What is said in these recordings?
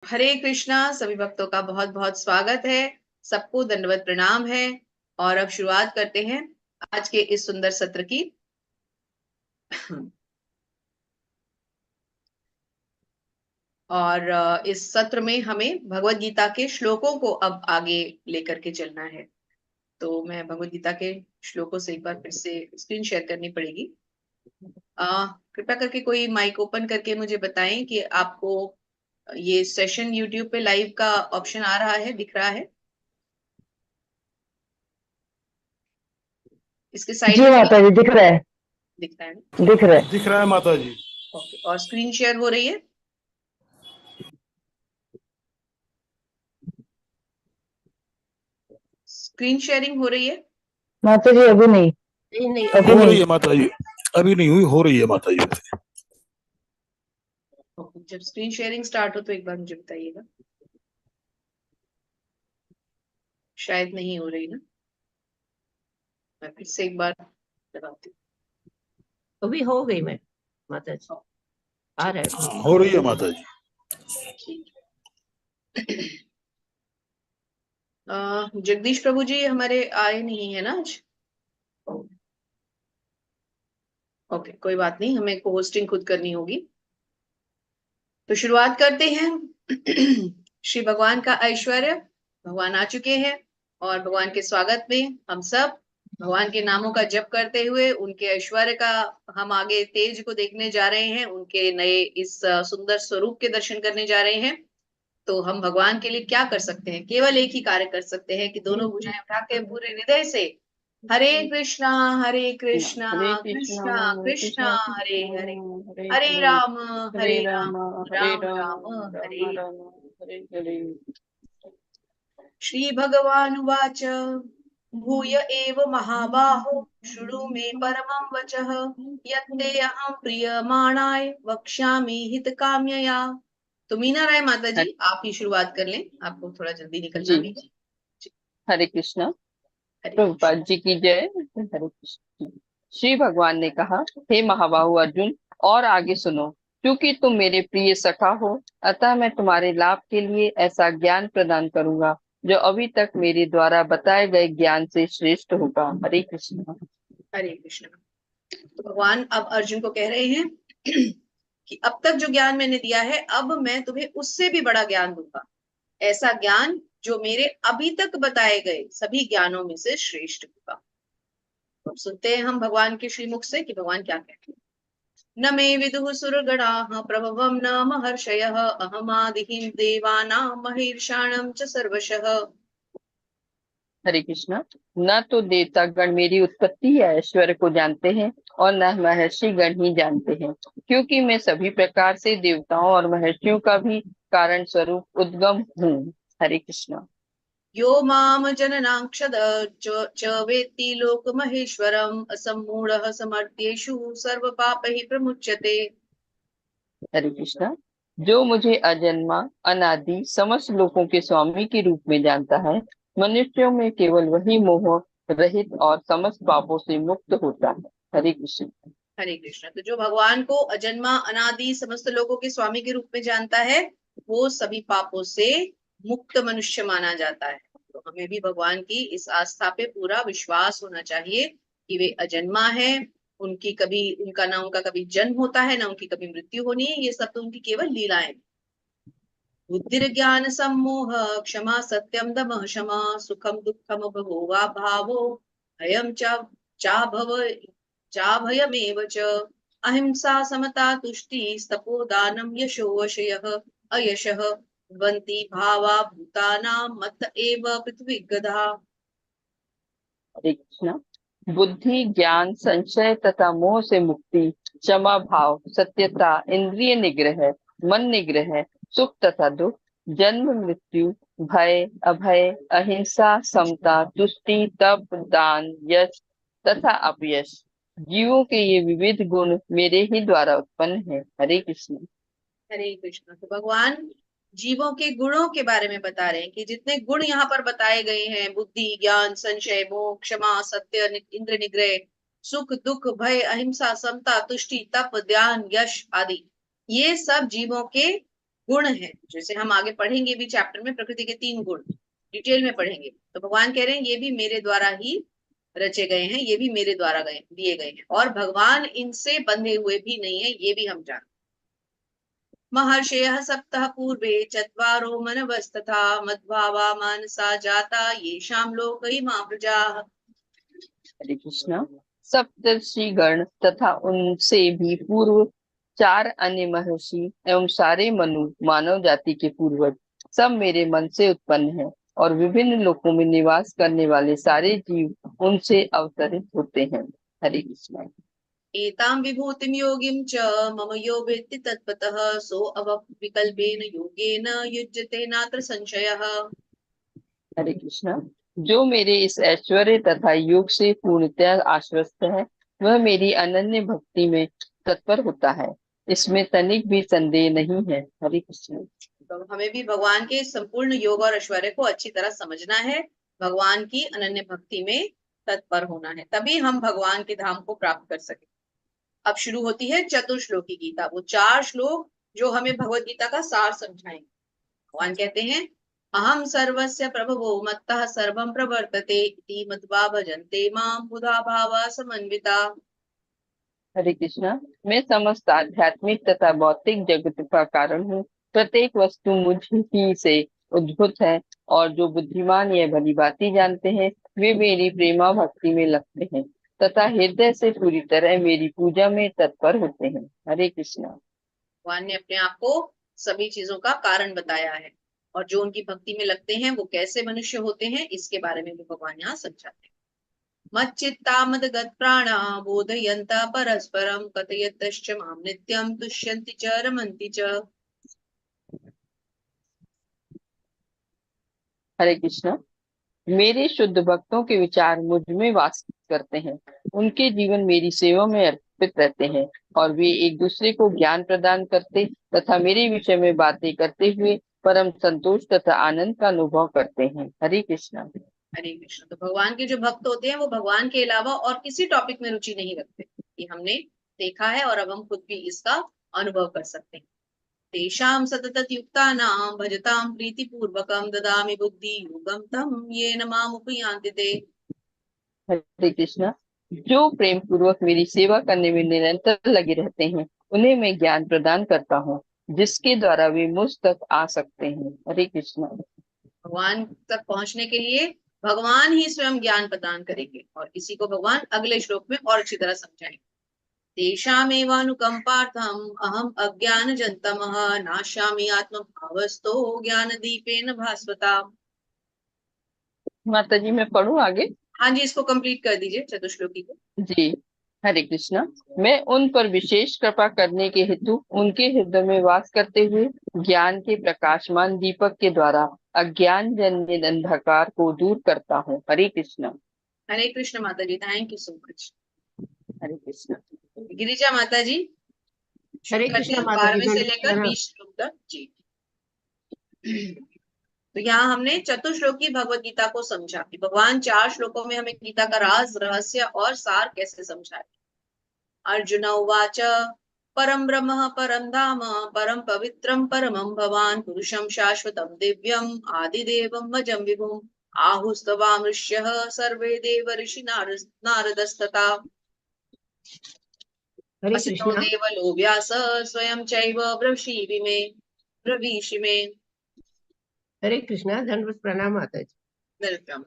हरे कृष्णा। सभी भक्तों का बहुत बहुत स्वागत है। सबको दंडवत प्रणाम है। और अब शुरुआत करते हैं आज के इस सुंदर सत्र की। और इस सत्र में हमें भगवत गीता के श्लोकों को अब आगे लेकर के चलना है। तो मैं भगवत गीता के श्लोकों से एक बार फिर से स्क्रीन शेयर करनी पड़ेगी। कृपया करके कोई माइक ओपन करके मुझे बताएं कि आपको ये सेशन यूट्यूब पे लाइव का ऑप्शन आ रहा है, दिख रहा है? इसके साइड जी में माता जी, दिख रहा है। दिख रहा है ना? दिख रहा है। दिख रहा है माता जी। ओके। और स्क्रीन शेयर हो रही है? स्क्रीन शेयरिंग हो रही है? माता जी अभी नहीं। नहीं नहीं, अभी हो नहीं। रही है माता जी। अभी नहीं हुई, हो रही है माता जी वैसे। ओके, जब स्क्रीन शेयरिंग स्टार्ट हो तो एक बार मुझे बताइएगा। शायद नहीं हो रही ना। मैं फिर से एक बार लगाती अभी हो गई मैं माता जी। हूँ। आ ठीक रहा है। हाँ, हो रही है माता जी। ठीक है। जगदीश प्रभु जी हमारे आए नहीं है ना आज? ओके, कोई बात नहीं, हमें को होस्टिंग खुद करनी होगी। तो शुरुआत करते हैं। श्री भगवान का ऐश्वर्य। भगवान आ चुके हैं और भगवान के स्वागत में हम सब भगवान के नामों का जप करते हुए उनके ऐश्वर्य का हम आगे तेज को देखने जा रहे हैं, उनके नए इस सुंदर स्वरूप के दर्शन करने जा रहे हैं। तो हम भगवान के लिए क्या कर सकते हैं? केवल एक ही कार्य कर सकते हैं कि दोनों भुजाएं उठा के पूरे हृदय से हरे कृष्णा हरे कृष्णा हरे कृष्णा कृष्णा कृष्णा कृष्णा हरे कृष्णा हरे हरे हरे हरे राम हरे हरे राम राम हरे राम राम राम राम हरे। राम हरे हरे। श्री भगवानुवाच भूय एव महाबाहो शृणु मे परमं वचः यत्ते अहं प्रीयमाणाय वक्ष्यामि हितकाम्यया। तो मीना राय माता जी, आप ही शुरुआत कर लें, आपको थोड़ा जल्दी निकलना जी, भी है। जी, हरे कृष्णा। हरे कृष्ण। प्रभुपाद जी की जय। हरे कृष्ण। श्री भगवान ने कहा, हे महाबाहु अर्जुन, और आगे सुनो। क्योंकि तुम मेरे प्रिय सखा हो, अतः मैं तुम्हारे लाभ के लिए ऐसा ज्ञान प्रदान करूंगा जो अभी तक मेरे द्वारा बताए गए ज्ञान से श्रेष्ठ होगा। हरे कृष्ण। हरे कृष्ण। तो भगवान अब अर्जुन को कह रहे हैं कि अब तक जो ज्ञान मैंने दिया है, अब मैं तुम्हें उससे भी बड़ा ज्ञान दूंगा। ऐसा ज्ञान जो मेरे अभी तक बताए गए सभी ज्ञानों में से श्रेष्ठ होगा। तो अब सुनते हैं हम भगवान के श्रीमुख से कि भगवान क्या कहते हैं। न मे विदुः सुरगणाः प्रभवं न महर्षयः अहमादिहिं देवानां महीर्षाणं च सर्वशः। हरे कृष्णा। न तो देवता गण मेरी उत्पत्ति या ऐश्वर्य को जानते हैं और न महर्षि गण ही जानते हैं, क्योंकि मैं सभी प्रकार से देवताओं और महर्षियों का भी कारण स्वरूप उद्गम हूँ। हरे कृष्णा। यो माम जननाक्षद च वेत्ति लोकमहेश्वरम् असम्मूढ़ः समर्थ्येषु सर्व पापैः प्रमुच्यते। हरे कृष्णा। जो मुझे अजन्मा अनादि समस्त लोकों के स्वामी के रूप में जानता है, मनुष्यों में केवल वही मोह रहित और समस्त पापों से मुक्त होता है। हरे कृष्ण। हरे कृष्ण। तो जो भगवान को अजन्मा अनादि समस्त लोगों के स्वामी के रूप में जानता है, वो सभी पापों से मुक्त मनुष्य माना जाता है। तो हमें भी भगवान की इस आस्था पे पूरा विश्वास होना चाहिए कि वे अजन्मा है। उनकी कभी उनका ना उनका कभी जन्म होता है, ना उनकी कभी मृत्यु होनी है। ये सब तो उनकी केवल लीलाएं। बुद्धिर्ज्ञान सम्मोह क्षमा सत्यम दमः शमा सुखम दुःखम भोगा भावो भयम चाभव चाभयमेव च अहिंसा समता तुष्टि तपोदानं यशो वशयः अयशः भवन्ति भावा भूतानां मत एव पृथ्वीगधा। हरे कृष्णा। बुद्धि ज्ञान संशय तथा मोह से मुक्ति, क्षमा भाव, सत्यता, इंद्रिय निग्रह, मन निग्रह, सुख तथा दुख, जन्म मृत्यु, भय अभय, अहिंसा समता तुष्टि तप दान यश तथा अपयश, जीवों के ये विविध गुण मेरे ही द्वारा उत्पन्न है। हरे कृष्ण। हरे कृष्ण। तो भगवान जीवों के गुणों के बारे में बता रहे हैं कि जितने गुण यहाँ पर बताए गए हैं, बुद्धि ज्ञान संशय मोह क्षमा सत्य इंद्र निग्रह सुख दुख भय अहिंसा समता तुष्टि तप ध्यान यश आदि, ये सब जीवों के गुण है, जैसे हम आगे पढ़ेंगे भी चैप्टर में प्रकृति के 3 गुण डिटेल में पढ़ेंगे, तो भगवान कह रहे हैं ये भी मेरे द्वारा ही रचे गए हैं, ये भी मेरे द्वारा दिए गए हैं, और भगवान इनसे बंधे हुए भी नहीं है, ये भी हम जानते। महर्षयः सप्तः पूर्वे चत्वारो मनवस्तथा मद्भावा मानसा जाता येषां लोक इमा प्रजाः। हरे कृष्णा। सप्तर्षि गण तथा उनसे भी पूर्व 4 अन्य महर्षि एवं सारे मनु मानव जाति के पूर्वज सब मेरे मन से उत्पन्न हैं, और विभिन्न लोकों में निवास करने वाले सारे जीव उनसे अवतरित होते हैं। हरे कृष्णा। एतां विभूतिं योगिं च मम यो वेत्ति तत्त्वतः सो अविकल्पेन योगेन युज्यते नात्र संशयः। हरे कृष्णा। जो मेरे इस ऐश्वर्य तथा योग से पूर्णतः आश्वस्त है, वह मेरी अनन्य भक्ति में तत्पर होता है, इसमें तनिक भी संदेह नहीं है। हरे कृष्ण। तो हमें भी भगवान के संपूर्ण योग और ऐश्वर्य को अच्छी तरह समझना है, भगवान की अनन्य भक्ति में तत्पर होना है, तभी हम भगवान के धाम को प्राप्त कर सके। अब शुरू होती है चतुर्श्लोकी गीता, वो 4 श्लोक जो हमें भगवत गीता का सार समझाएंगे। भगवान कहते हैं अहम सर्वस्य प्रभवो मत्तः सर्वं प्रवर्तते इति मत्वा भजन्ते मां बुधा भावा समन्विता। हरे कृष्णा। मैं समस्त आध्यात्मिक तथा भौतिक जगत का कारण हूँ, प्रत्येक वस्तु मुझ ही से उद्भूत है, और जो बुद्धिमान यह भली बातें जानते हैं वे मेरी प्रेमा भक्ति में लगते हैं तथा हृदय से पूरी तरह मेरी पूजा में तत्पर होते हैं। हरे कृष्णा। भगवान ने अपने आप को सभी चीजों का कारण बताया है, और जो उनकी भक्ति में लगते हैं वो कैसे मनुष्य होते हैं इसके बारे में भी भगवान यहाँ समझाते हैं। मच्चित्ता मदगत प्राणा बोधयन्ता परस्परं कथयन्तश्च मां नित्यं तुष्यन्ति च रमन्ति च। हरे कृष्णा। मेरे शुद्ध भक्तों के विचार मुझ में वास करते हैं, उनके जीवन मेरी सेवा में अर्पित रहते हैं, और वे एक दूसरे को ज्ञान प्रदान करते तथा मेरे विषय में बातें करते हुए परम संतोष तथा आनंद का अनुभव करते हैं। हरे कृष्णा। हरे कृष्ण। तो भगवान के जो भक्त होते हैं वो भगवान के अलावा और किसी टॉपिक में रुचि नहीं रखते, ये हमने देखा है, और अब हम खुद भी इसका अनुभव कर सकते हैं। तेषां सततत युक्तानां भजतां प्रीतिपूर्वकं ददामि बुद्धि योगं तं येन मामुपयान्ति ते। हरे कृष्णा। जो प्रेम पूर्वक मेरी सेवा करने में निरंतर लगे रहते हैं, उन्हें मैं ज्ञान प्रदान करता हूँ, जिसके द्वारा वे मुझ तक आ सकते हैं। हरे कृष्णा। भगवान तक पहुंचने के लिए भगवान ही स्वयं ज्ञान प्रदान करेंगे, और इसी को भगवान अगले श्लोक में और अच्छी तरह समझाएंगे। तेषामेवानुकंपार्थम् अहम अज्ञानजन्तमः नाशामि आत्मभावस्थो ज्ञानदीपेन भास्वता। माता जी मैं पढ़ूं आगे? हाँ जी, इसको कंप्लीट कर दीजिए चतुश्लोकी को। जी। हरे कृष्णा। मैं उन पर विशेष कृपा करने के हेतु उनके हृदय में वास करते हुए ज्ञान के प्रकाशमान दीपक के द्वारा अज्ञान जन्य अंधकार को दूर करता हूँ। हरे कृष्णा। हरे कृष्ण माता जी, thank you so much. Hare Krishna. Girija माता जी हरे शुरू करते कृष्ण हैं माता जी, 12वें से दंडवत लेकर प्रणाम। 20 श्लोक तक जी। तो यहाँ हमने चतुश्लोकी भगवत गीता को समझा कि भगवान 4 श्लोकों में हमें गीता का राज, रहस्य और सार कैसे समझाए। अर्जुन उवाच परम ब्रह्म परम धाम परम पवित्रम परमं भवान पुरुषं शाश्वतं दिव्यम आदिदेवं वजं विभुम आहुस्तवामृष्यः सर्वे देव ऋषि नारदस्तथा हरे असितो कृष्णा। देवलो व्यास स्वयं चैव ब्रवीषि मे। हरे कृष्णा, दंडवत प्रणाम माता जी। वेलकम।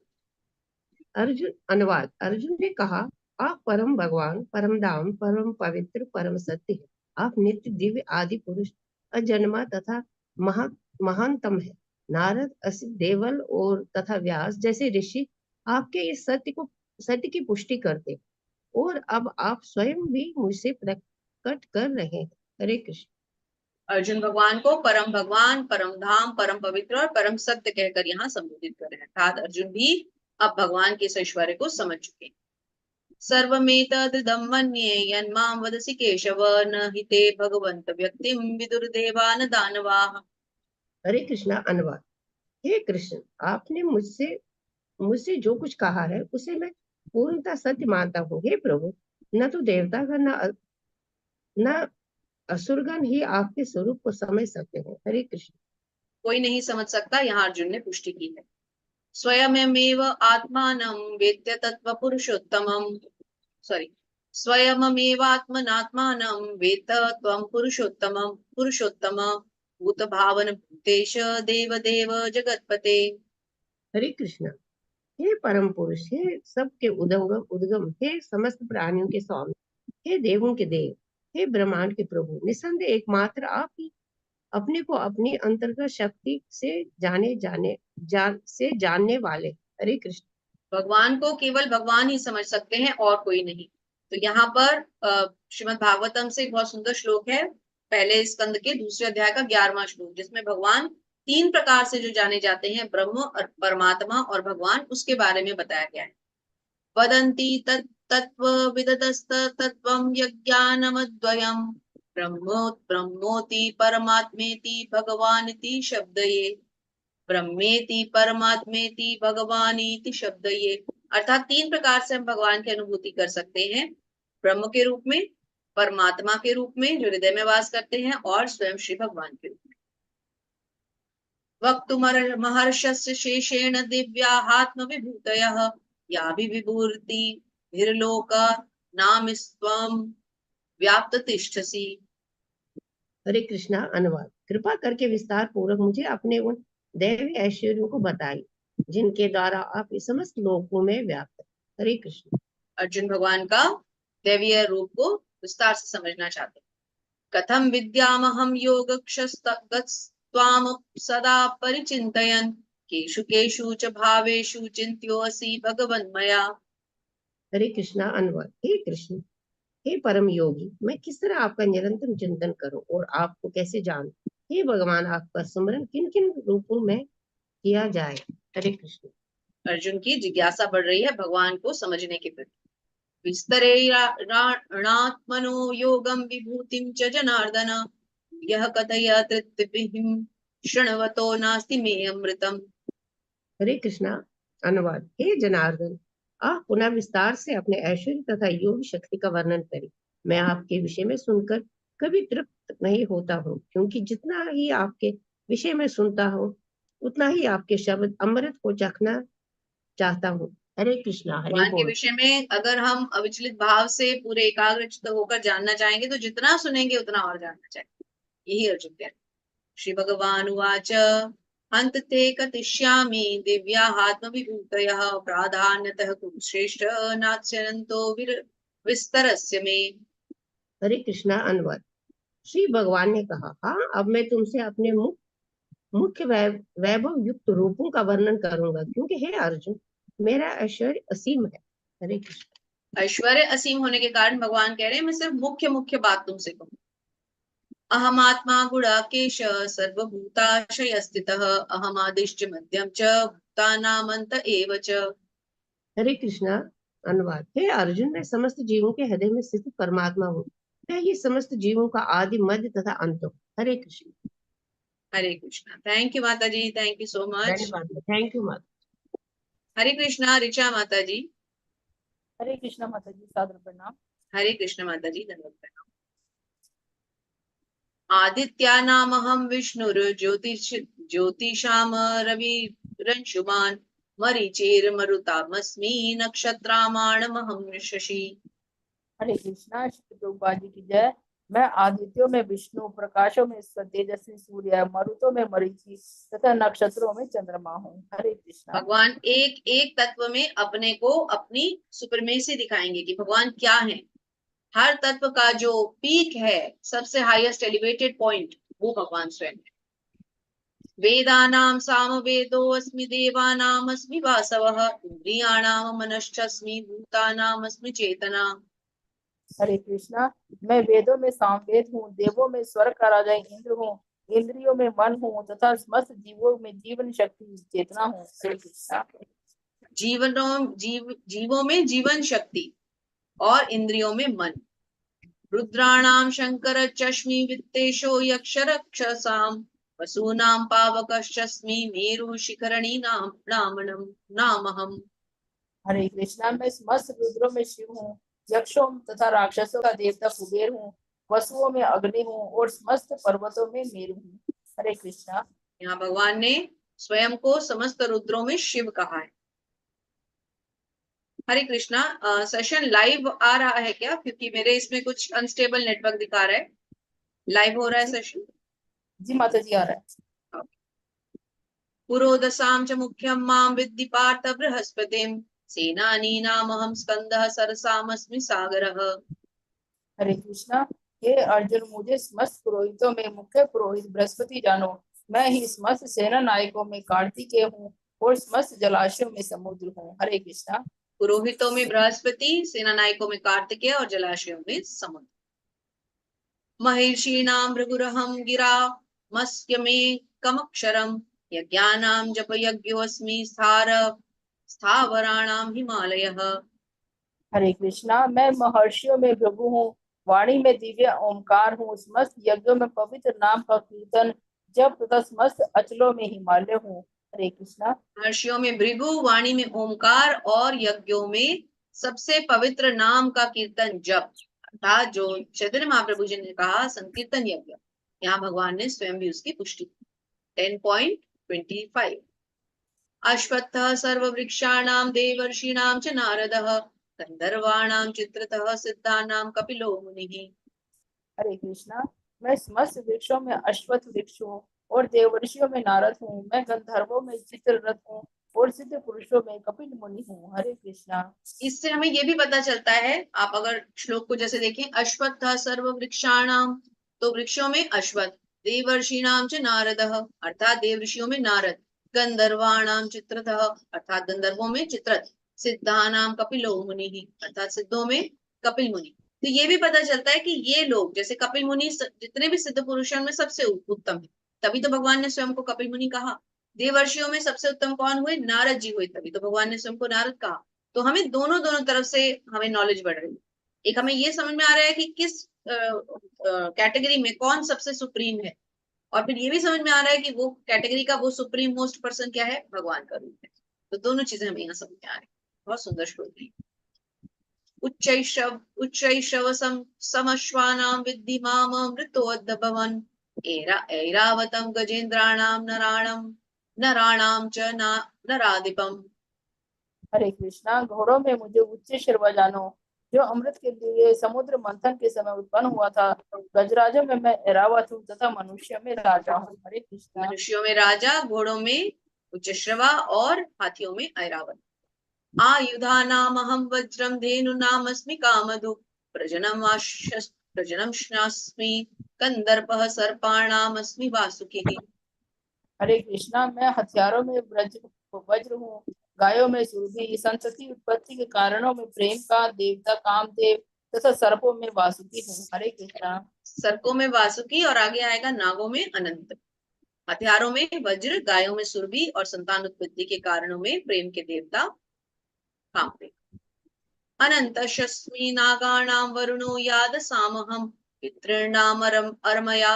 अर्जुन अनुवाद। अर्जुन ने कहा, आप परम भगवान, परम धाम, परम पवित्र, परम सत्य है। आप नित्य दिव्य आदि पुरुष, अजन्मा तथा महानतम है। नारद, असित देवल और तथा व्यास जैसे ऋषि आपके इस सत्य की पुष्टि करते, और अब आप स्वयं भी मुझसे प्रकट कर रहे हैं। हरे कृष्ण। अर्जुन भगवान को परम भगवान, परम धाम, परम पवित्र और परम सत्य कहकर यहाँ संबोधित कर रहे हैं, अर्थात अर्जुन भी अब भगवान के इस ऐश्वर्य को समझ चुके हैं। सर्वमेतदृदं मन्ये यन्मां वदसि केशव न हि ते भगवन्त व्यक्तिं विदुर्देवान दानवाः। हरे कृष्णा अनुवाद। हे कृष्ण, आपने मुझसे जो कुछ कहा है उसे मैं पूर्णतः सत्य मानता हूँ। हे प्रभु, न तो देवता का न असुरगण ही आपके स्वरूप को समझ सकते हैं। हरे कृष्ण। कोई नहीं समझ सकता, यहाँ अर्जुन ने पुष्टि की है। स्वयमेव आत्मानं वेत्य तत्व पुरुषोत्तमम्, सॉरी, स्वयमेवात्मनात्मानं वेत्त त्वं पुरुषोत्तमं पुरुषोत्तम भूत भावन भूतेश देव देव जगतपते। हरे कृष्ण। हे परम पुरुष, हे सबके उद्गम उद्गम, हे समस्त प्राणियों के स्वामी, हे देवों के देव, हे ब्रह्मांड के प्रभु, निसंदेह एकमात्र आप ही अपने को अपनी अंतर्गत शक्ति से जानने वाले। हरे कृष्ण। भगवान को केवल भगवान ही समझ सकते हैं और कोई नहीं। तो यहाँ पर श्रीमद् भागवतम से एक बहुत सुंदर श्लोक है, पहले स्कंद के दूसरे अध्याय का 11वां श्लोक, जिसमें भगवान 3 प्रकार से जो जाने जाते हैं, ब्रह्म और परमात्मा और भगवान, उसके बारे में बताया गया है। वदन्ति तत्व विदतस्त तत्वं यज्ञानमद्वयम् ब्रह्मोति परमात्मेति भगवानिति शब्दये, ब्रह्मेति परमात्मेति भगवानीति शब्दये। अर्थात 3 प्रकार से हम भगवान की अनुभूति कर सकते हैं, ब्रह्म के रूप में, परमात्मा के रूप में जो हृदय में वास करते हैं, और स्वयं श्री भगवान के रूप में। वक्तुमर्हर्षस्य शेषेण दिव्याहात्म विभूतयः याभिर्विभूतिभिर्लोक नामिस्त्वं व्याप्त तिष्ठसि। हरे कृष्णा। अनुवाद। कृपा करके विस्तार पूर्वक मुझे अपने उन दैवी ऐश्वर्यों को बताइए जिनके द्वारा आप इस समस्त लोकों में व्याप्त हैं। हरे कृष्ण। अर्जुन भगवान का दैवीय रूप को विस्तार से समझना चाहते हैं। कथम विद्यामहं योगक्षस्त्वाम सदा परिचिन्तयन् केषु केषु च भावेषु चिन्त्योऽसि भगवन्मया। हरे कृष्णा। अनुवाद। हे कृष्ण, हे परम योगी, मैं किस तरह आपका निरंतर चिंतन करूं और आपको कैसे जानूं? हे भगवान, आपका स्मरण किन किन रूपों में किया जाए? हरे कृष्ण। अर्जुन की जिज्ञासा बढ़ रही है भगवान को समझने के प्रति। विस्तरेणात्मनो योगम विभूतिं च जनार्दन यह कथय तृप्तिभिः शृण्वतो नास्ति मे अमृतम्। हरे कृष्णा। अनुवाद। हे जनार्दन, आप पुनः विस्तार से अपने ऐश्वर्य तथा योग शक्ति का वर्णन करें। मैं आपके विषय में सुनकर कभी तृप्त नहीं होता हूँ, क्योंकि जितना ही आपके विषय में सुनता हूँ उतना ही आपके शब्द अमृत को चखना चाहता हूँ। हरे कृष्णा। हरे भगवान के बोल। विषय में अगर हम अविचलित भाव से पूरे एकाग्रचित्त होकर जानना चाहेंगे तो जितना सुनेंगे उतना और जानना चाहेंगे। यही अर्जुन कह रहे। श्री भगवान उवाच हन्त ते कथिष्यामि दिव्याहात्म विभूतयः प्राधान्यतः कुरु श्रेष्ठ नास्त्यनन्तो विस्तरस्य मे। हरे कृष्णा। अनुवाद। श्री भगवान ने कहा, हाँ, अब मैं तुमसे अपने मुख्य वैभव युक्त रूपों का वर्णन करूंगा, क्योंकि हे अर्जुन, मेरा ऐश्वर्य असीम है। हरे कृष्ण। ऐश्वर्य असीम होने के कारण भगवान कह रहे हैं मैं सिर्फ मुख्य मुख्य बात तुमसे कहूँ। अहमात्मा गुणाकेश सर्वभूताशय स्थितः अहमादिश्च मध्यम च भूतानामंत एव च। हरे कृष्णा। अनुवाद। हे अर्जुन, मैं समस्त जीवों के हृदय में स्थित परमात्मा हूँ। मैं ही समस्त जीवों का आदि मध्य तथा अंत हूँ। हरे कृष्ण। हरे कृष्णा। थैंक यू माता जी, थैंक यू सो मच। धन्यवाद। थैंक यू माता। हरे कृष्णा। ऋचा माता जी। हरे कृष्णा माता जी, सादर प्रणाम। हरे कृष्ण माता जी, धन्यवाद प्रणाम। आदित्यानामहं ज्योतिषाम रविरंशुमान् मरीचिर्मरुतामस्मि नक्षत्रामाणमहं शशि। हरे कृष्णा। श्री प्रभुपाद जी की जय। मैं आदित्यों में विष्णु, प्रकाशों में तेजस्वी सूर्य, मरुतों में मरीचि तथा नक्षत्रों में चंद्रमा हूँ। हरे कृष्णा। भगवान एक एक तत्व में अपने को अपनी सुपरमेसी दिखाएंगे कि भगवान क्या है। हर तत्व का जो पीक है, सबसे हाईएस्ट एलिवेटेड पॉइंट, वो भगवान स्वयं है। वेदानां सामवेदोऽस्मि देवानामस्मि वासवः इंद्रियाणां मनश्चास्मि भूतानामस्मि चेतना। हरे कृष्णा। मैं वेदों में सामवेद हूँ, देवों में स्वर्ग का राजा इंद्र हूँ, इंद्रियों में मन हूँ तथा समस्त जीवों में जीवन शक्ति चेतना हूँ। हरे कृष्णा। जीवों में जीवन शक्ति और इंद्रियों में मन। रुद्राणां शंकर चश्मि वित्तेशो यक्षरक्षसाम् वसूनां पावकश्चस्मि मेरु शिखरणी नामहम्। हरे कृष्णा। मैं समस्त रुद्रों में शिव हूँ, यक्षों तथा राक्षसों का देवता कुबेर हूँ, वसुओं में अग्नि हूँ और समस्त पर्वतों में मेरु हूँ। हरे कृष्णा। यहाँ भगवान ने स्वयं को समस्त रुद्रों में शिव कहा है। हरे कृष्णा। सेशन लाइव आ रहा है क्या? क्योंकि मेरे इसमें कुछ अनस्टेबल नेटवर्क दिखा रहा है। लाइव हो रहा है सेशन? जी माता जी आ रहा है। पुरोदसां च मुख्यं मां विद्धि पार्थ बृहस्पतिं सेनानीनामहं स्कंदः सरसामस्मि सागरः। हरे कृष्णा। हे अर्जुन, मुझे समस्त पुरोहितों में मुख्य पुरोहित बृहस्पति जानो। मैं ही समस्त सेना नायकों में कार्तिकेय हूँ और समस्त जलाशयों में समुद्र हूँ। हरे कृष्णा। पुरोहितों में बृहस्पति, सेना नायकों में कार्तिकेय और जलाशयों में समुद्र। महर्षीणां भृगुरहं गिरा मत्स्य में कमक्षरम यज्ञानां जप यज्ञोऽस्मि स्थावराणां हिमालयः। हरे कृष्णा। मैं महर्षियों में भृगु हूँ, वाणी में दिव्य ओंकार हूँ, समस्त यज्ञों में पवित्र नाम का कीर्तन जप तथा समस्त अचलों में हिमालय हूँ। हरे कृष्णा। महर्षियों में भृगु, वाणी में ओमकार और यज्ञों में सबसे पवित्र नाम का कीर्तन जप, अर्थात जो चैतन्य महाप्रभु जी ने कहा संकीर्तन यज्ञ, यहाँ भगवान ने स्वयं भी उसकी पुष्टि की। 10.25 अश्वत्थः सर्ववृक्षाणां देवर्षीणां च नारदः गंधर्वाणां चित्रतः सिद्धानां कपिलो मुनिः। हरे कृष्णा। मैं समस्त वृक्षों में अश्वत्थ वृक्ष हूँ और देवर्षियों में नारद हूँ। मैं गंधर्वों में चित्ररथ हूँ और सिद्ध पुरुषों में कपिल मुनि हूँ। हरे कृष्णा। इससे हमें ये भी पता चलता है, आप अगर श्लोक को जैसे देखें, अश्वत्थ सर्व वृक्षाणाम, तो वृक्षों में अश्वत्थ, देवर्षिणाम च नारदः अर्थात देव ऋषियों में नारद, गंधर्वाणाम चित्रतः अर्थात गंधर्वों में चित्रथ, सिद्धानाम कपिलो मुनि अर्थात सिद्धों में कपिल मुनि। तो ये भी पता चलता है कि ये लोग जैसे कपिल मुनि जितने भी सिद्ध पुरुषों में सबसे उत्तम है, तभी तो भगवान ने स्वयं को कपिल मुनि कहा। देवर्षियों में सबसे उत्तम कौन हुए? नारद जी हुए, तभी तो भगवान ने स्वयं को नारद कहा। तो हमें दोनों दोनों तरफ से हमें नॉलेज बढ़ रही है। एक हमें ये समझ में आ रहा है कि किस कैटेगरी में कौन सबसे सुप्रीम है, और फिर ये भी समझ में आ रहा है कि वो कैटेगरी का वो सुप्रीम मोस्ट पर्सन क्या है? भगवान का रूप है। तो दोनों चीजें हमें यहाँ समझ में आ रही है। बहुत सुंदर श्लोक है। उच्चैश्रव समश्वानां विद्धि मामृतोद्भवन् ऐरावतं गजेन्द्राणां नराणां च नराधिपम्। हरे कृष्णा। घोड़ों में मुझे उच्च शर्व जानो, जो अमृत के लिए समुद्र मंथन के समय उत्पन्न हुआ था। गजराजों में मैं ऐरावत हूँ तथा मनुष्य में राजा हूँ। हरे कृष्णा। मनुष्यों में राजा, घोड़ों में उच्चश्रवा और हाथियों में ऐरावत। आयुधानामहं वज्रं धेनुनामस्मि कामधुक् प्रजनमश्नास्मि कंदर्पः सर्पाणामस्मि वासुकिः। हरे कृष्णा। मैं हथियारों में वज्र हूँ, गायों में सुरभि, संतति उत्पत्ति के कारणों में प्रेम का देवता कामदेव तथा सर्पों में वासुकी हूँ। हरे कृष्णा। सर्पों में वासुकी और आगे आएगा नागों में अनंत। हथियारों में वज्र, गायों में सुरभि और संतान उत्पत्ति के कारणों में प्रेम के देवता कामदेव। अनन्तशस्मि नागाणां वरुणो यादसामहं पितॄणामरम अरमया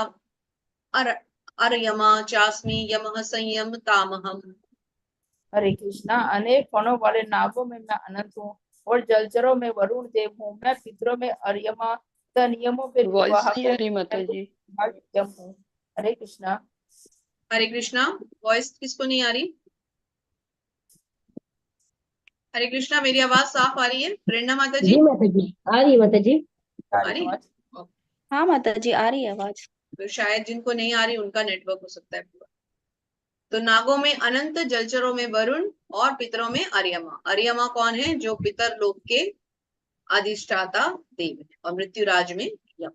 अर्यमा चास्मि यमः संयमतामहम्। हरे कृष्णा। अनेक फणों वाले नागों में मैं अनंत हूँ और जलचरों में वरुण देव हूँ। मैं पितरों में अर्यमा तथा नियमों के वॉइस निर्वाहक नहीं आ रही माता जी। हूँ। हरे कृष्णा। हरे कृष्णा। वॉइस किसको नहीं आ रही? हरे कृष्णा। मेरी आवाज साफ आ रही है? प्रेरणा माता जी जी माता जी आ रही है माता जी। आ रही है? हाँ माता जी आ रही है आवाज। तो शायद जिनको नहीं आ रही उनका नेटवर्क हो सकता है पूरा। तो नागों में अनंत, जलचरों में वरुण और पितरों में अर्यमा। अर्यमा कौन है? जो पितर लोक के अधिष्ठाता देव है। और मृत्युराज में यम।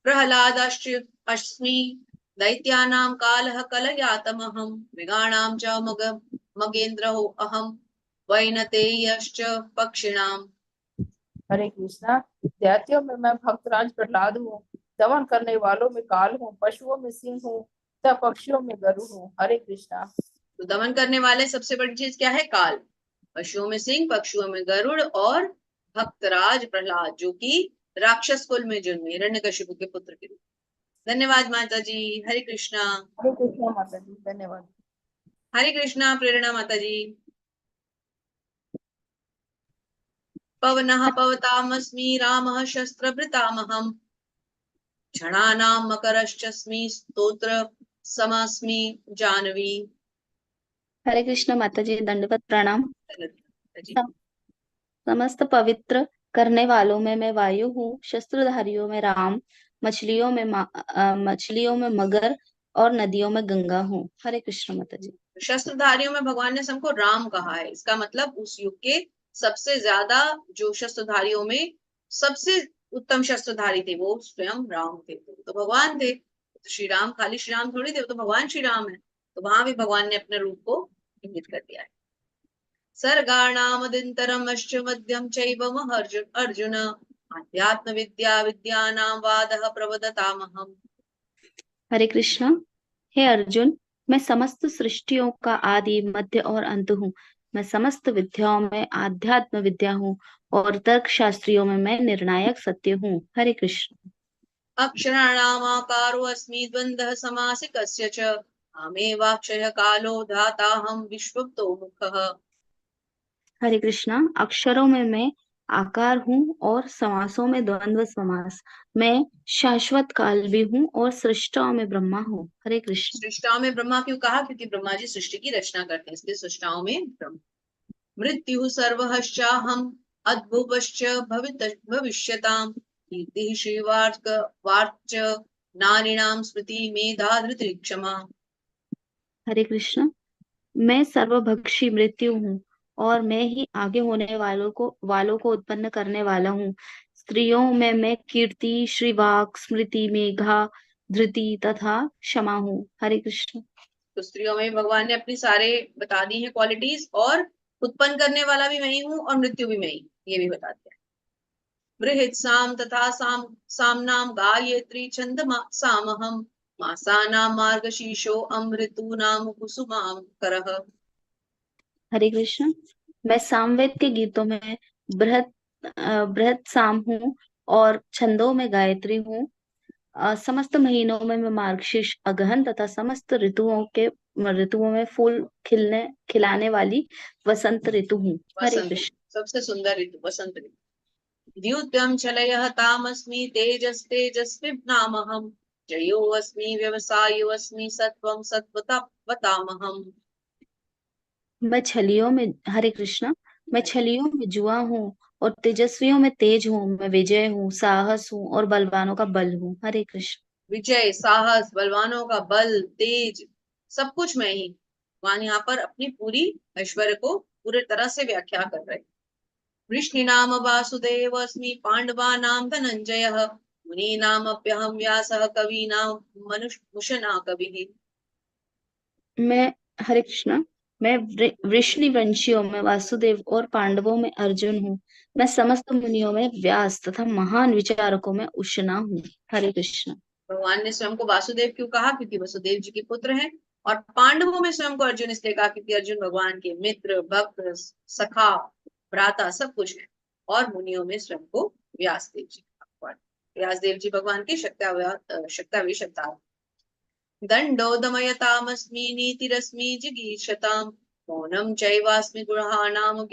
प्रहलादाश्चस्मि दैत्यानां कालः कलयातमहं मृगाणां च मगेन्द्रो अहं वैनतेयश्च पक्षिणाम्। हरे कृष्णा। दैत्यों में मैं भक्तराज प्रहलाद हूँ, दमन करने वालों में काल हूँ, पशुओं में सिंह हूँ तथा पक्षियों में गरुड़ हूँ। हरे कृष्णा। तो दमन करने वाले सबसे बड़ी चीज क्या है? काल। पशुओं में सिंह, पक्षियों में गरुड़ और भक्तराज प्रहलाद जो कि राक्षस कुल में जन्मे, हिरण्यकशिपु के पुत्र के रूप। धन्यवाद माता जी। हरे कृष्णा। हरे कृष्णा माता जी, धन्यवाद। हरे कृष्णा। प्रेरणा माता जी। पवनः पवतामस्मि रामः शस्त्रभृतामहम् क्षणानां मकरश्चस्मि स्तोत्र समस्मि जानवी। हरे कृष्ण माता जी, दंडवत प्रणाम। जी। सम, समस्त पवित्र करने वालों में मैं वायु हूँ, शस्त्रधारियों में राम, मछलियों में मगर और नदियों में गंगा हूँ। हरे कृष्ण माता जी। शस्त्रधारियों में भगवान ने सबको राम कहा है। इसका मतलब उस युग के सबसे ज्यादा जो शस्त्रधारियों में सबसे उत्तम शस्त्रधारी थे वो स्वयं राम थे, तो भगवान थे। तो श्री राम खाली श्री राम थोड़ी थे, तो भगवान श्री राम है। तो वहां भी भगवान ने अपने रूप को इंगित कर दिया है। सर्गाणामदिन्तरमश्च मध्यम चैव अर्जुन अध्यात्म विद्या विद्यानां वादः प्रवदतामहम्। हरे कृष्ण। हे अर्जुन, मैं समस्त सृष्टियों का आदि मध्य और अंत हूँ। मैं समस्त विद्याओं में आध्यात्म विद्या हूँ और तर्क शास्त्रियों में मैं निर्णायक सत्य हूँ। हरे कृष्ण। अक्षराणामाकारो अस्मि द्वन्द्वः समासिकस्य च मामेवाक्षयः कालो धाताहं विश्वतो मुखः। हरे कृष्णा। अक्षरों में मैं आकार हूँ और समासों में द्वंद्व समास। मैं शाश्वत काल भी हूँ और सृष्टाओं में ब्रह्मा हूँ। हरे कृष्ण। सृष्टाओं में ब्रह्मा क्यों कहा? क्योंकि ब्रह्मा जी सृष्टि की रचना करते हैं, इसलिए सृष्टाओं में ब्रह्मा। मृत्यु सर्वश्चाहम अद्भुवश्च भविष्यताम कीर्तिः श्रीवार्क वार्च नारीणां स्मृति मेधा धृतिः क्षमा। हरे कृष्ण। मैं सर्वभक्षी मृत्यु हूँ और मैं ही आगे होने वालों को उत्पन्न करने वाला हूँ। स्त्रियों में मैं कीर्ति, श्रीवाक, स्मृति, मेघा, धृति तथा क्षमा हूँ। हरे कृष्ण। तो स्त्रियों में भगवान ने अपनी सारे बता दी है क्वालिटीज, और उत्पन्न करने वाला भी मैं ही हूँ और मृत्यु भी मैं ही, ये भी बता दिया। बृहत् साम तथा सामनाम गायत्री छंदमा सामहम मासानां मार्गशीर्षो अमृतूनां कुसुमां करः। हरे कृष्ण। मैं सामवेद के गीतों में बृहत साम हूँ और छंदों में गायत्री हूँ। समस्त महीनों में मैं मार्गशीर्ष अगहन तथा समस्त ऋतुओं में फूल खिलाने वाली वसंत ऋतु हूँ। हरे वसंत ऋतु, कृष्ण। सबसे सुंदर ऋतु वसंत ऋतु। द्युत्यं चलयः तामस्मि तेजस्तेजस्विनामहम् जयोऽस्मि व्यवसायोऽस्मि सत्वं सत्वतामहम्। मैं छलियों में हरे कृष्ण। मैं छलियों में जुआ हूँ और तेजस्वियों में तेज हूँ। मैं विजय हूँ, साहस हूँ और बलवानों का बल हूँ। हरे कृष्ण। विजय, साहस, बलवानों का बल, तेज, सब कुछ मैं ही। भगवान यहाँ पर अपनी पूरी ऐश्वर्य को पूरे तरह से व्याख्या कर रहे। वृष्णिनाम वासुदेव अस्मि पांडवानां धनंजयः मुनीनामप्यहं व्यासः कवीनां मुशना कविः। मैं हरे कृष्ण। मैं वृष्णिवंशियों में वासुदेव और पांडवों में अर्जुन हूँ। मैं समस्त मुनियों में व्यास तथा महान विचारकों में उशना हूँ। हरे कृष्ण। भगवान ने स्वयं को वासुदेव क्यों कहा? क्योंकि वसुदेव जी के पुत्र हैं। और पांडवों में स्वयं को अर्जुन इसलिए कहा क्योंकि अर्जुन भगवान के मित्र, भक्त, सखा, भ्राता सब कुछ है। और मुनियों में स्वयं को व्यास देव जी कहा। व्यास देव जी भगवान के शक्तावेश अवतार। दंडो दमयतामस्मि नीतिरस्मि जिगीषताम् मौनं चैवास्मि गुणानां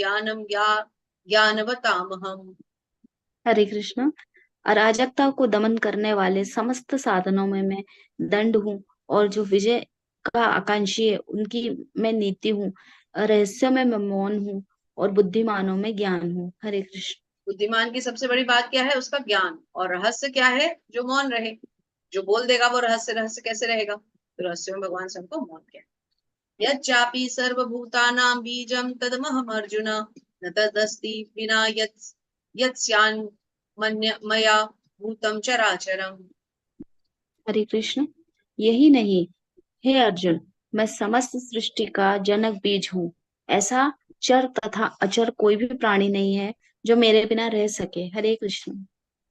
ज्ञानवतामहम्। हरे कृष्ण। अराजकता को दमन करने वाले समस्त साधनों में मैं दंड हूँ और जो विजय का आकांक्षी है उनकी मैं नीति हूँ। रहस्यों में मैं मौन हूँ और बुद्धिमानों में ज्ञान हूँ। हरे कृष्ण। बुद्धिमान की सबसे बड़ी बात क्या है? उसका ज्ञान। और रहस्य क्या है? जो मौन रहे। जो बोल देगा वो रहस्य, रहस्य कैसे रहेगा? तो रहस्य में भगवान सबको मौन क्या है। यच्चापि सर्वभूतानां बीजं तदमहम् अर्जुन न तदस्ति विना मया भूतं चराचरम्। हरे कृष्ण। यही नहीं, हे अर्जुन, मैं समस्त सृष्टि का जनक बीज हूँ। ऐसा चर तथा अचर कोई भी प्राणी नहीं है जो मेरे बिना रह सके। हरे कृष्ण।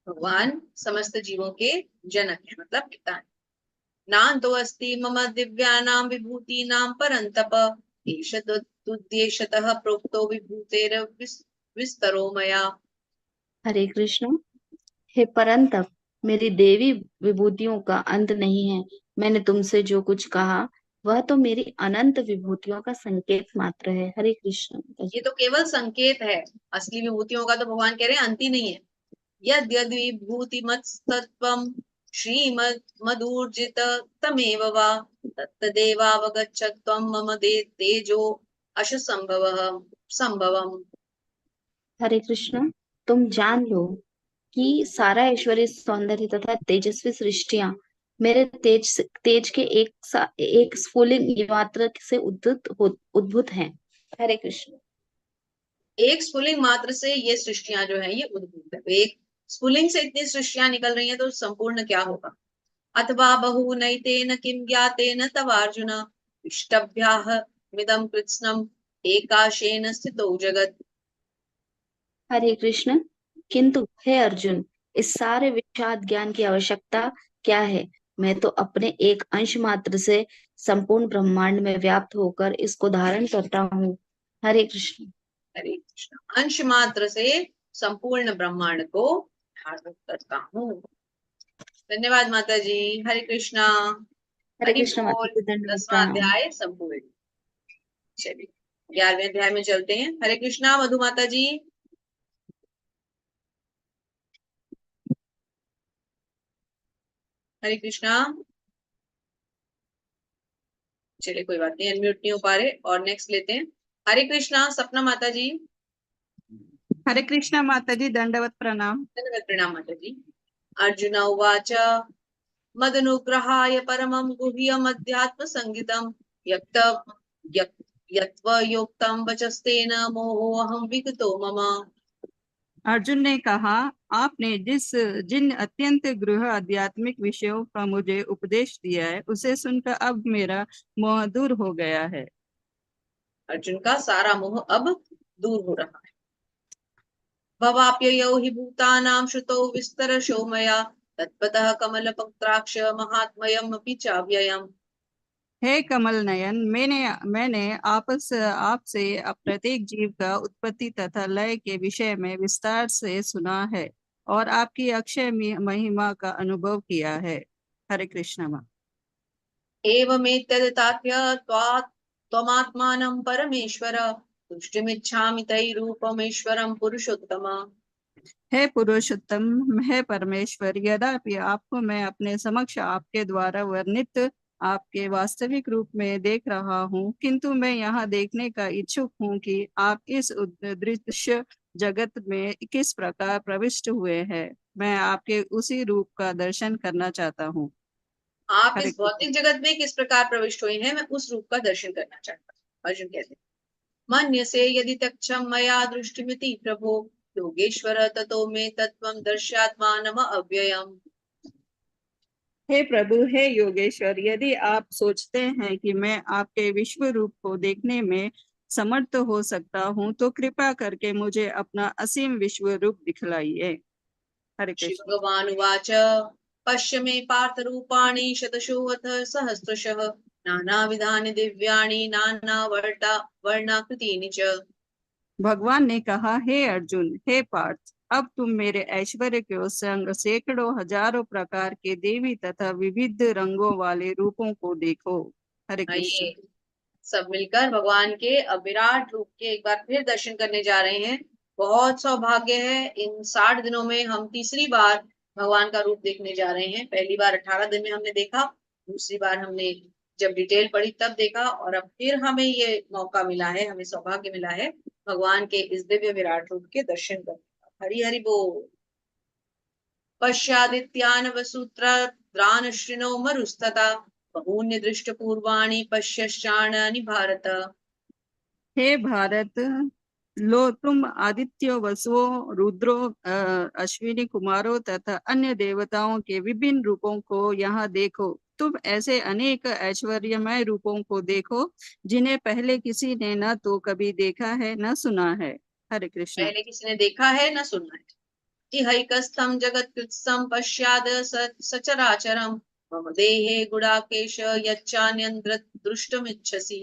भगवान समस्त जीवों के जनक है, मतलब पिता है। नान्तो अस्ति मम दिव्यानां विभूतीनां परन्तप एष तुद्देशतः प्रोक्तो विभूतेर विस्तरो मया। हरे कृष्ण। हे परंतप, मेरी देवी विभूतियों का अंत नहीं है। मैंने तुमसे जो कुछ कहा वह तो मेरी अनंत विभूतियों का संकेत मात्र है। हरे कृष्ण माता जी। ये तो केवल संकेत है, असली विभूतियों का तो भगवान कह रहे हैं अंत ही नहीं है। यद्यद् विभूतिमत्सत्त्वं श्रीमद्मधूर्जित तमेव वा तत्तदेवावगच्छत्वं मम तेजो अश संभवम्। हरे कृष्ण, तुम जान लो कि सारा ऐश्वर्य, सौंदर्य तथा तेजस्वी सृष्टियां मेरे तेज के एक स्फुलिंग मात्र से उद्भूत हैं। हरे कृष्ण। एक स्फुलिंग मात्र से ये सृष्टियां जो है ये उद्भूत है। तो एक स्फुलिंग से इतनी सृष्टियां निकल रही हैं तो संपूर्ण क्या होगा। अथवा बहुनैतेन किं ज्ञातेन तवार्जुन इष्टभ्याः मिदं कृत्स्नम् एकाशेन स्थितो जगत्। हरे कृष्ण, किंतु हे अर्जुन, इस सारे विशाल ज्ञान की आवश्यकता क्या है। मैं तो अपने एक अंश मात्र से संपूर्ण ब्रह्मांड में व्याप्त होकर इसको धारण करता हूँ। हरे कृष्ण। हरे कृष्ण। अंश मात्र से संपूर्ण ब्रह्मांड को धारण करता हूँ। धन्यवाद माता जी। हरे कृष्णा। हरे हरि कृष्ण माता बोल। जी, दंडवत 10वां प्रणाम। अध्याय संपूर्ण। चलिए 11वें अध्याय में चलते हैं। हरे कृष्णा मधु माता जी। हरे कृष्णा। चलिए कोई बात नहीं, अनम्यूट नहीं हो पा रहे और नेक्स्ट लेते हैं। हरे कृष्णा सपना माता जी। हरे कृष्णा माता जी, दंडवत प्रणाम। धन्यवाद प्रणाम माता जी। अर्जुन उवाच मदनुग्रहाय परमं गुह्यमध्यात्म संगीतम् यत्त्वयोक्तं वचस्तेन मोहोऽहं विगतो मम। अर्जुन ने कहा, आपने जिन अत्यंत गृह आध्यात्मिक विषयों का मुझे उपदेश दिया है, उसे सुनकर अब मेरा मोह दूर हो गया है। अर्जुन का सारा मोह अब दूर हो रहा है। भवाप्ययौ हि भूतानां श्रुतौ विस्तरशो मया तत्पतः कमलपत्राक्ष महात्म्यमपि चाव्ययम्। हे कमल नयन, मैंने आपसे प्रत्येक जीव का उत्पत्ति तथा लय के विषय में विस्तार से सुना है और आपकी अक्षय महिमा का अनुभव किया है। हरे कृष्ण माँ। एवमेतदतात्य त्वमात्मानं परमेश्वर तुष्टिमिच्छामि तैरूपमेश्वरं पुरुषोत्तम। हे पुरुषोत्तम, हे परमेश्वर, यद्यपि आपको मैं अपने समक्ष आपके द्वारा वर्णित आपके वास्तविक रूप में देख रहा हूँ, किंतु मैं यहाँ देखने का इच्छुक हूँ कि आप इस दृश्य जगत में किस प्रकार प्रविष्ट हुए हैं। मैं आपके उसी रूप का दर्शन करना चाहता हूँ। आप हरे इस कृष्ण। भौतिक जगत में किस प्रकार प्रविष्ट हुए हैं, मैं उस रूप का दर्शन करना चाहता हूँ। अर्जुन कहते हैं मन्यसे यदि तक्षम मया दृष्टिमिति प्रभो योगेश्वर ततो मे तत्त्वं दर्शयात्मानम अव्ययम्। हे प्रभु, हे योगेश्वर, यदि आप सोचते हैं कि मैं आपके विश्व रूप को देखने में समर्थ हो सकता हूँ, तो कृपा करके मुझे अपना असीम विश्व रूप दिखलाइए। हरे श्री कृष्ण। भगवान उवाच पश्य मे पार्थ रूपाणि शतशोऽथ सहस्रशः नानाविधानि दिव्यानि वर्णाकृतीनि च। भगवान ने कहा, हे अर्जुन, हे पार्थ, अब तुम मेरे ऐश्वर्य के संग सैकड़ों हजारों प्रकार के देवी तथा विविध रंगों वाले रूपों को देखो। हरे कृष्ण। आइए सब मिलकर भगवान के अविराट रूप के एक बार फिर दर्शन करने जा रहे हैं। बहुत सौभाग्य है, इन 60 दिनों में हम तीसरी बार भगवान का रूप देखने जा रहे हैं। पहली बार 18 दिन में हमने देखा, दूसरी बार हमने जब डिटेल पढ़ी तब देखा, और अब फिर हमें ये मौका मिला है, हमें सौभाग्य मिला है भगवान के इस दिव्य विराट रूप के दर्शन करने का। हरि हरि बोल। पश्यादित्यान् वसुत्रान् शृणो मरुस्तथा बहून्य दृष्ट पूर्वाणि पश्यश्चाणानि भारत। हे भारत, लो तुम आदित्यो, वसुओं, रुद्रो, अश्विनी कुमारों तथा अन्य देवताओं के विभिन्न रूपों को यहाँ देखो। तुम ऐसे अनेक ऐश्वर्यमय रूपों को देखो जिन्हें पहले किसी ने न तो कभी देखा है न सुना है। हरे कृष्ण। पहले किसी ने देखा है न सुना है। इहैकस्थं जगत्कृत्स्नं पश्याद सचराचरं मम देहे गुडाकेश यच्चान्यं द्रष्टुमिच्छसि।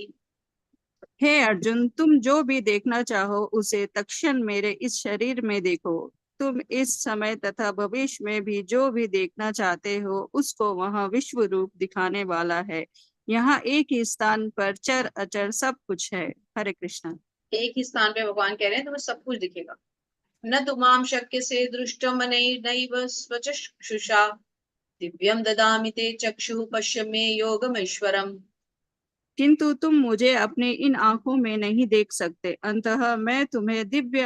हे अर्जुन, तुम जो भी देखना चाहो उसे तत्क्षण मेरे इस शरीर में देखो। तुम इस समय तथा भविष्य में भी जो भी देखना चाहते हो उसको वहाँ विश्व रूप दिखाने वाला है। यहाँ एक ही स्थान पर चर अचर सब कुछ है। हरे कृष्णा। एक ही स्थान पे भगवान कह रहे हैं तुम्हें सब कुछ दिखेगा। न तुमाम शक्य से दृष्टम नैव स्वचक्षुषा दिव्यम ददामि ते चक्षु पश्य मे योगमैश्वरम। किंतु तुम मुझे अपने इन आंखों में नहीं देख सकते, अतः मैं तुम्हें दिव्य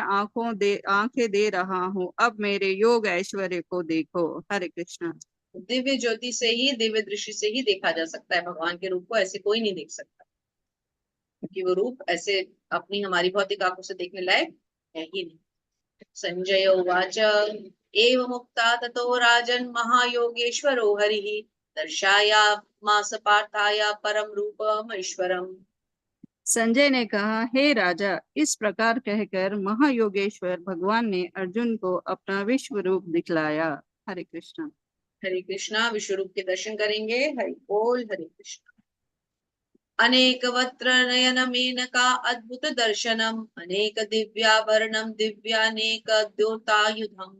आंखें दे रहा हूँ। अब मेरे योग ऐश्वर्य को देखो। हरे कृष्णा। दिव्य ज्योति से ही, दिव्य दृष्टि से ही देखा जा सकता है भगवान के रूप को, ऐसे कोई नहीं देख सकता, क्योंकि वो रूप ऐसे अपनी हमारी भौतिक आंखों से देखने लायक है ही नहीं। संजय उवाच एवमुक्ता ततो राजन् महायोगेश्वरो हरिः दर्शयामास पार्थाय परम रूपमैश्वरम्। संजय ने कहा, हे राजा, इस प्रकार कहकर महायोगेश्वर भगवान ने अर्जुन को अपना विश्व रूप दिखलाया। हरे कृष्णा। हरे कृष्णा। विश्व रूप के दर्शन करेंगे। हरि बोल। हरे कृष्णा। अनेक वक्त्र नयन मेनका अद्भुत दर्शनम अनेक दिव्याभरणम दिव्यानेक द्योतायुधम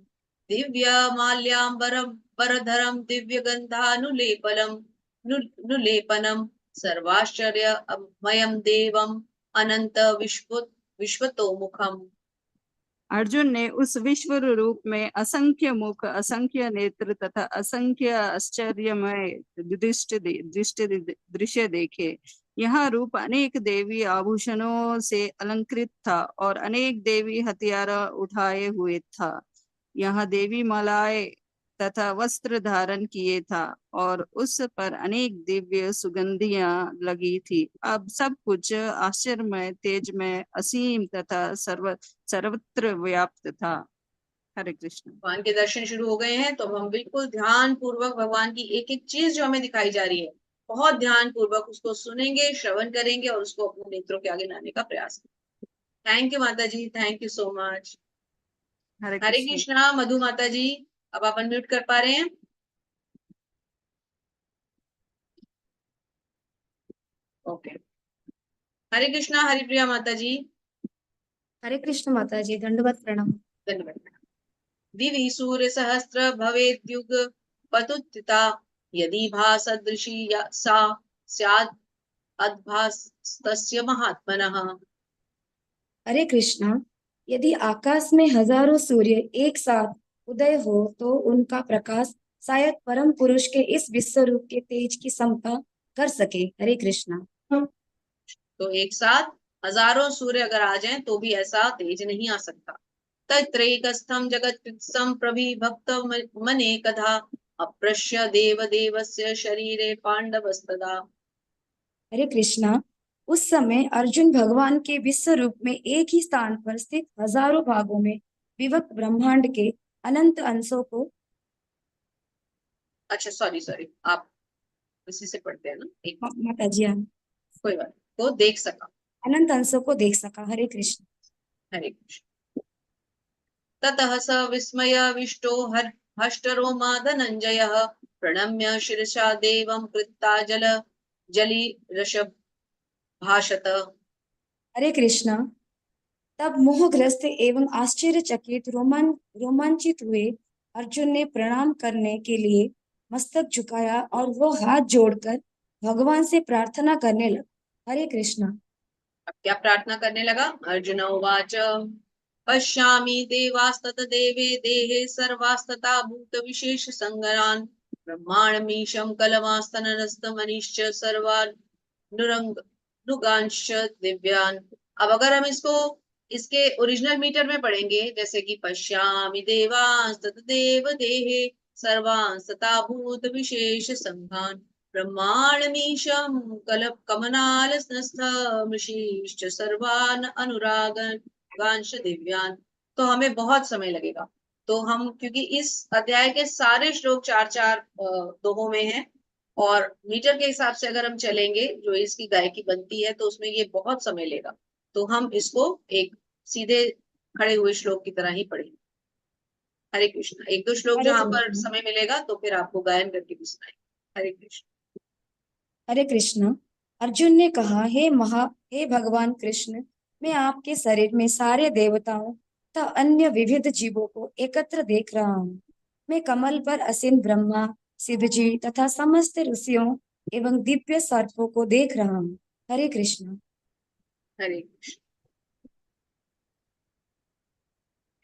दिव्य माल्याम्बरम वरधरम दिव्य गंधानुलेपलम नुलेपनम सर्वाश्चर्यमयं देवम अनंत विश्वतोमुखम। अर्जुन ने उस विश्व रूप में असंख्य मुख, असंख्य नेत्र तथा असंख्य आश्चर्यमय दृश्य देखे। यह रूप अनेक देवी आभूषणों से अलंकृत था और अनेक देवी हथियार उठाए हुए था। यह देवी मालाएं तथा वस्त्र धारण किए था और उस पर अनेक दिव्य सुगंधियां लगी थी। अब सब कुछ आश्चर्यमय, तेजमय, असीम तथा सर्वत्र व्याप्त था। हरे कृष्ण। भगवान के दर्शन शुरू हो गए हैं, तो हम बिल्कुल ध्यान पूर्वक भगवान की एक एक चीज जो हमें दिखाई जा रही है, बहुत ध्यान पूर्वक उसको सुनेंगे, श्रवण करेंगे और उसको अपने नेत्रों के आगे लाने का प्रयास करेंगे। थैंक यू माता जी, thank you so much. Hare Hare Krishna. Krishna. मधु माता जी, अब आप अनम्यूट कर पा रहे हैं? ओके। हरे कृष्णा। हरिप्रिया माता जी। हरे कृष्ण माता जी, दंडवत प्रणाम। धन्यवाद। दिवि सूर्य सहस्त्र भवेद्युग पतुत्थिता यदि भासदृशी सा स्यात् अद्भासस्तस्य महात्मनः। हरे कृष्णा, यदि आकाश में हजारों सूर्य एक साथ उदय हो तो उनका प्रकाश शायद परम पुरुष के इस विश्व रूप के तेज की समता कर सके। हरे कृष्णा। तो एक साथ हजारों सूर्य अगर आ जाएं तो भी ऐसा तेज नहीं आ सकता। तत्रैकस्थं जगत्कृत्स्नं प्रविभक्त मनेकधा अप्रश्य देव देवस्य शरीरे पांडवस्तदा। हरे कृष्णा, उस समय अर्जुन भगवान के विश्व रूप में एक ही स्थान पर स्थित हजारों भागों में विभक्त ब्रह्मांड के अनंत अंशों को, अच्छा सॉरी आप इसी से पढ़ते हैं ना, एक माता जी हाँ, कोई बात नहीं, को देख सका। अनंत अंशों को देख सका। हरे कृष्ण। हरे कृष्ण। ततः स विस्मयाविष्टो हष्टरोमा धनञ्जयः प्रणम्य शिरसा देवं कृत्ता जलिरशभ भाषत। हरे कृष्णा, तब मोहग्रस्त एवं आश्चर्यचकित रोमांचित हुए अर्जुन ने प्रणाम करने के लिए मस्तक झुकाया और वो हाथ जोड़कर भगवान से प्रार्थना करने लगा। हरे कृष्णा। अब क्या प्रार्थना करने लगा? अर्जुन उवाच पश्यामि देवास्तत देवे देहे सर्वास्तता भूत विशेष संगरान् ब्रह्माणमीशं कलमास्तनस्तमनिश्च सर्वानुरंगांश्च दिव्यान्। अब अगर हम इसको इसके ओरिजिनल मीटर में पढ़ेंगे, जैसे कि पश्यामि देवास्तत देव देहे सर्वांस्तता भूत विशेष संघान् ब्रह्माणमीशं कमनालस्तमृषीश्च सर्वान् अनुरागांश दिव्यान्। तो हमें बहुत समय लगेगा। तो हम, क्योंकि इस अध्याय के सारे श्लोक चार चार दोहों में हैं और मीटर के हिसाब से अगर हम चलेंगे जो इसकी गायकी बनती है, तो उसमें ये बहुत समय लेगा। तो हम इसको एक सीधे खड़े हुए श्लोक की तरह ही पढ़ेंगे। हरे कृष्ण। एक दो श्लोक हरे जहां पर कृष्ण। समय मिलेगा तो फिर आपको गायन करके भी सुनाएंगे। हरे कृष्ण। हरे कृष्ण। अर्जुन ने कहा, हे भगवान कृष्ण, मैं आपके शरीर में सारे देवताओं तथा अन्य विविध जीवों को एकत्र देख रहा हूँ। मैं कमल पर असीम ब्रह्मा, शिव जी तथा समस्त ऋषियों एवं दिव्य सर्पों को देख रहा हूँ। हरे कृष्ण। हरे कृष्ण।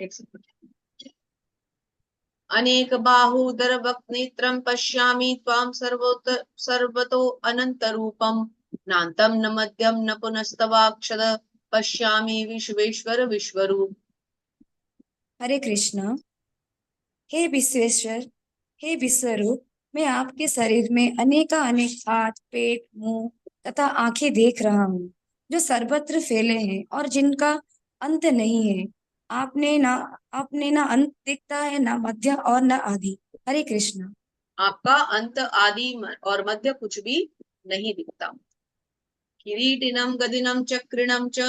एक सेकंड। अनेक बाहूदर वक्नेत्रं पश्यामि त्वां सर्वतो अनंत रूपम नान्तं न मध्यम न पुनस्तवाक्षर पश्यामि विश्वेश्वर विश्वरूप। हरे कृष्ण। हे विश्वेश्वर, हे विश्वरूप, मैं आपके शरीर में अनेक हाथ, पेट, मुंह तथा आंखें देख रहा हूँ, जो सर्वत्र फैले हैं और जिनका अंत नहीं है। आपने ना अंत दिखता है, ना मध्य और न आदि। हरे कृष्ण। आपका अंत आदि और मध्य कुछ भी नहीं दिखता। किरीटिनं गदिनं चक्रिणं च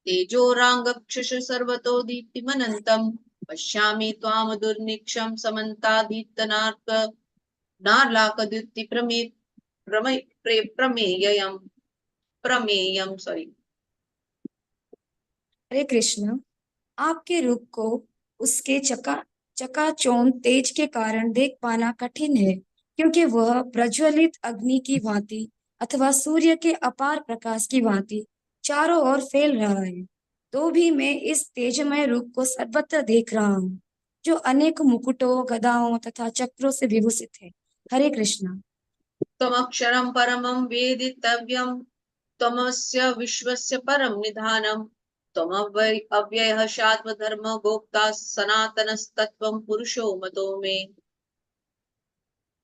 तेजोरांगक्षश सर्वतो दीप्तिमनन्तं पश्यामि त्वां दुर्निक्षं समन्तादीप्तनार्क नार्लाकद्युति प्रमेयं हरे कृष्ण। आपके रूप को उसके चकाचौंध तेज के कारण देख पाना कठिन है, क्योंकि वह प्रज्वलित अग्नि की भांति अथवा सूर्य के अपार प्रकाश की भांति चारों ओर फैल रहा है। तो भी मैं इस तेजमय रूप को सर्वत्र देख रहा हूँ, जो अनेक मुकुटों, गदाओं तथा चक्रों से विभूषित है। हरे कृष्ण। त्वमक्षरं परमं वेदितव्यं त्वमस्य विश्वस्य परम निधानम् त्वमव्ययः शाश्वतधर्म भोक्ता सनातनस्तत्त्वं पुरुषो मतो मे।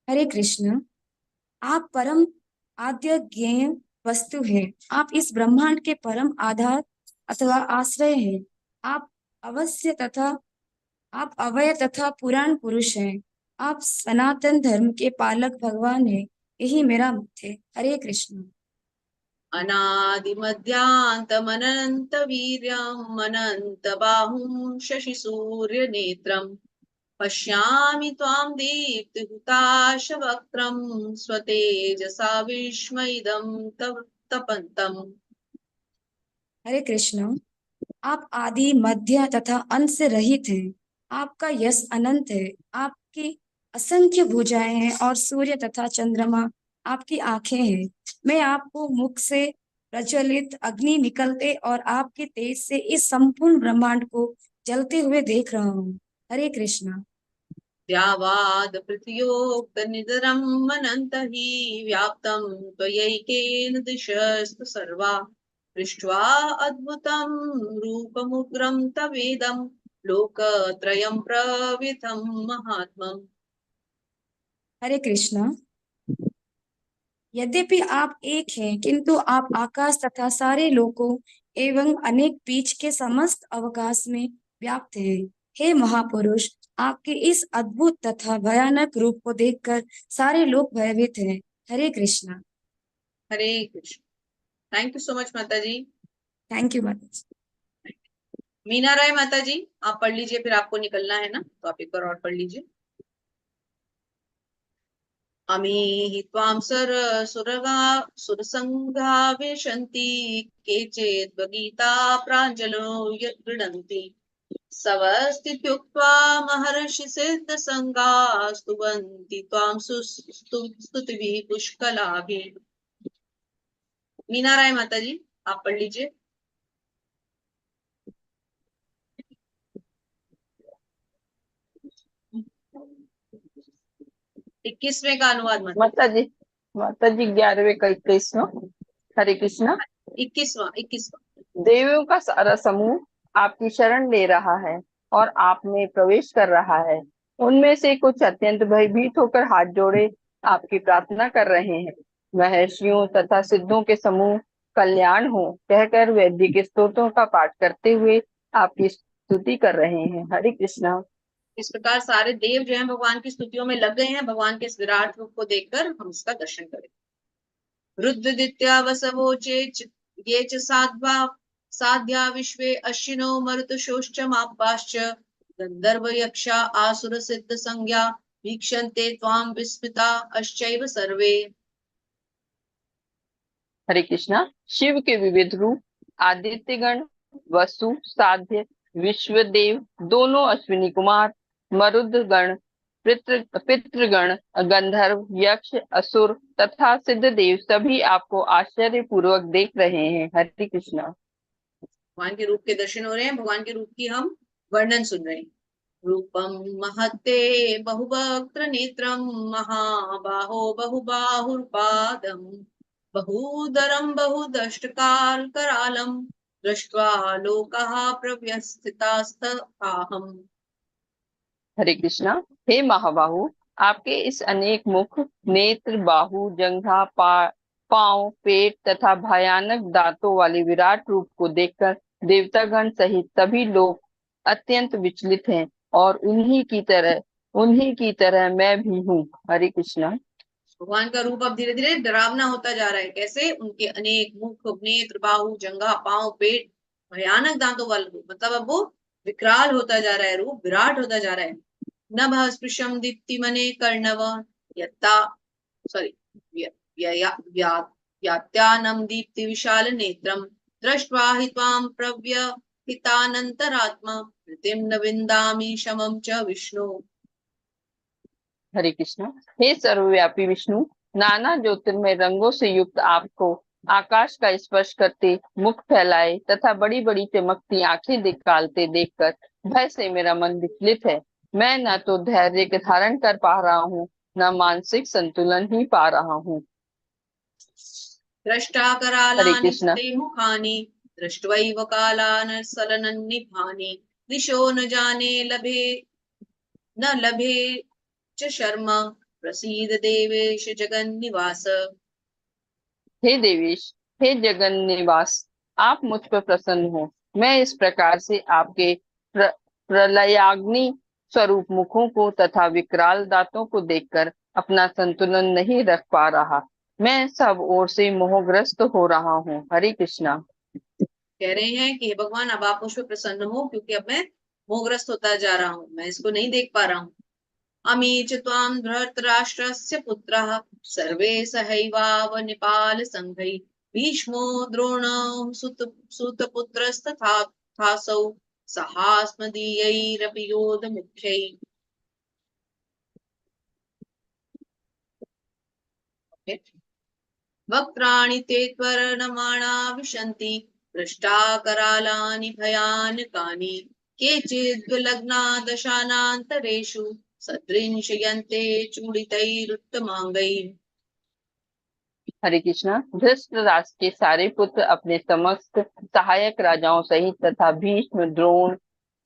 हरे कृष्ण। आप परम आद्य ज्ञेय वस्तु है। आप इस ब्रह्मांड के परम आधार अथवा आश्रय है। आप आप अवय तथा पुराण पुरुष हैं। आप सनातन धर्म के पालक भगवान हैं। यही मेरा मत है। हरे कृष्ण। अनादिमध्यान्तमनन्तवीर्यम् अनन्तबाहुं शशिसूर्यनेत्रम् पश्यामि त्वां दीप्तिहुताशवक्त्रं स्वतेजसा विस्मयिदं तपन्तम्। हरे कृष्ण। आप आदि, मध्य तथा अंत से रहित हैं। आपका यश अनंत है। आपकी असंख्य भुजाएं हैं और सूर्य तथा चंद्रमा आपकी आंखें हैं। मैं आपको मुख से प्रज्वलित अग्नि निकलते और आपके तेज से इस संपूर्ण ब्रह्मांड को जलते हुए देख रहा हूँ। हरे कृष्ण। द्यावाद पृथ्व्योक्तनिधरम् अनन्तः हि व्याप्तं त्वयैकेन दिशस्तु सर्वा दृष्ट्वा अद्भुतं रूपमुग्रं तवेदं लोकत्रयं प्रवृतं महात्मम्। हरे कृष्ण। यद्यपि आप एक हैं, किंतु आप आकाश तथा सारे लोकों एवं अनेक बीच के समस्त अवकाश में व्याप्त हैं। हे महापुरुष, आपके इस अद्भुत तथा भयानक रूप को देखकर सारे लोग भयभीत हैं। Hare Krishna. Hare Krishna. Thank you so much माता जी। थैंक यू माता जी। मीना राय माता जी, आप पढ़ लीजिए, फिर आपको निकलना है ना, तो आप एक बार और पढ़ लीजिए। अमीहि त्वां सुरसंगा विशन्ति केचिद्वगीता प्राञ्जलो गृह्णन्ति सवस्तित्युक्त्वा महर्षि सिद्धसंगा स्तुवन्ति त्वां स्तुतिभिः पुष्कलाभिः। मीना राय माता जी, आप पढ़ लीजिए। इक्कीसवें का अनुवाद माता जी 11वें का 21वां। हरे कृष्णा। 21वां। देवियों का सारा समूह आपकी शरण ले रहा है और आप में प्रवेश कर रहा है। उनमें से कुछ अत्यंत भयभीत होकर हाथ जोड़े आपकी प्रार्थना कर रहे हैं। महर्षियों तथा सिद्धों के समूह कल्याण हो कहकर वैदिक स्तोत्रों का पाठ करते हुए आपकी स्तुति कर रहे हैं। हरे कृष्णा। इस प्रकार सारे देव जो हैं भगवान की स्तुतियों में लग गए हैं। भगवान के इस विराट रूप को देखकर हम इसका दर्शन करें। रुद्रदित्या वसवोचे ये च साध्या विश्वे अश्विनो मरुतशोश्च मापाश्च गंधर्व यक्षा आसुर सिद्ध संज्ञा वीक्षन्ते त्वां विस्मिता अश्चैव सर्वे। हरे कृष्णा। शिव के विविध रूप आदित्यगण, वसु, साध्य, विश्वदेव, दोनों अश्विनी कुमार, मरुदगण, पितृगण, गंधर्व, यक्ष, असुर तथा सिद्ध देव सभी आपको आश्चर्य पूर्वक देख रहे हैं। हरे कृष्णा। भगवान के रूप के दर्शन हो रहे हैं, भगवान के रूप की हम वर्णन सुन रहे हैं। रूपम महत्ते बहुवक्त्र नेत्रम महाबाहो बहुबाहुर्पादम बहुदरम बहुदष्टकाल करालम दृष्ट्वा लोकाः प्रव्यथितास्तथाहम्। हरे कृष्णा। हे महाबाहु, आपके इस अनेक मुख, नेत्र, बाहु, जंघा, पांव, पेट तथा भयानक दांतों वाले विराट रूप को देखकर देवतागण सहित सभी लोग अत्यंत विचलित हैं और उन्हीं की तरह मैं भी हूँ। हरे कृष्णा। भगवान का रूप अब धीरे धीरे डरावना होता जा रहा है। कैसे? उनके अनेक मुख, नेत्र, बाहु, जंघा, पांव, पेट, भयानक दांतों वाला रूप, मतलब अब वो विकराल होता जा रहा है, रूप विराट होता जा रहा है। नभः स्पृशं दीप्तिमने कर्णव यत्ता व्यात्यानं दीप्ति विशाल नेत्रम दृष्ट्वा हि त्वां प्रव्यथितानन्तरात्मा कृतिं न विन्दामि शमं च विष्णु। हरे कृष्णा। हे सर्वव्यापी विष्णु, नाना ज्योतिर्मय रंगों से युक्त आपको आकाश का स्पर्श करते, मुख फैलाए तथा बड़ी बड़ी चमकती आंखें निकालते देखकर भय से मेरा मन विचलित है। मैं न तो धैर्य के धारण कर पा रहा हूँ, न मानसिक संतुलन ही पा रहा हूँ। दृष्टा हरे करालानि कृष्णा। ते मुखानि दृष्ट्वैव कालान् सलनन्निभानि दिशो न जाने न लभे च शर्म प्रसीद देवेश जगन्निवास। हे देवेश, हे जगन निवास, आप मुझ पर प्रसन्न हो। मैं इस प्रकार से आपके प्रलयाग्नि स्वरूप मुखों को तथा विकराल दांतों को देखकर अपना संतुलन नहीं रख पा रहा। मैं सब ओर से मोहग्रस्त हो रहा हूँ। हरे कृष्णा। कह रहे हैं कि हे भगवान, अब आप मुझ पर प्रसन्न हो, क्योंकि अब मैं मोहग्रस्त होता जा रहा हूँ, मैं इसको नहीं देख पा रहा हूँ। अमी च त्वां धृतराष्ट्रस्य पुत्रः सर्वे सहैवावनिपाल संघैः भीष्मो द्रोणो सुतपुत्रस्तथासौ सहास्मदीयैरपि योधमुख्यैः। वक्त्राणि ते त्वरणमाणा विशन्ति दृष्टा करालानि भयानकानि केचिद्विलग्ना दशानान्तरेषु सदृंशयन्ते चूडितैरुत्तमाङ्गैः। हरे कृष्णा। धृतराष्ट्र के सारे पुत्र अपने समस्त सहायक राजाओं सहित तथा भीष्म, द्रोण,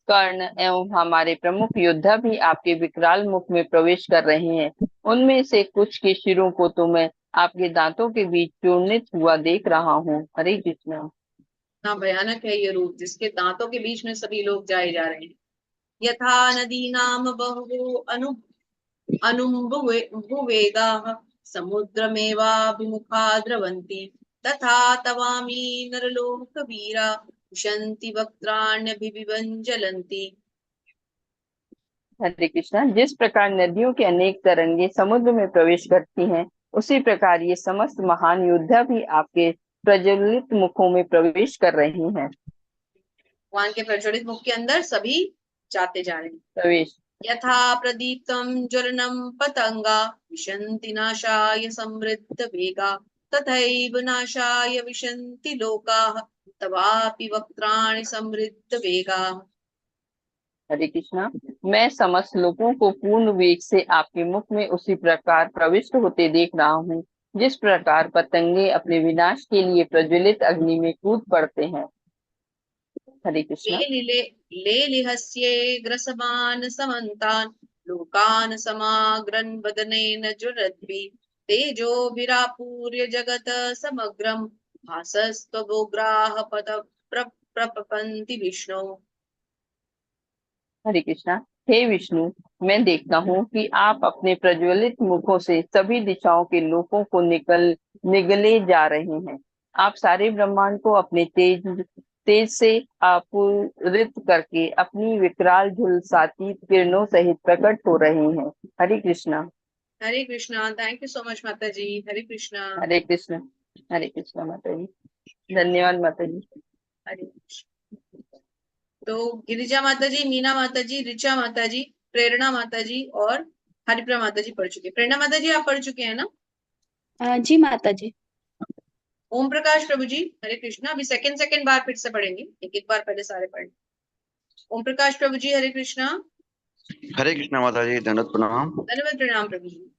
कर्ण एवं हमारे प्रमुख योद्धा भी आपके विकराल मुख में प्रवेश कर रहे हैं। उनमें से कुछ के शिरों को तो मैं आपके दांतों के बीच चूर्णित हुआ देख रहा हूँ। हरे कृष्णा। इतना भयानक है ये रूप, जिसके दांतों के बीच में सभी लोग जाए जा रहे हैं। यथा नदीनां बहु अनुम्बुवेगाः समुद्रमेवाभिमुखा द्रवन्ति तथा तवामी नरलोकवीरा विशन्ति वक्त्राण्यभिविभञ्जलन्ति। हरे कृष्णा। जिस प्रकार नदियों के अनेक तरंगे समुद्र में प्रवेश करती हैं, उसी प्रकार ये समस्त महान योद्धा भी आपके प्रज्वलित मुखों में प्रवेश कर रहे हैं। भगवान के प्रज्वलित मुख के अंदर सभी जाते जा रहे हैं। प्रवेश। यथा प्रदीप्तं ज्वलनं पतंगा विशन्ति नाशाय समृद्ध वेगा तथैव नाशाय विशन्ति लोकाः तवापि वक्त्राणि समृद्ध वेगा। हरे कृष्णा। मैं समस्त लोगों को पूर्ण वेग से आपके मुख में उसी प्रकार प्रविष्ट होते देख रहा हूँ, जिस प्रकार पतंगे अपने विनाश के लिए प्रज्वलित अग्नि में कूद पड़ते हैं। हरे कृष्णा। लेलिहस्ये ग्रसमान समन्तान् लोकान् समाग्रन् वदनेन ज्वलद्भिः तेजोभिरापूर्य जगत समग्रं भासस्त्वगोग्राः प्रपपन्ति विष्णु। हरे कृष्णा। हे विष्णु, मैं देखता हूँ कि आप अपने प्रज्वलित मुखों से सभी दिशाओं के लोगों को निगले जा रहे हैं। आप सारे ब्रह्मांड को अपने तेज से आपूरित करके अपनी विकराल झुलसाती किरणों सहित प्रकट हो रहे हैं। Hare Krishna. Hare Krishna. Thank you so much माता जी। हरे कृष्णा। हरे कृष्णा। हरे कृष्णा माता जी। धन्यवाद माता जी। हरे कृष्णा। तो गिरिजा माता जी, मीना माता जी, ऋचा माता जी, प्रेरणा माता जी और हरिप्रिया माता जी पढ़ चुके, प्रेरणा माता जी आप पढ़ चुके हैं ना? जी माता जी। ओम प्रकाश प्रभु जी हरे कृष्णा। अभी सेकंड बार फिर से पढ़ेंगे, एक बार पहले सारे पढ़ें। ओम प्रकाश प्रभु जी हरे कृष्णा। हरे कृष्णा माता जी, दंडवत प्रणाम। धन्यवाद प्रणाम प्रभु जी।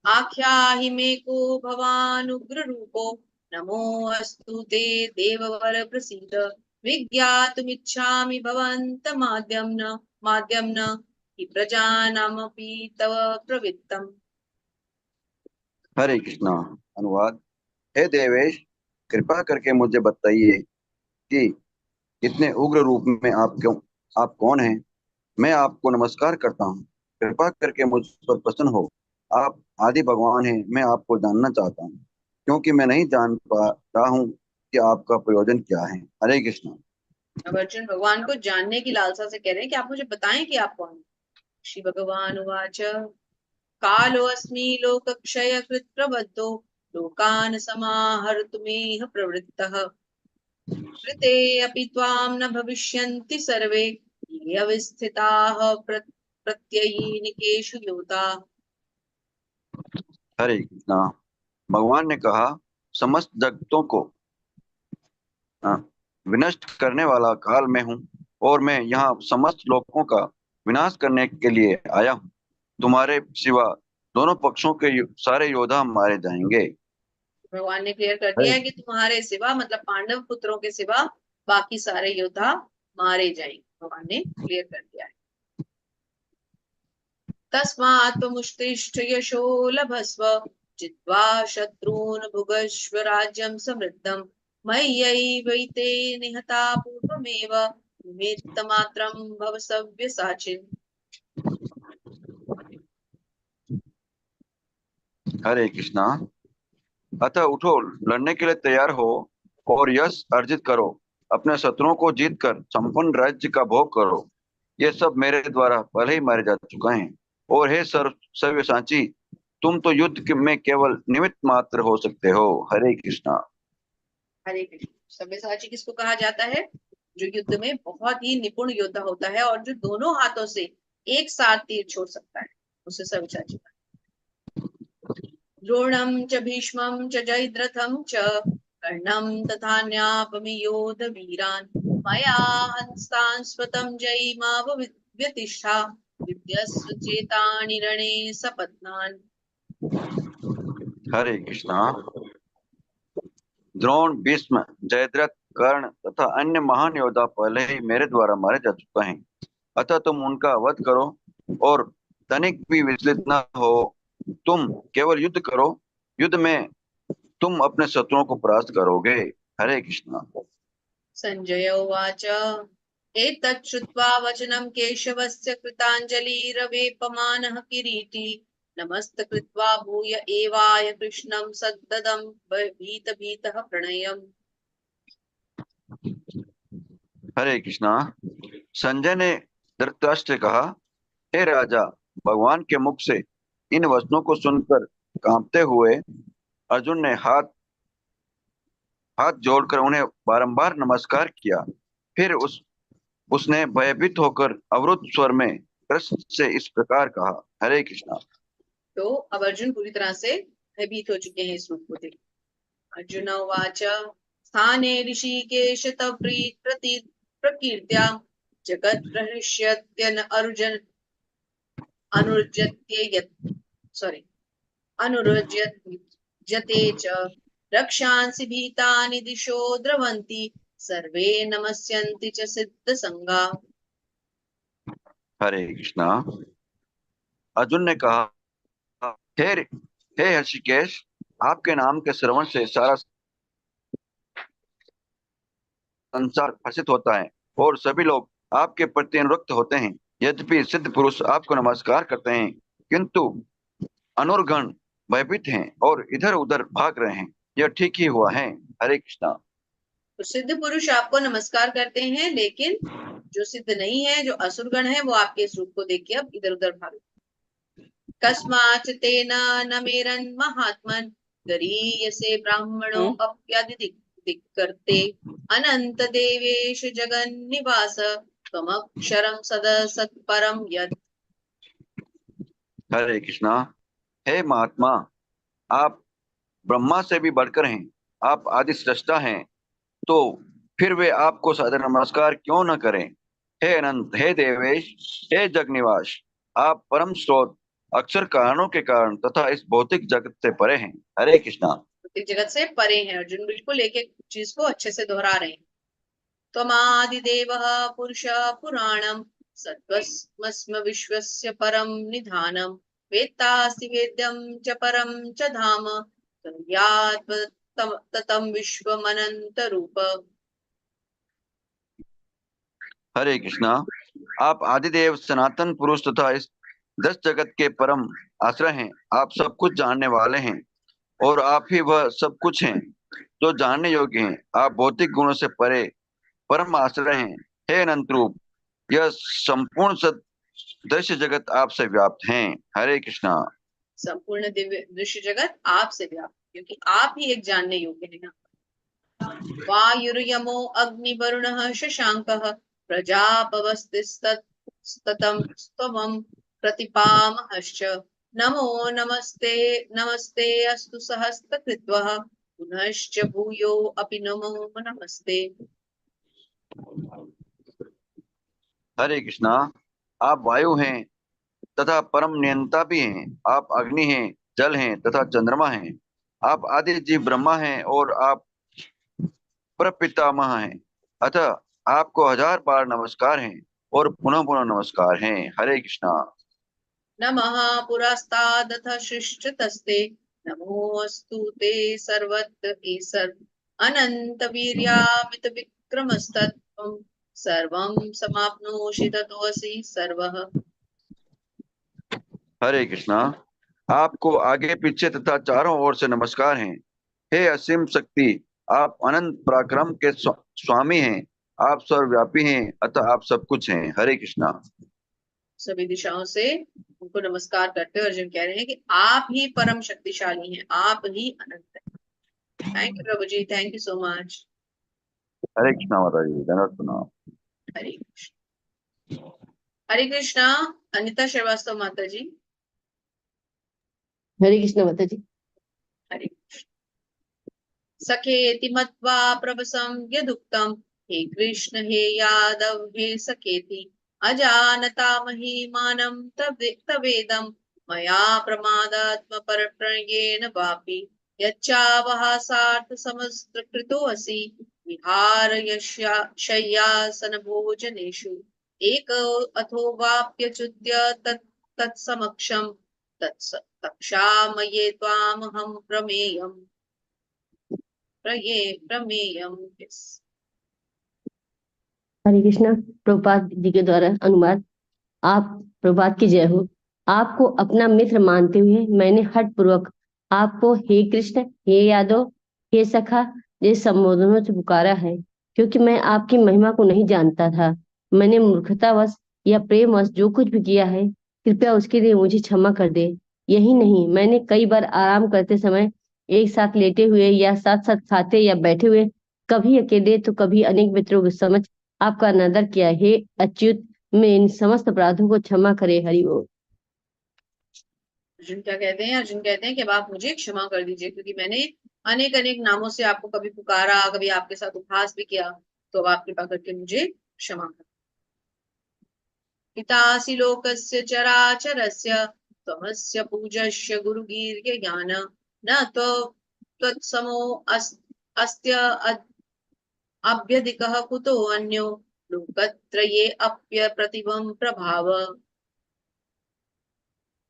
आख्याहि मे को भवान उग्र रूपो, नमो अस्तु ते देववर प्रसीद, विज्ञातुमिच्छामि भवन्त माध्यम न हि प्रजानामपि तव प्रवृत्तम्। हरे कृष्णा। अनुवाद। हे देवेश, कृपा करके मुझे बताइए कि इतने उग्र रूप में आप कौन हैं? मैं आपको नमस्कार करता हूँ। कृपा करके मुझ पर प्रसन्न हो। आप आदि भगवान हैं। मैं आपको जानना चाहता हूँ क्योंकि मैं नहीं जान पा रहा हूँ कि आपका प्रयोजन क्या है। हरे कृष्णा। अब अर्जुन भगवान को जानने की लालसा से कह रहे हैं कि आप मुझे बताएं कि आप कौन हैं। श्री भगवान उवाच कालोऽस्मि लोकक्षयकृत् प्रबद्धो, लोकान् समाहर्तुमिह प्रवृत्तः, कृते अपि त्वां न भविष्यन्ति सर्वे, ये अवस्थिताः प्रत्ययिनिकेषु योता। हरे कृष्णा। भगवान ने कहा, समस्त जगतों को हाँ, विनष्ट करने वाला काल मैं हूँ और मैं यहाँ समस्त लोगों का विनाश करने के लिए आया हूँ। तुम्हारे सिवा दोनों पक्षों के सारे योद्धा मारे जाएंगे। भगवान ने क्लियर कर दिया है कि तुम्हारे सिवा मतलब पांडव पुत्रों के सिवा बाकी सारे योद्धा मारे जाएंगे। भगवान ने क्लियर कर दिया है। तस्मात् त्वमुत्तिष्ठ यशो लभस्व, जित्वा शत्रून् भुगस्व राज्यं समृद्धम्, मय्यैवैते निहता पूर्वमेव, निमित्तमात्रं भव सव्यसाचिन्। हरे कृष्णा। अतः उठो, लड़ने के लिए तैयार हो और यश अर्जित करो। अपने शत्रुओं को जीतकर संपूर्ण राज्य का भोग करो। ये सब मेरे द्वारा पहले ही मारे जा चुके हैं। और हे सर्वसाची, तुम तो युद्ध में केवल निमित्त मात्र हो सकते हो। हरे कृष्णा। हरे कृष्ण। सव्यसाची किसको कहा जाता है? जो युद्ध में बहुत ही निपुण योद्धा होता है और जो दोनों हाथों से एक साथ तीर छोड़ सकता है, उसे सव्यसाची कहा। द्रोणं च भीष्मं च जयद्रथं च कर्णं तथान्यापमियोध वीरान्, मया हन्तान् स्वतं जयिमाव व्यतिष्ठा, विद्यस्व चेतानि रणे सपत्नान्। हरे कृष्णा। द्रोण, भीष्म, जयद्रथ, कर्ण तथा अन्य महान योद्धा पहले ही मेरे द्वारा मारे जा चुके हैं। अतः तुम उनका वध करो और तनिक भी विचलित न हो। तुम केवल युद्ध करो। युद्ध में तुम अपने शत्रुओं को परास्त करोगे। हरे कृष्णा। संजय उवाच एतत् श्रुत्वा वचनं केशवस्य कृताञ्जलिरवेपमानः किरीटी, नमस्कृत्वा भूय एवाय कृष्णं सद्ददं भीतः प्रणयम्। हरे कृष्णा। संजय ने धृतराष्ट्र से कहा, हे राजा, भगवान के मुख से इन वचनों को सुनकर कांपते हुए अर्जुन ने हाथ हाथ जोड़कर उन्हें बारंबार नमस्कार किया। फिर उसने भयभीत होकर अवरुद्ध स्वर में कृष्ण से इस प्रकार कहा। हरे कृष्णा। तो अब अर्जुन पूरी तरह से भयभीत हो चुके हैं इस रूप को देख। अर्जुन उवाच स्थाने ऋषिकेश तव प्रकीर्त्या, जगत् प्रहृष्यत्यन अर्जुन अनुरज्यते च, रक्षांसि भीतानि दिशो द्रवन्ति, सर्वे नमस्यन्ति च सिद्धसंगा। हरे कृष्णा। अर्जुन ने कहा, हे हे ऋषिकेश, आपके नाम के श्रवण से सारा संसार हर्षित होता है और सभी लोग आपके प्रति अनुरक्त होते हैं। यद्यपि सिद्ध पुरुष आपको नमस्कार करते हैं, किंतु अनुर्गण भयभीत हैं और इधर उधर भाग रहे हैं। यह ठीक ही हुआ है। हरे कृष्णा। तो सिद्ध पुरुष आपको नमस्कार करते हैं, लेकिन जो सिद्ध नहीं है, जो असुरगण है, वो आपके इस रूप को देख के अब इधर उधर भाग। कस्माच्च तेन न मेरन् महात्मन्, गरीयसे ब्राह्मणो अप्यधिदिक्कर्ते, अनंत देवेश जगन्निवास, त्वमक्षरं सदसत्परं यत्। हरे कृष्णा। हे महात्मा, आप ब्रह्मा से भी बढ़कर हैं, आप आदि सृष्टा हैं, तो फिर वे आपको सादर नमस्कार क्यों न करें। हे अनंत, हे देवेश, हे जगनिवास, आप परम स्रोत, अक्षर कारणों के कारण तथा इस भौतिक जगत से परे हैं। हरे कृष्णा। भौतिक जगत से परे हैं। अर्जुन बिल्कुल एक एक चीज को अच्छे से दोहरा रहे हैं। त्वमादिदेवः पुरुषः पुराणं सत्त्वमस्म विश्वस्य परम निधानम वेत्तासि वेद्यं च परम च धाम त्वयात् ततं विश्वमनंत रूप। हरे कृष्णा। आप आदिदेव, सनातन पुरुष तथा इस 10 जगत के परम आश्रय हैं। आप सब कुछ जानने वाले हैं और आप ही वह सब कुछ हैं जो जानने योग्य हैं। आप भौतिक गुणों से परे परम आश्रय हैं। हे अनंत रूप, यह संपूर्ण दृश्य जगत आपसे व्याप्त हैं। हरे कृष्णा। संपूर्ण दिव्य दृश्य जगत आपसे व्याप्त, क्योंकि आप ही एक जानने योग्य है ना। वायुर्यमो अग्निवरुणः शशांकः प्रजापवस्तिस्ततं स्तवं प्रतिपामहश्च नमो नमस्ते नमस्ते अस्तु सहस्त्रकृत्वः पुनश्च भूयो अपि नमो नमस्ते। हरे कृष्णा। आप वायु हैं तथा परम नियंता भी हैं। आप अग्नि हैं, जल हैं तथा चंद्रमा हैं। आप आदि जीव ब्रह्मा हैं और आप प्रपितामह हैं। अतः आपको 1000 बार नमस्कार हैं और पुनः पुनः नमस्कार हैं। हरे कृष्णा। नमः पुरस्तादथ सृष्टतस्ते नमोऽस्तु ते सर्वत्र ईसर् अनंत वीर्यामित विक्रमस्तत्त्वं सर्वं समाप्नोषि ततोऽसि सर्वः। हरे कृष्णा। आपको आगे पीछे तथा चारों ओर से नमस्कार हैं। हे असीम शक्ति, आप अनंत पराक्रम के स्वामी हैं। आप सर्वव्यापी हैं, अतः आप सब कुछ हैं। हरे कृष्णा। सभी दिशाओं से उनको नमस्कार करते हुए अर्जुन कह रहे हैं कि आप ही परम शक्तिशाली हैं, आप ही अनंत हैं। थैंक यू प्रभु जी, thank you so much. Hare Krishna माता जी, धन्यवाद प्रणाम। हरे कृष्ण। हरे कृष्णा। अनिता श्रीवास्तव माता जी। हरे कृष्ण माता जी। हरे कृष्ण। सखेति मत्वा प्रभसं यदुक्तं हे कृष्ण हे यादव हे सखेति अजानता महिमानं तवेदं मया प्रमादात्म परप्रणयेन वापि यच्चावः सार्थ समस्कृतोऽसि विहारयस्या शय्यासन भोजनेषु एक अथो वाप्यच्युत्य तत्समक्षं तत्क्षामये त्वामहं प्रमेयम् प्रमेयम्। हरे कृष्णा। प्रभुपाद जी के द्वारा अनुवाद। आप प्रभुपाद की जय हो। आपको अपना मित्र मानते हुए मैंने हठ पूर्वक आपको हे कृष्ण, हे यादव, हे सखा ये संबोधनों से पुकारा है, क्योंकि मैं आपकी महिमा को नहीं जानता था। मैंने मूर्खतावश या प्रेमवश जो कुछ भी किया है, कृपया उसके लिए मुझे क्षमा कर दे। यही नहीं, मैंने कई बार आराम करते समय एक साथ लेटे हुए या साथ साथ खाते या बैठे हुए, कभी अकेले तो कभी अनेक मित्रों के समझ आपका अनादर किया। हे अच्युत, मैं इन समस्त अपराधों को क्षमा करे। हरि बोल। अर्जुन क्या कहते हैं? अर्जुन कहते हैं कि अब आप मुझे क्षमा कर दीजिए, क्योंकि मैंने अनेक अनेक नामों से आपको कभी पुकारा, कभी आपके साथ उपहास भी किया, तो अब आप कृपा करके मुझे क्षमा कर। पितासि लोकस्य चराचरस्य त्वमस्य पूजस्य गुरुगीर्य ज्ञान न त्वत्समो अस्त्य अभ्यधिकः कुतो अन्यो लोकत्रये अप्य प्रतिभं प्रभाव।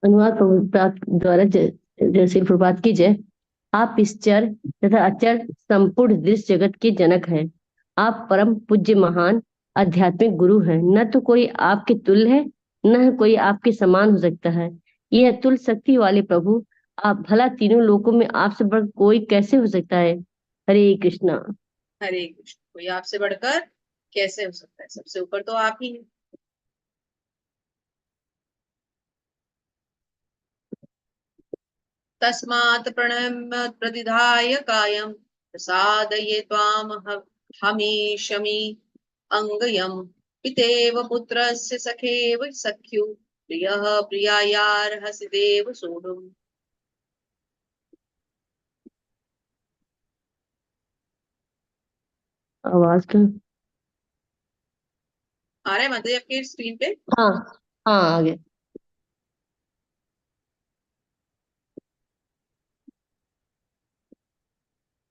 अनुवाद प्रभुपाद द्वारा जैसे प्रभुपाद की जय। आप इस चर तथा अचर संपूर्ण दृश्य जगत के जनक हैं। आप परम पूज्य महान आध्यात्मिक गुरु हैं। न तो कोई आपके तुल्य है, न कोई आपके समान हो सकता है। ये अतुल शक्ति वाले प्रभु, आप भला तीनों लोकों में आपसे बढ़ कोई कैसे हो सकता है। हरे कृष्णा। हरे कृष्ण। कोई आपसे बढ़कर कैसे हो सकता है? सबसे ऊपर तो आप ही हैं। तस्मात् प्रणम्य प्रतिधाय कायं प्रसादये त्वां हमीशमी अङ्गयम् पितेव पुत्रस्य सखेव सख्यु प्रियः प्रियायार्हसि देव सोढुम्। आवाज का आ रहा है माता जी आपके स्क्रीन पे? हाँ हाँ आगे।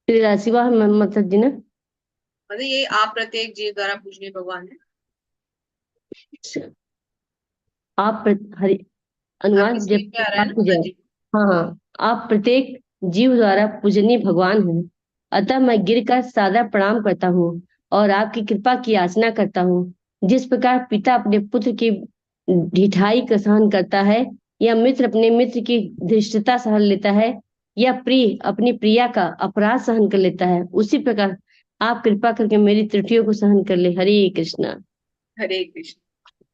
श्री राशिवाह मतलब जी ना। मतलब ये आप प्रत्येक जीव द्वारा पूजनीय भगवान है। हरि आपकी अनुवाद जब स्क्रीन पे आ रहा है प्रभात ना की माता जय। जी? हाँ हाँ, आप प्रत्येक जीव द्वारा पूजनीय भगवान हैं, अतः मैं गिर कर सादर प्रणाम करता हूँ और आपकी कृपा की याचना करता हूँ। जिस प्रकार पिता अपने पुत्र की ढिठाई का सहन करता है, या मित्र अपने मित्र की धृष्टता सहन लेता है, या प्रिय अपनी प्रिया का अपराध सहन कर लेता है, उसी प्रकार आप कृपा करके मेरी त्रुटियों को सहन कर ले। हरे कृष्णा। हरे कृष्ण।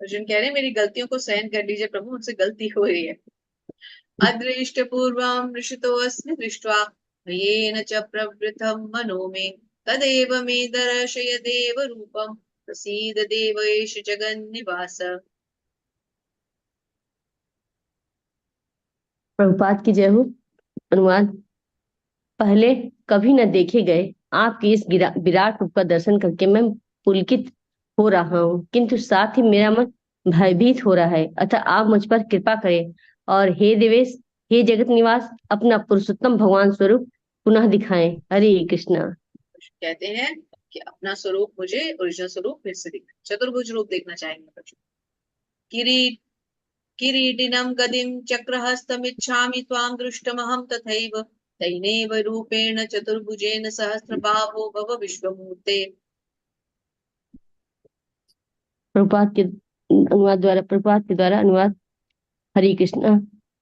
अर्जुन कह रहे हैं मेरी गलतियों को सहन कर लीजिए प्रभु, मुझसे गलती हो रही है। अदृष्ट पूर्वं दृष्टोऽस्मि दृष्ट्वा येन च प्रवृद्धं मनो मे तदेव मे दर्शय देव रूपं प्रसीद देवेश जगन्निवास। प्रभुपाद की जय हो। अनुवाद। पहले कभी न देखे गए आपके इस विराट रूप का दर्शन करके मैं पुलकित हो रहा हूँ, किंतु साथ ही मेरा मन भयभीत हो रहा है। अतः आप मुझ पर कृपा करें और हे देवेश, हे जगत निवास, अपना पुरुषोत्तम भगवान स्वरूप पुनः दिखाएं। हरे कृष्णा। कहते हैं कि अपना स्वरूप मुझे ओरिजिनल स्वरूप फिर से दिखना, चतुर्भुज रूप देखना चाहेंगे अर्जुन। किरीट किरीटिनं गदिं चक्रहस्तमिच्छामि त्वां दृष्टमहं तथैव तैनेव रूपेण चतुर्भुजेन सहस्रबाहो भव विश्वमूर्ते। प्रभुपाद के द्वारा अनुवाद। हरे कृष्णा।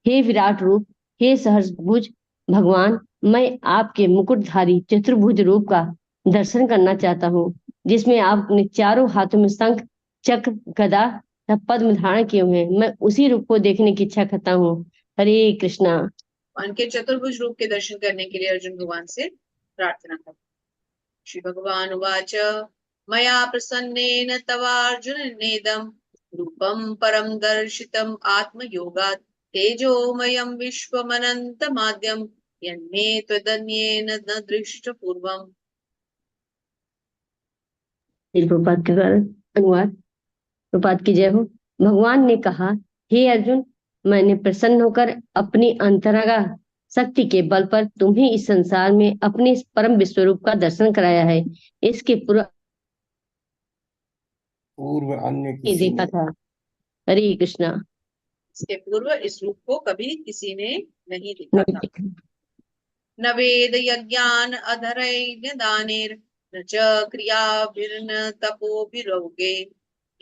हे विराट रूप, हे सहस्रभुज भगवान, मैं आपके मुकुटधारी चतुर्भुज रूप का दर्शन करना चाहता हूँ, जिसमें आप अपने चारों हाथों में शंख, चक्र, गदा तथा पद्म धारण किए हुए हैं। मैं उसी रूप को देखने की इच्छा करता हूँ। हरे कृष्णा। उनके चतुर्भुज रूप के दर्शन करने के लिए अर्जुन भगवान से प्रार्थना कर। श्री भगवान उवाच मया प्रसन्नेन तवार्जुन नेदम रूपम परम दर्शितम आत्मयोगात् तेजोमयं विश्वमनन्तमाद्यं यन्मे त्वदन्येन न दृष्टपूर्वम्। प्रभुपाद के द्वारा अनुवाद। प्रभुपाद की जय हो। भगवान ने कहा, हे अर्जुन, मैंने प्रसन्न होकर अपनी अंतरंगा शक्ति के बल पर तुम्हें इस संसार में अपने इस परम विश्वरूप का दर्शन कराया है। इसके पूर्व अन्य ये किसी देखा ने था। हरे कृष्णा। इसके पूर्व इस रूप को कभी किसी ने नहीं देखा नहीं था। देखा। न वेद यज्ञान अधरैर्न दानेर न च क्रियाभिर्न तपोभिरौगे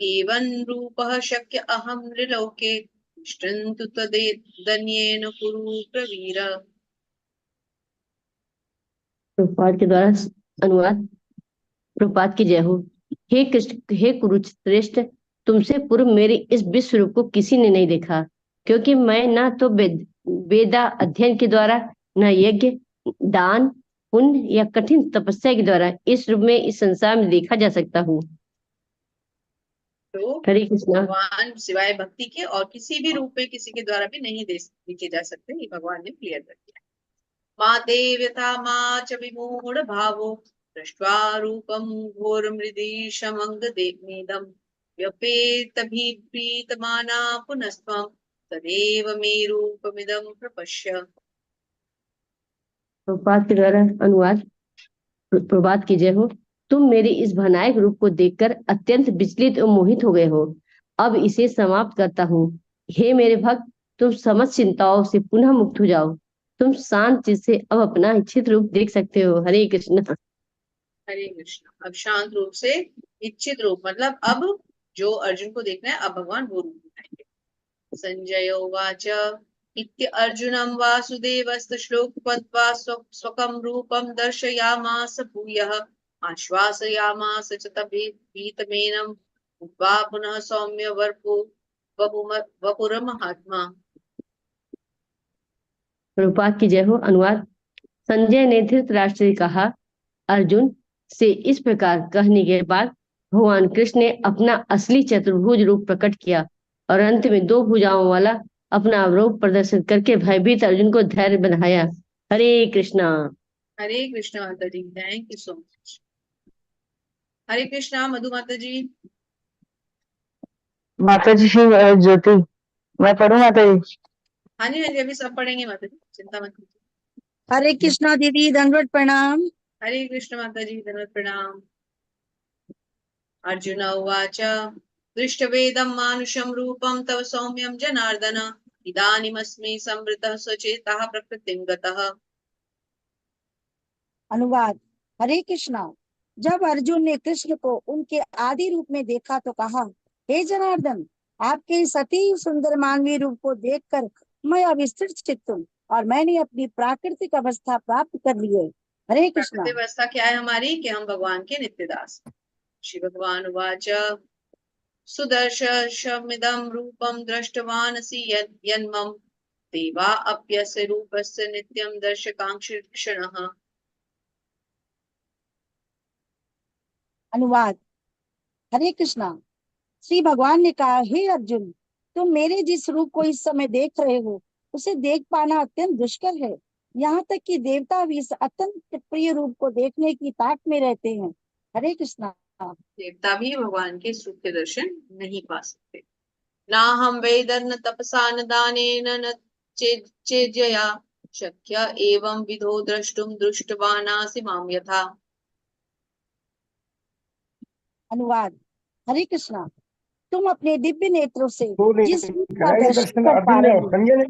एवं रूपः शक्य अहं नृलोके तिष्ठन् तु त्वदन्येन कुरु प्रवीर। प्रभुपाद के द्वारा अनुवाद। प्रभुपाद की जय हो। हे कृष्ण, हे कुरुश्रेष्ठ, तुमसे पूर्व मेरे इस विश्व रूप को किसी ने नहीं देखा, क्योंकि मैं ना तो वेदा अध्ययन के द्वारा, न यज्ञ, दान, पुण्य या कठिन तपस्या के द्वारा इस रूप में इस संसार में देखा जा सकता हूँ। तो हरे कृष्णा। भगवान सिवाय भक्ति के और किसी भी रूप में किसी के द्वारा भी नहीं देखे जा सकते, ये भगवान ने क्लियर कर दिया। माते व्यथा मा च विमूढ़ भावो दृष्ट्वा रूपं घोरमृदीशमङ्गदेदं व्यपेतभिप्रीतमाना पुनस्त्वं तदेव मे रूपमिदं प्रपश्य। प्रभुपाद के द्वारा अनुवाद। प्रभात की जय हो। तुम मेरे इस भयानक रूप को देखकर अत्यंत विचलित और मोहित हो गए हो। अब इसे समाप्त करता हूँ। हे मेरे भक्त, तुम समस्त चिंताओं से पुनः मुक्त हो जाओ। तुम शांत चित्त से अब अपना इच्छित रूप देख सकते हो। हरे कृष्ण। हरे कृष्ण। अब शांत रूप से इच्छित रूप मतलब अब जो अर्जुन को देखना है, अब भगवान वो रूप दिखाएंगे। संजय उवाच इत्य अर्जुनं वासुदेवस्त श्लोकपत्वा स्वकं रूपं दर्शयामास भूयः आश्वासयामास च तभीतमेनं उक्त्वा पुनः सौम्य वपुरमहात्मा। प्रभुपाद की जय हो। अनुवाद। संजय ने धृतराष्ट्र से कहा, अर्जुन से इस प्रकार कहने के बाद भगवान कृष्ण ने अपना असली चतुर्भुज रूप प्रकट किया और अंत में 2 भुजाओं वाला अपना रूप प्रदर्शित करके भयभीत अर्जुन को धैर्य बनाया। हरे कृष्णा। हरे कृष्णा माता जी, thank you so much. Hare Krishna मधु माता जी। माता जी ज्योति, मैं पढ़ूं माता जी? हाँ जी हाँ जी, अभी सब पढ़ेंगे माता जी, चिंता मत कीजिए। हरे कृष्णा दीदी, दंडवत प्रणाम। हरे कृष्ण माता जी, धन्यवाद प्रणाम। अर्जुन उवाच दृष्टवेदं मानुषं रूपं तव सौम्यं जनार्दन इदानीमस्मि संवृतः सचेतः प्रकृतिं गतः। अनुवाद। हरे कृष्णा। जब अर्जुन ने कृष्ण को उनके आदि रूप में देखा तो कहा, हे जनार्दन, आपके इस अति सुंदर मानवीय रूप को देखकर मैं अब स्थिर चित्त हूँ और मैंने अपनी प्राकृतिक अवस्था प्राप्त कर ली है। हरे कृष्णा। प्राकृतिक अवस्था क्या है हमारी, कि हम भगवान के नित्य दास। श्री भगवान उवाच सुदर्शनमिदं रूपं दृष्टवानसि यन्मम देवा अप्यस्य रूपस्य नित्यं दर्शकांक्षिणः। अनुवाद। हरे कृष्णा। श्री भगवान ने कहा, हे अर्जुन, तुम मेरे जिस रूप को इस समय देख रहे हो उसे देख पाना अत्यंत दुष्कर है। यहाँ तक कि देवता भी इस अत्यंत प्रिय रूप को देखने की ताक में रहते हैं। हरे कृष्णा। देवता भी भगवान के रूप के दर्शन नहीं पा सकते। ना हम वेदन तपसा न दानेन न चेज्जया शक्य एवं विधो द्रष्टुम दृष्टवानासि माम यथा। अनुवाद। हरे कृष्णा। तुम अपने दिव्य नेत्रों से पूरी जिस रूप का कराई दर्शन दर्शन कर पा अर्जुन ने रहे और हो, संजय ने।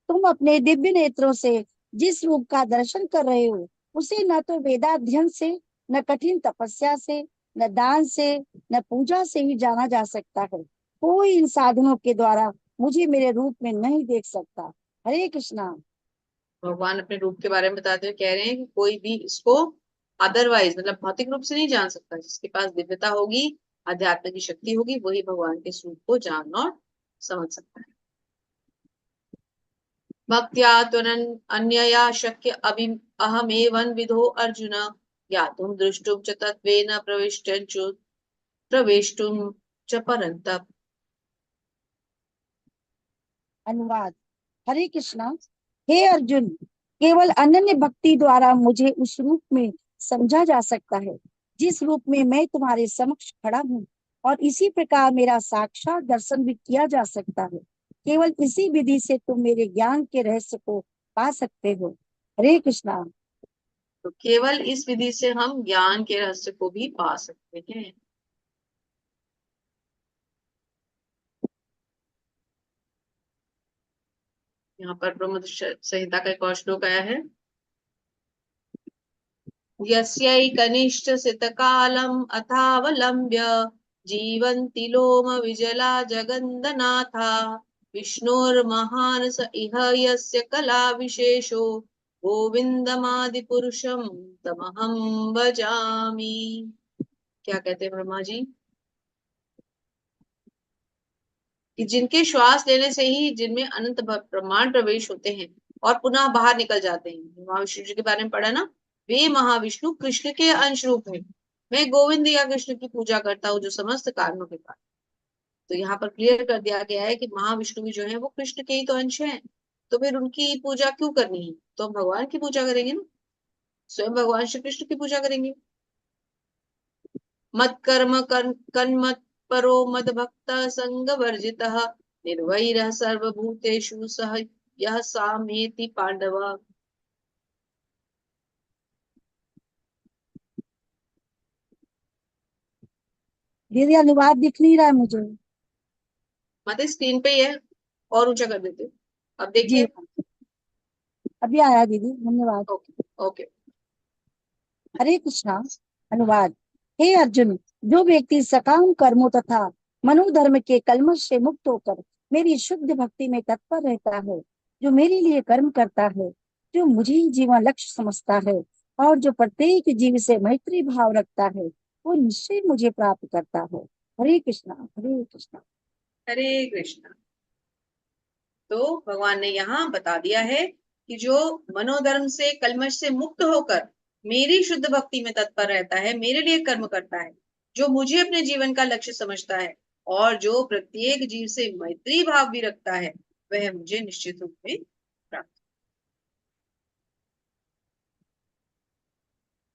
तुम अपने दिव्य नेत्रों से जिस रूप का दर्शन कर रहे हो उसे न तो वेदाध्ययन से, न कठिन तपस्या से, न दान से, न पूजा से ही जाना जा सकता है। कोई इन साधनों के द्वारा मुझे मेरे रूप में नहीं देख सकता। हरे कृष्णा। भगवान अपने रूप के बारे में बताते हुए कह रहे हैं कि कोई भी इसको अदरवाइज मतलब भौतिक रूप से नहीं जान सकता। जिसके पास दिव्यता होगी, अध्यात्म की शक्ति होगी, वही भगवान के स्वरूप को जान और समझ सकता है। भक्त्या अन्यया शक्य अहमेवं विधो अर्जुन ज्ञातुं दृष्टुं च तत्त्वेन प्रवेष्टुं च परन्तप। अनुवाद। हरे कृष्णा। हे अर्जुन, केवल अनन्य भक्ति द्वारा मुझे उस रूप में समझा जा सकता है जिस रूप में मैं तुम्हारे समक्ष खड़ा हूँ, और इसी प्रकार मेरा साक्षात दर्शन भी किया जा सकता है। केवल इसी विधि से तुम मेरे ज्ञान के रहस्य को पा सकते हो। हरे कृष्णा। तो केवल इस विधि से हम ज्ञान के रहस्य को भी पा सकते हैं। यहाँ पर ब्रह्म संहिता का एक और श्लोक आया है। यस्यैकनिष्ठसितकालम् अथावलम्ब्य जीवन्ति लोम विजला जगन्नाथा विष्णोर्महान् स इह यस्य कला विशेषो गोविन्दमादिपुरुषं तमहं भजामि। क्या कहते हैं ब्रह्मा जी, कि जिनके श्वास लेने से ही जिनमें अनंत ब्रह्मांड प्रवेश होते हैं और पुनः बाहर निकल जाते हैं। महाविष्णु जी के बारे में पढ़ा ना, वे महाविष्णु कृष्ण के अंश रूप है। मैं गोविंद या कृष्ण की पूजा करता हूँ जो समस्त कारणों के कारण। तो यहाँ पर क्लियर कर दिया गया है कि महाविष्णु भी जो है वो कृष्ण के ही तो अंश हैं। तो फिर उनकी पूजा क्यों करनी है, तो हम भगवान की पूजा करेंगे ना, स्वयं भगवान श्री कृष्ण की पूजा करेंगे। मत कर्म कन्मत परो मद भक्त संग वर्जितः निर्वैरः सर्वभूतेषु सह यः सामेति पांडव। दीदी अनुवाद दिख नहीं रहा है मुझे। मतलब स्क्रीन पे ही है, और ऊंचा कर देते हो। अब जी देखिए। अभी आया दीदी, धन्यवाद। Okay okay. हरे कृष्णा। अनुवाद। हे अर्जुन, जो व्यक्ति सकाम कर्मों तथा मनोधर्म के कल्मश से मुक्त होकर मेरी शुद्ध भक्ति में तत्पर रहता है, जो मेरे लिए कर्म करता है, जो मुझे ही जीवन लक्ष्य समझता है और जो प्रत्येक जीव से मैत्री भाव रखता है, वो निश्चय मुझे प्राप्त करता है। हरे कृष्णा। हरे कृष्णा। हरे कृष्णा। तो भगवान ने यहाँ बता दिया है कि जो मनोधर्म से कल्मश से मुक्त होकर मेरी शुद्ध भक्ति में तत्पर रहता है, मेरे लिए कर्म करता है, जो मुझे अपने जीवन का लक्ष्य समझता है और जो प्रत्येक जीव से मैत्री भाव भी रखता है वह मुझे निश्चित रूप में प्राप्त।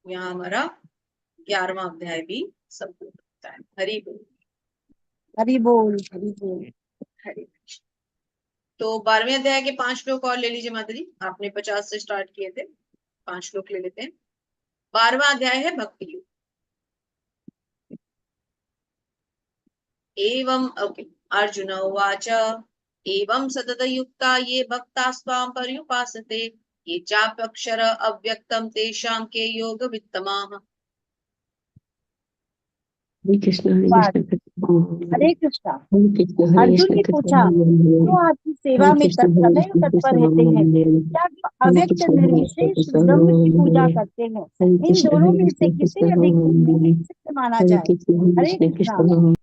यहाँ हमारा 11वां अध्याय भी संपूर्ण होता है। हरि बोल। हरि बोल, हरि बोल। हरे कृष्ण। तो 12वें अध्याय के 5 श्लोक और ले लीजिए माता जी, आपने 50 से स्टार्ट किए थे, 5 श्लोक ले लेते हैं। 12वां अध्याय है भक्ति योग। एवं ओके, अर्जुन उवाच एवं सतत युक्ता ये भक्तास्त्वां पर्युपासते ये चाप्यक्षर अव्यक्तम तेषां के योग वित्तमाः। हरे कृष्ण हरे बात। कृष्ण हरे कृष्णा। हरे कृष्ण हरे अर्जुन कृष्ण ने कृष्ण पूछा, जो आपकी सेवा हरे में कृष्ण हरे सदैव कृष्ण तत्पर कृष्ण रहते हैं, क्या जो हरे अव्यक्त कृष्ण हरे कृष्ण निर्विशेष कृष्ण ब्रह्म की पूजा करते हैं, हरे इन कृष्ण दोनों हरे में से कृष्ण किसे कृष्ण अधिक सिद्ध माना हरे जाए? कृष्ण हरे हरे कृष्णा। कृष्ण।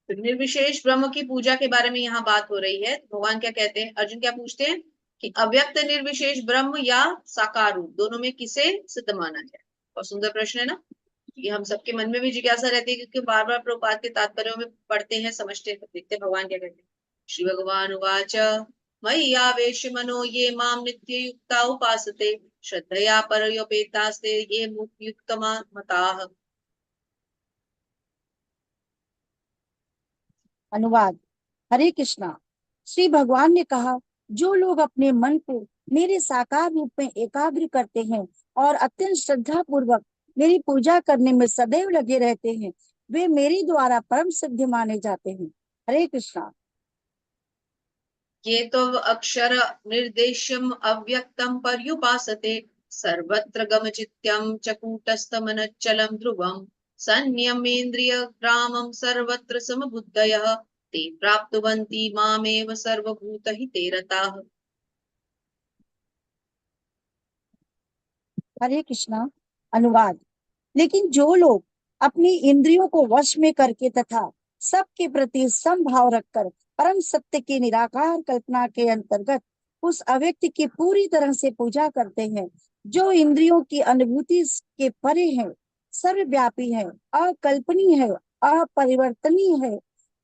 तो निर्विशेष ब्रह्म की पूजा के बारे में यहाँ बात हो रही है। तो भगवान क्या कहते हैं, अर्जुन क्या पूछते हैं कि अव्यक्त निर्विशेष ब्रह्म या साकार रूप दोनों में किसे सिद्ध माना जाए। और सुंदर प्रश्न है ना, ये हम सबके मन में भी जिज्ञासा रहती है, क्योंकि बार बार प्रभुपाद के तात्पर्यों में पढ़ते हैं, समझते हैं, देखते हैं भगवान क्या कहते हैं। श्री भगवान उवाच मयि आवेश मनो ये माम नित्य युक्ता उपासते श्रद्धया परयोपेतास्ते ये युक्तमा मताः। अनुवाद। हरे कृष्णा। श्री भगवान ने कहा, जो लोग अपने मन को मेरे साकार रूप में एकाग्र करते हैं और अत्यंत श्रद्धा पूर्वक मेरी पूजा करने में सदैव लगे रहते हैं, वे मेरे द्वारा परम सिद्ध माने जाते हैं। हरे कृष्णा। ये तो अक्षर निर्देशम अव्यक्तम पर्युपासते सर्वत्र गमचित्यम चकूटस्थमनच्चलम ध्रुवम संयमेन्द्रिय ग्रामम सर्वत्र समबुद्धयः ते प्राप्नुवन्ति मामेव सर्वभूतहिते रताः। हरे कृष्णा। अनुवाद। लेकिन जो लोग अपनी इंद्रियों को वश में करके तथा सबके प्रति समभाव रखकर परम सत्य की निराकार कल्पना के अंतर्गत उस अव्यक्त की पूरी तरह से पूजा करते हैं, जो इंद्रियों की अनुभूति के परे है, सर्वव्यापी है, अकल्पनीय है, अपरिवर्तनीय है,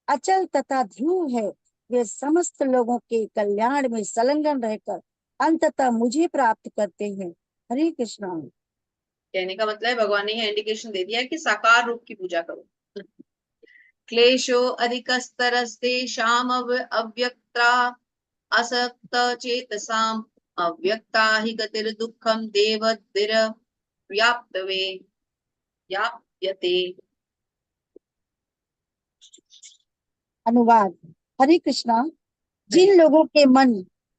अचल तथा ध्रुव है, वे समस्त लोगों के कल्याण में संलग्न रहकर अंततः मुझे प्राप्त करते हैं। हरे कृष्णा। कहने का मतलब है भगवान ने यह इंडिकेशन दे दिया है कि साकार रूप की पूजा करो। क्लेशो अधिकस्तरस्तेषाम् अव्यक्ता असक्त चेतसाम् अव्यक्ता हि गतिर्दुःखं देवद्भिर व्याप्तवे व्याप्यते। अनुवाद। हरे कृष्णा। जिन लोगों के मन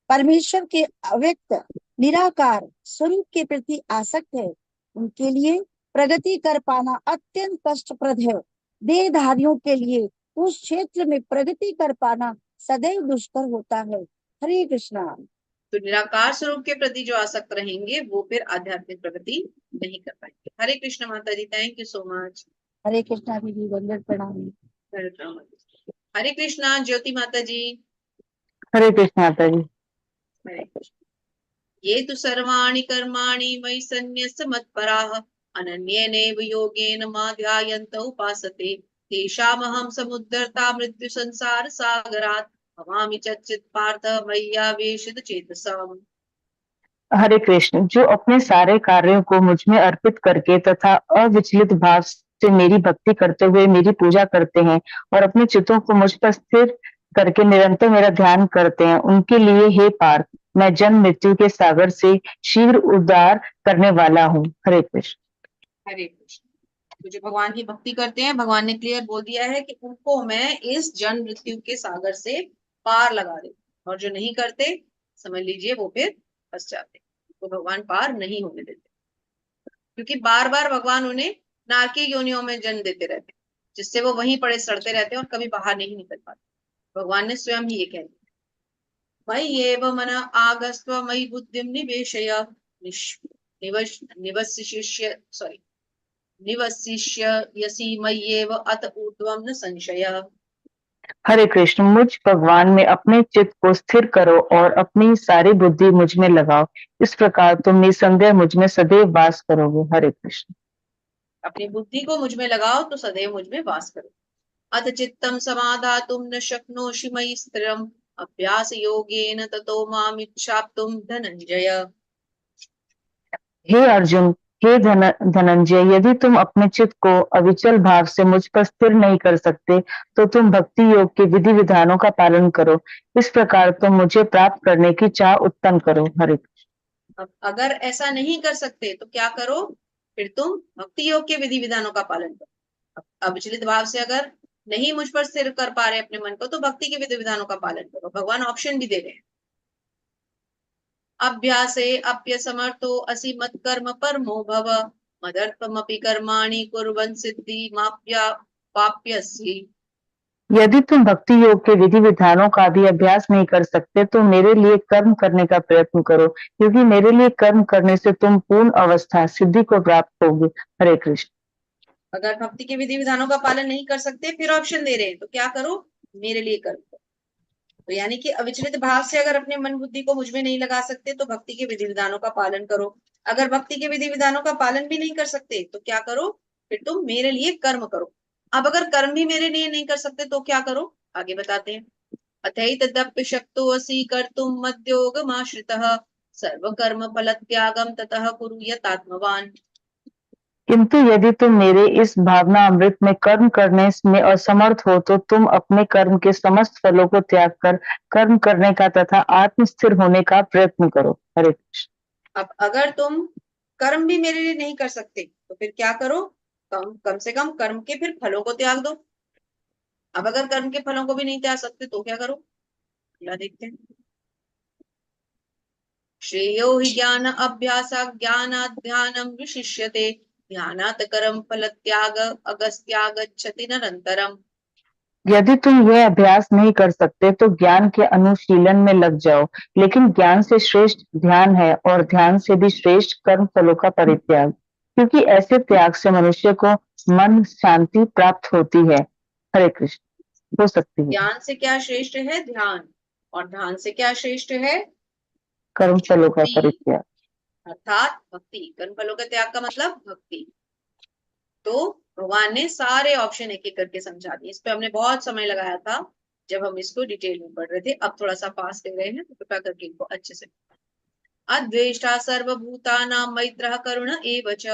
परमेश्वर के अव्यक्त निराकार स्वरूप के प्रति आसक्त है, उनके लिए प्रगति कर पाना अत्यंत कष्टप्रद है। देहधारियों के लिए उस क्षेत्र में प्रगति कर पाना सदैव दुष्कर होता है। हरे कृष्णा। तो निराकार स्वरूप के प्रति जो आसक्त रहेंगे वो फिर आध्यात्मिक प्रगति नहीं कर पाएंगे। हरे कृष्ण माता जी, thank you so much. Hare Krishna दीदी, वंदन प्रणाम। हरे कृष्णा ज्योति माता जी। हरे कृष्ण माता जी। हरे कृष्ण। ये तु सर्वाणि कर्माणि मयि सन्न्यस्य मत्पराः अनन्येनैव योगेन मा ध्यायन्त उपासते तेषामहं समुद्धर्ता मृत्यु संसार सागरात् भवामि चच्चित् पार्थ मय्यावेशित चेतसाम्। हरे कृष्ण। जो अपने सारे कार्यों को मुझ में अर्पित करके तथा अविचलित भाव से मेरी भक्ति करते हुए मेरी पूजा करते हैं और अपने चित्तों को मुझ पर स्थिर करके निरंतर मेरा ध्यान करते हैं, उनके लिए हे पार्थ, मैं जन्म मृत्यु के सागर से शीघ्र उद्धार करने वाला हूँ। हरे कृष्ण। हरे कृष्ण। तो जो भगवान की भक्ति करते हैं, भगवान ने क्लियर बोल दिया है कि उनको मैं इस जन्म मृत्यु के सागर से पार लगा दे, और जो नहीं करते समझ लीजिए वो फिर फंस जाते, तो भगवान पार नहीं होने देते, क्योंकि बार बार भगवान उन्हें नारकीय योनियों में जन्म देते रहते, जिससे वो वहीं पड़े सड़ते रहते हैं और कभी बाहर नहीं निकल पाते। भगवान ने स्वयं ही ये कह दिया, मयि एव मन आगस्त्व मयि बुद्धिं निवेशय निवसिष्यसि मय्येव अत ऊर्ध्वं न संशयः। हरे कृष्ण। मुझ भगवान में अपने चित्त को स्थिर करो और अपनी सारी बुद्धि मुझ में लगाओ, इस प्रकार तुम निसंदेह मुझ में सदैव वास करोगे। हरे कृष्ण। अपनी बुद्धि को मुझ में लगाओ तो सदैव मुझ में वास करो। अथ चित्तं समाधातुं न शक्नोषि मयि स्थिरम् अभ्यास योगेन ततो मामिच्छाप्तुं धनंजय। हे अर्जुन, हे धनंजय, यदि तुम अपने चित्त को अविचल भाव से मुझ पर स्थिर नहीं कर सकते तो तुम भक्ति योग के विधि विधानों का पालन करो। इस प्रकार तुम मुझे प्राप्त करने की चाह उत्पन्न करो। हरे कृष्ण। अब अगर ऐसा नहीं कर सकते तो क्या करो? फिर तुम भक्ति योग के विधि विधानों का पालन करो। अविचलित भाव से अगर नहीं मुझ पर स्थिर कर पा रहे अपने मन को तो भक्ति के विधि विधानों का पालन करो। भगवान ऑप्शन भी दे रहे हैं। अभ्यासे अप्यसमर्थो असि मत्कर्म परमो भव मदर्थमपि कर्माणि कुर्वन् सिद्धि माप्या पाप्यसि। यदि तुम भक्ति योग के विधि विधानों का भी अभ्यास नहीं कर सकते तो मेरे लिए कर्म करने का प्रयत्न करो, क्योंकि मेरे लिए कर्म करने से तुम पूर्ण अवस्था सिद्धि को प्राप्त होगे। हरे कृष्ण। अगर भक्ति के विधि विधानों का पालन नहीं कर सकते फिर ऑप्शन दे रहे हैं तो क्या करो? मेरे लिए कर्म करो। तो यानी कि अविचलित भाव से अगर अपने मन बुद्धि को मुझ में नहीं लगा सकते तो भक्ति के विधि विधानों का पालन करो। अगर भक्ति के विधि विधानों का पालन भी नहीं कर सकते तो क्या करो? फिर तुम मेरे लिए कर्म करो। अब अगर कर्म भी मेरे लिए नहीं कर सकते तो क्या करो? आगे बताते हैं। अथैतदप्य शक्तो असि कर्तुम मद्योगमाश्रितः सर्व कर्म फल त्यागम ततः कुरु यतात्मवान। किंतु यदि तुम मेरे इस भावना अमृत में कर्म करने में असमर्थ हो तो तुम अपने कर्म के समस्त फलों को त्याग कर कर्म करने का तथा आत्म स्थिर होने का प्रयत्न करो। हरे कृष्ण। अब अगर तुम कर्म भी मेरे लिए नहीं कर सकते तो फिर क्या करो? कम से कम कर्म के फिर फलों को त्याग दो। अब अगर कर्म के फलों को भी नहीं त्याग सकते तो क्या करो? अगला देखते हैं। श्रेयो हि ज्ञान अभ्यासात् ज्ञानात् ध्यानं विशिष्यते ध्यानात् कर्म फल त्याग अगस्त्यागच्छति निरंतरम। यदि तुम यह अभ्यास नहीं कर सकते तो ज्ञान के अनुशीलन में लग जाओ, लेकिन ज्ञान से श्रेष्ठ ध्यान है और ध्यान से भी श्रेष्ठ कर्म फलों का परित्याग, क्योंकि ऐसे त्याग से मनुष्य को मन शांति प्राप्त होती है। हरे कृष्ण। हो सकती है। ज्ञान से क्या श्रेष्ठ है? ध्यान। और ध्यान से क्या श्रेष्ठ है? कर्म फलों का भक्ति। परित्याग। अर्थात भक्ति। कर्म फलों का त्याग का मतलब भक्ति। तो भगवान ने सारे ऑप्शन एक एक करके समझा दिए। इस पे हमने बहुत समय लगाया था जब हम इसको डिटेल में पढ़ रहे थे। अब थोड़ा सा पास ले रहे हैं तो कृपया करके इनको अच्छे से। अद्वेष्टा सर्वभूतानां मैत्रः करुण एव च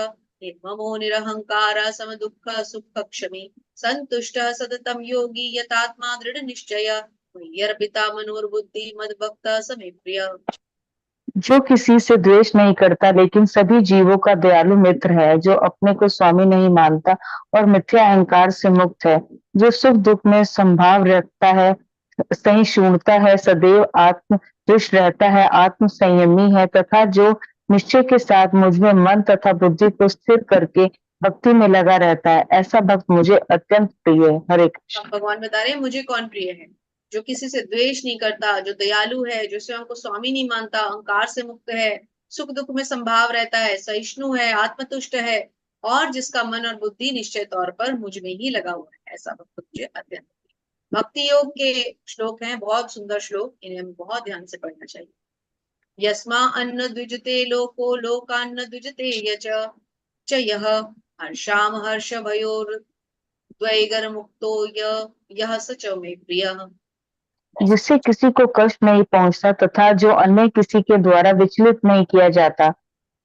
निर्ममो निरहंकारः समदुःख सुख क्षमी संतुष्टः सततं योगी यतात्मा दृढ़ निश्चय मय्यर्पिता मनोर्बुद्धि मद्भक्तः स मे प्रियः। जो किसी से द्वेष नहीं करता लेकिन सभी जीवों का दयालु मित्र है, जो अपने को स्वामी नहीं मानता और मिथ्या अहंकार से मुक्त है, जो सुख दुख में संभाव रखता है, सहिष्णुता है, सदैव आत्मतुष्ट रहता है, आत्म संयमी है तथा जो निश्चय के साथ मुझ में मन तथा बुद्धि को स्थिर करके भक्ति में लगा रहता है, ऐसा भक्त मुझे अत्यंत प्रिय है। हरे कृष्ण। भगवान बता रहे हैं मुझे कौन प्रिय है? जो किसी से द्वेष नहीं करता, जो दयालु है, जो स्वयं को स्वामी नहीं मानता, अहंकार से मुक्त है, सुख दुख में संभाव रहता है, सहिष्णु है, आत्मतुष्ट है और जिसका मन और बुद्धि निश्चय तौर पर मुझ में ही लगा हुआ है, ऐसा भक्त मुझे अत्यंत। भक्ति योग के श्लोक हैं, बहुत सुंदर श्लोक, इन्हें हमें बहुत ध्यान से पढ़ना चाहिए। यस्मा अन्न द्विजते लोको लोकान्न द्विजते यच च यः हर्षाम हर्ष भयोर द्वैगर मुक्तो यह स च मे प्रियः। जिससे किसी को कष्ट नहीं पहुंचता तथा जो अन्य किसी के द्वारा विचलित नहीं किया जाता,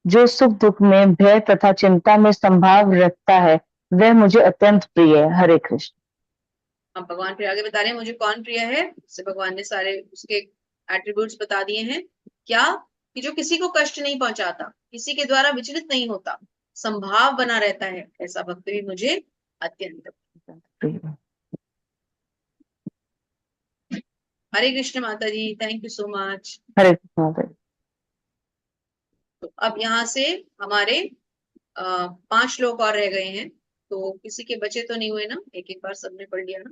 जो सुख दुख में भय तथा चिंता में संभाव रखता है, वह मुझे अत्यंत प्रिय है। हरे कृष्ण। अब भगवान फिर आगे बता रहे हैं मुझे कौन प्रिय है। इससे भगवान ने सारे उसके एट्रीब्यूट्स बता दिए हैं। क्या? कि जो किसी को कष्ट नहीं पहुंचाता, किसी के द्वारा विचलित नहीं होता, संभाव बना रहता है, ऐसा भक्त भी मुझे अत्यंत प्रिय है। हरे कृष्ण माता जी, थैंक यू सो मच। हरे कृष्ण माता जी। तो अब यहाँ से हमारे 5 श्लोक और रह गए हैं। तो किसी के बचे तो नहीं हुए ना? एक एक बार सबने पढ़ लिया ना?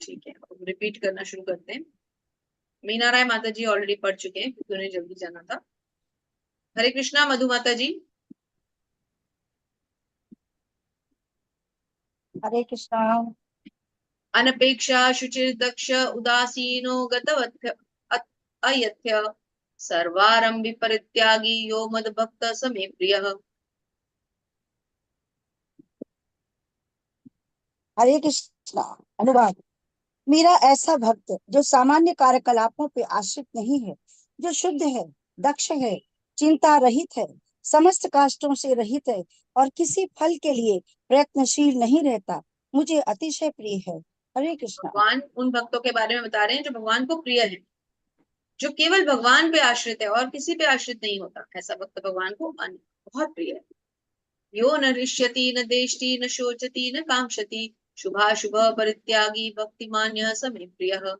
ठीक है, अब रिपीट करना शुरू करते हैं। मीना राय माता जी ऑलरेडी पढ़ चुके हैं क्योंकि उन्हें जल्दी जाना था। हरे कृष्णा मधु माता जी। हरे कृष्णा। अनपेक्षा शुचिर दक्ष उदासीनो गतवत्य अयथ्य सर्वारंभि परित्यागी यो मद्भक्त स मे प्रियः। हरे कृष्णा। अनुवाद। मेरा ऐसा भक्त जो सामान्य कार्यकलापों पे आश्रित नहीं है, जो शुद्ध है, दक्ष है, चिंता रहित है, समस्त काष्टों से रहित है और किसी फल के लिए प्रयत्नशील नहीं रहता, मुझे अतिशय प्रिय है। हरे कृष्णा। भगवान उन भक्तों के बारे में बता रहे हैं जो भगवान को प्रिय है, जो केवल भगवान पे आश्रित है और किसी पे आश्रित नहीं होता। ऐसा भक्त भगवान को बहुत प्रिय है। यो न हृष्यति न देष्टि न शोचति न कांक्षति शुभाशुभ परित्यागी भक्तिमान्य समे प्रियः।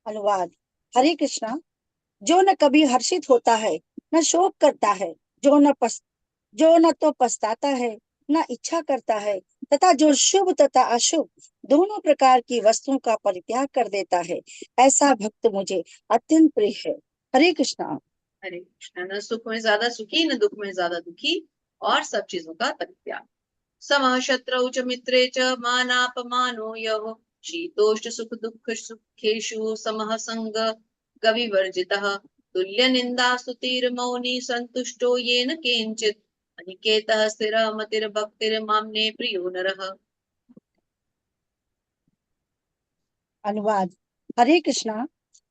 अनुवाद। हरे कृष्णा। जो न कभी हर्षित होता है, न शोक करता है, जो न तो पछताता है, न इच्छा करता है, तथा जो शुभ तथा अशुभ दोनों प्रकार की वस्तुओं का परित्याग कर देता है, ऐसा भक्त मुझे अत्यंत प्रिय है। हरे कृष्णा। हरे कृष्णा। न सुख में ज्यादा सुखी न दुख में ज्यादा दुखी और सब चीजों का परित्याग। समः शत्रौ च मित्रे च मानापमानो यः शीतोष्ण सुख दुःख सुखेषु समः संग गविवर्जितः तुल्य निंदा स्तुतिर्मौनी संतुष्टो येन केनचित् अनिकेतः स्थिरमतिर्भक्तिर्माम्ने प्रियो नरः। अनुवाद। हरे कृष्णा।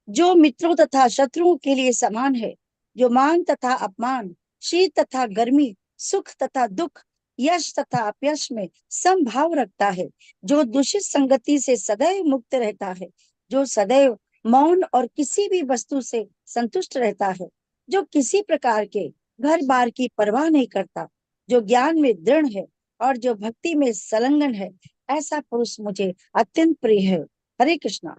जो मित्रों तथा शत्रुओं के लिए समान है, जो मान तथा अपमान, शीत तथा गर्मी, सुख तथा दुख, यश तथा अपयश में समभाव रखता है, जो दूषित संगति से सदैव मुक्त रहता है, जो सदैव मौन और किसी भी वस्तु से संतुष्ट रहता है, जो किसी प्रकार के घर बार की परवाह नहीं करता, जो ज्ञान में दृढ़ है और जो भक्ति में संलग्न है, ऐसा पुरुष मुझे अत्यंत प्रिय है। हरे कृष्णा।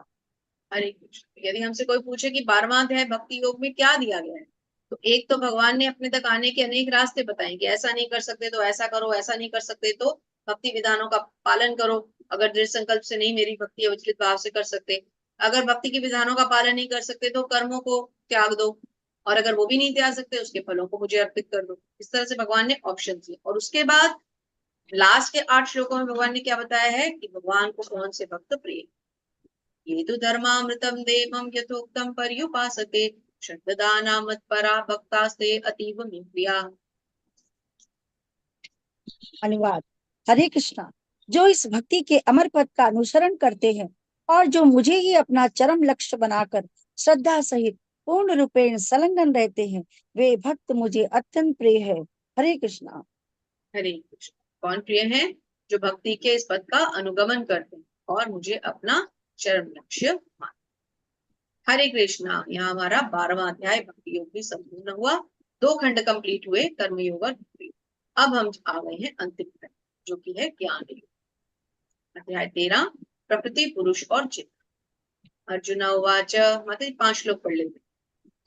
हरे कृष्ण। यदि हमसे कोई पूछे कि 12वां अध्याय भक्ति योग में क्या दिया गया है, तो एक तो भगवान ने अपने तक आने के अनेक रास्ते बताए कि ऐसा नहीं कर सकते तो ऐसा करो, ऐसा नहीं कर सकते तो भक्ति विधानों का पालन करो। अगर दृढ़ संकल्प से नहीं मेरी भक्ति है विचलित भाव से कर सकते, अगर भक्ति के विधानों का पालन नहीं कर सकते तो कर्मों को त्याग दो, और अगर वो भी नहीं त्याग सकते उसके फलों को मुझे अर्पित कर दो। इस तरह से भगवान ने ऑप्शन दिए। और उसके बाद लास्ट के 8 श्लोकों में भगवान ने क्या बताया है कि भगवान को कौन से भक्त प्रिय। ये तो धर्मामृतम देवम यथोक्तम पर्युपासते श्रद्धाना मत्परा भक्तास्ते अतीव मे प्रिया। अनुवाद। हरे कृष्णा। जो इस भक्ति के अमर पद का अनुसरण करते हैं और जो मुझे ही अपना चरम लक्ष्य बनाकर श्रद्धा सहित पूर्ण रूपेण संलग्न रहते हैं, वे भक्त मुझे अत्यंत प्रिय है। हरे कृष्णा। हरे कृष्ण। कौन प्रिय है? जो भक्ति के इस पद का अनुगमन करते हैं और मुझे अपना चरम लक्ष्य मान। हरे कृष्णा। यहाँ हमारा 12वां अध्याय भक्ति योग भी संपूर्ण हुआ। 2 खंड कंप्लीट हुए, कर्म योग और भक्ति योग। अब हम आ गए हैं अंतिम खंड जो कि है ज्ञान योग। अध्याय 13 प्रकृति पुरुष और चित्त। अर्जुन उवाच। माता 5 श्लोक पढ़ लेते।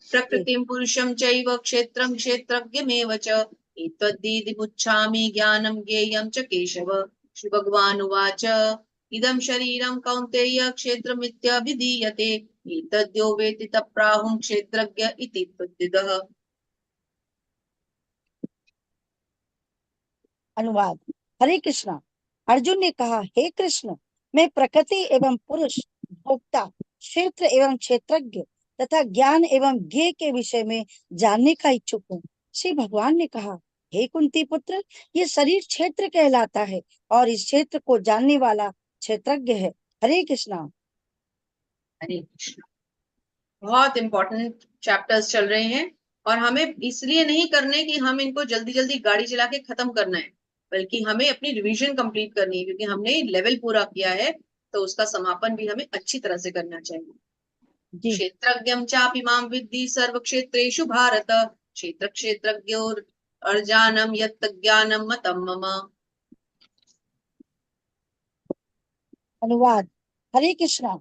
प्रकृतिं पुरुषं चैव क्षेत्रं क्षेत्रज्ञमेव च एतद्विदिमुच्छामि ज्ञानं ज्ञेयं च केशव। श्री भगवान उवाच। इदं शरीरं कौन्तेय क्षेत्रमित्यभिधीयते एतद्यो वेत्ति तं प्राहुं क्षेत्रज्ञ इति तद्विदः। अनुवाद। हरे कृष्णा। अर्जुन ने कहा, हे कृष्ण, मैं प्रकृति एवं पुरुष, भोक्ता, क्षेत्र एवं क्षेत्रज्ञ तथा ज्ञान एवं ज्ञेय के विषय में जानने का इच्छुक हूँ। श्री भगवान ने कहा, हे कुंती पुत्र, ये शरीर क्षेत्र कहलाता है और इस क्षेत्र को जानने वाला क्षेत्रज्ञ है। हरे कृष्णा। हरे कृष्ण। बहुत इंपॉर्टेंट चैप्टर्स चल रहे हैं और हमें इसलिए नहीं करने कि हम इनको जल्दी जल्दी गाड़ी चला के खत्म करना है, बल्कि हमें अपनी रिवीजन कंप्लीट करनी है, क्योंकि हमने लेवल पूरा किया है तो उसका समापन भी हमें अच्छी तरह से करना चाहिए। क्षेत्रज्ञं चापि मां विद्धि सर्व क्षेत्रेषु भारत क्षेत्र क्षेत्रज्ञोर अर्जानम यत् ज्ञानम मतम मम। अनुवाद। हरे कृष्णा।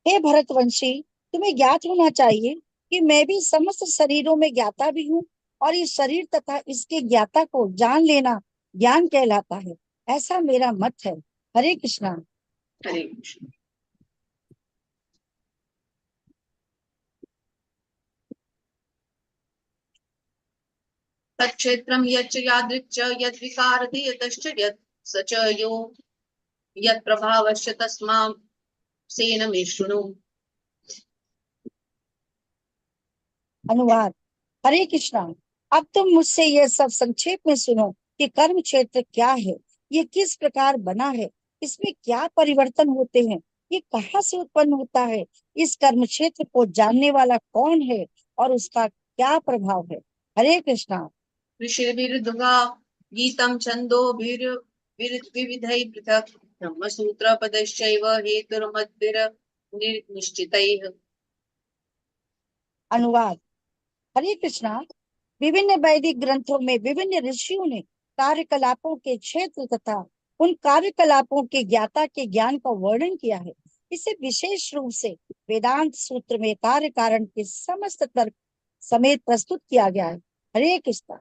हे भरतवंशी, तुम्हें ज्ञात होना चाहिए कि मैं भी समस्त शरीरों में ज्ञाता भी हूँ और इस शरीर तथा इसके ज्ञाता को जान लेना ज्ञान कहलाता है। ऐसा मेरा मत है। हरे कृष्णा। हरे कृष्ण। तत्क्षेत्रं यच्च यादृक् यद्विकारति यतश्च यत् स च यो यत् प्रभावश्च तस्मात् सेन मे शृणु। अनुवाद। हरे कृष्णा। अब तुम मुझसे यह सब संक्षेप में सुनो कि कर्म क्षेत्र क्या है, ये किस प्रकार बना है, इसमें क्या परिवर्तन होते हैं, ये कहाँ से उत्पन्न होता है, इस कर्म क्षेत्र को जानने वाला कौन है और उसका क्या प्रभाव है। हरे कृष्णा। ऋषिर्भिर्दुगा गीतं छन्दोभिर्विविधैः पृथक् ब्रह्मसूत्रपदश्चैव हेतुर्मद्भिर्निश्चितैः। अनुवाद। हरे कृष्णा, विभिन्न वैदिक ग्रंथों में विभिन्न ऋषियों ने कार्यकलापों के क्षेत्र तथा उन कार्यकलापों के ज्ञाता के ज्ञान का वर्णन किया है। इसे विशेष रूप से वेदांत सूत्र में कार्य कारण के समस्त तर्क समेत प्रस्तुत किया गया है। हरे कृष्णा।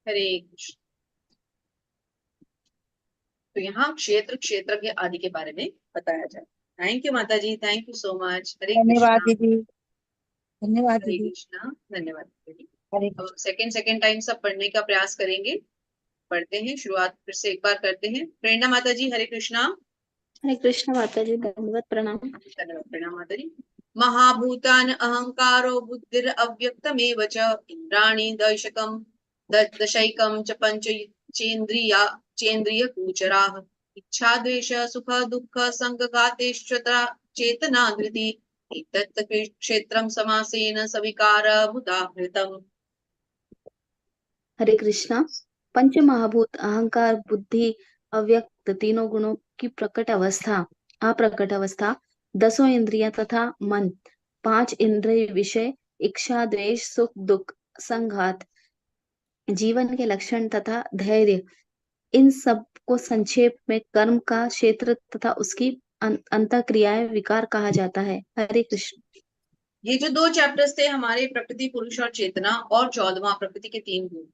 हरे कृष्ण। तो यहाँ क्षेत्र क्षेत्रज्ञ आदि के बारे में बताया जाए। थैंक यू माता जी, थैंक यू सो मच। हरे धन्यवाद कृष्णा। दीदी, धन्यवाद हरे दीदी। कृष्णा, धन्यवाद दीदी। हरे अब सेकंड टाइम सब पढ़ने का प्रयास करेंगे। पढ़ते हैं, शुरुआत फिर से एक बार करते हैं। प्रेरणा माता जी, हरे कृष्णा। हरे कृष्ण माता जी, धन्यवाद, प्रणाम। धन्यवाद, प्रणाम माता जी। महाभूतान अहंकारो बुद्धिर अव्यक्तमेव च इंद्राणि दशैकं च चेन्द्रिय गोचराः इच्छा द्वेष सुख दुःख संगघातेश्चतरा चेतना धृति एतत् क्षेत्रं समासेन सविकारमुदाहृतम्। हरे कृष्णा। पंच महाभूत अहंकार, बुद्धि, अव्यक्त तीनों गुणों की प्रकट अवस्था, अप्रकट अवस्था, 10 इंद्रियां तथा मन, 5 इंद्रिय विषय, इच्छा द्वेष सुख दुख संघात, जीवन के लक्षण तथा धैर्य, इन सब को संक्षेप में कर्म का क्षेत्र तथा उसकी अंतःक्रियाएं विकार कहा जाता है। हरे कृष्ण। ये जो 2 चैप्टर्स थे हमारे, प्रकृति पुरुष और चेतना, और 14वां प्रकृति के 3 गुण।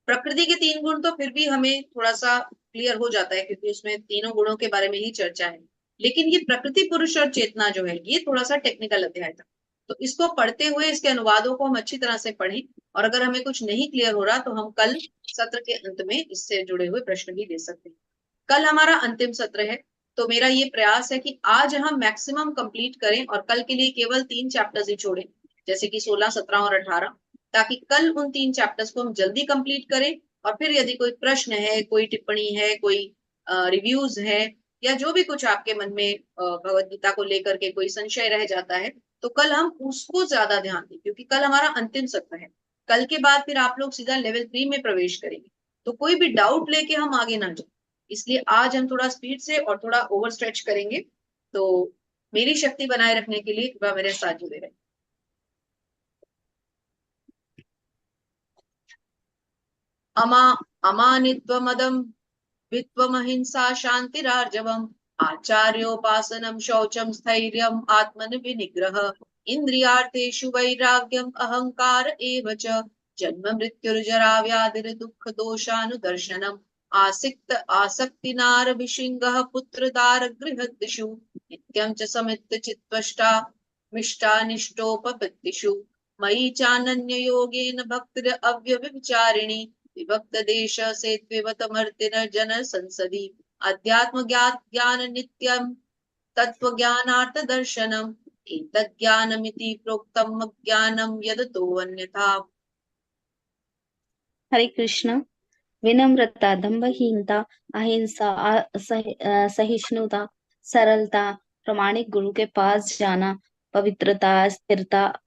प्रकृति के 3 गुण तो फिर भी हमें थोड़ा सा क्लियर हो जाता है क्योंकि उसमें तीनों गुणों के बारे में ही चर्चा है। लेकिन ये प्रकृति पुरुष और चेतना जो है ये थोड़ा सा टेक्निकल अध्याय था, तो इसको पढ़ते हुए इसके अनुवादों को हम अच्छी तरह से पढ़ें, और अगर हमें कुछ नहीं क्लियर हो रहा तो हम कल सत्र के अंत में इससे जुड़े हुए प्रश्न भी दे सकते हैं। कल हमारा अंतिम सत्र है, तो मेरा ये प्रयास है कि आज हम मैक्सिमम कंप्लीट करें और कल के लिए केवल 3 चैप्टर्स ही छोड़ें, जैसे कि 16, 17 और 18, ताकि कल उन 3 चैप्टर्स को हम जल्दी कंप्लीट करें। और फिर यदि कोई प्रश्न है, कोई टिप्पणी है, कोई रिव्यूज है, या जो भी कुछ आपके मन में भगवत गीता को लेकर के कोई संशय रह जाता है, तो कल हम उसको ज्यादा ध्यान दें, क्योंकि कल हमारा अंतिम सत्र है। कल के बाद फिर आप लोग सीधा लेवल 3 में प्रवेश करेंगे, तो कोई भी डाउट लेके हम आगे ना जाए, इसलिए आज हम थोड़ा स्पीड से और थोड़ा ओवर स्ट्रेच करेंगे। तो मेरी शक्ति बनाए रखने के लिए कृपया मेरे साथ जुड़े रहें। अमानित्वमदं वित्वमहिंसा शान्तिरार्जवम् आचार्योपासनं शौचं स्थैर्यम् आत्मनिविनिग्रह इन्द्रियार्थेषु वैराग्यम् अहंकार एव च जन्म मृत्युर्जरा व्याधिर्दुःख दोषानुदर्शनम् आसक्तिनार विशिंगः पुत्रदार गृहदिषु नित्यं च समित्त चित्तष्टा मिष्टानिष्टोपपत्तिषु मयि चानन्य योगेन भक्तिर अव्यभिचारिणी विभक्त देश से त्विवतमर्तिन जन संसदि अध्यात्म ज्ञान नित्यं तत्व ज्ञानार्थ दर्शनम् एतद् ज्ञानमिति प्रोक्तम् अज्ञानं यदतो अन्यथा। हरे कृष्ण। विनम्रता, दंभहीनता, अहिंसा, सहिष्णुता, सरलता, प्रामाणिक गुरु के पास जाना, पवित्रता, स्थिरता,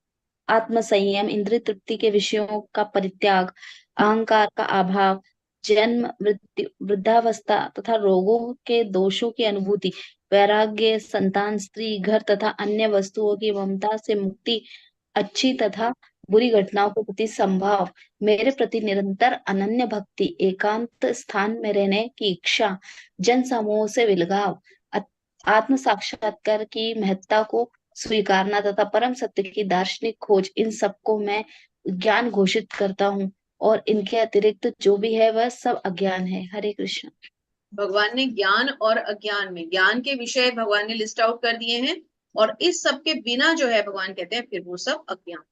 आत्मसंयम, इंद्रिय तृप्ति के विषयों का परित्याग, अहंकार का अभाव, जन्म मृत्यु वृद्धावस्था तथा रोगों के दोषों की अनुभूति, वैराग्य, संतान, स्त्री, घर तथा अन्य वस्तुओं की ममता से मुक्ति, अच्छी तथा बुरी घटनाओं के प्रति संभाव, मेरे प्रति निरंतर अनन्य भक्ति, एकांत स्थान में रहने की इच्छा, जन समूह से विलगाव, आत्म साक्षात्कार की महत्ता को स्वीकारना तथा परम सत्य की दार्शनिक खोज, इन सबको मैं ज्ञान घोषित करता हूँ, और इनके अतिरिक्त जो भी है वह सब अज्ञान है। हरे कृष्ण। भगवान ने ज्ञान और अज्ञान में, ज्ञान के विषय भगवान ने लिस्ट आउट कर दिए हैं, और इस सब के बिना जो है भगवान कहते हैं फिर वो सब अज्ञान।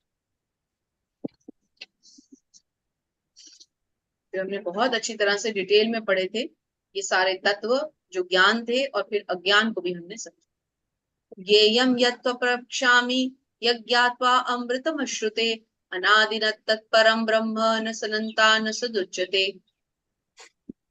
फिर हमने बहुत अच्छी तरह से डिटेल में पढ़े थे ये सारे तत्व जो ज्ञान थे, और फिर अज्ञान को भी हमने समझा। ज्ञेयं यत्त्व प्रवक्ष्यामि यज्ञात्वा अमृतमश्नुते अनादिन तत्परम ब्रह्म न सनन्ता न सदुच्यते।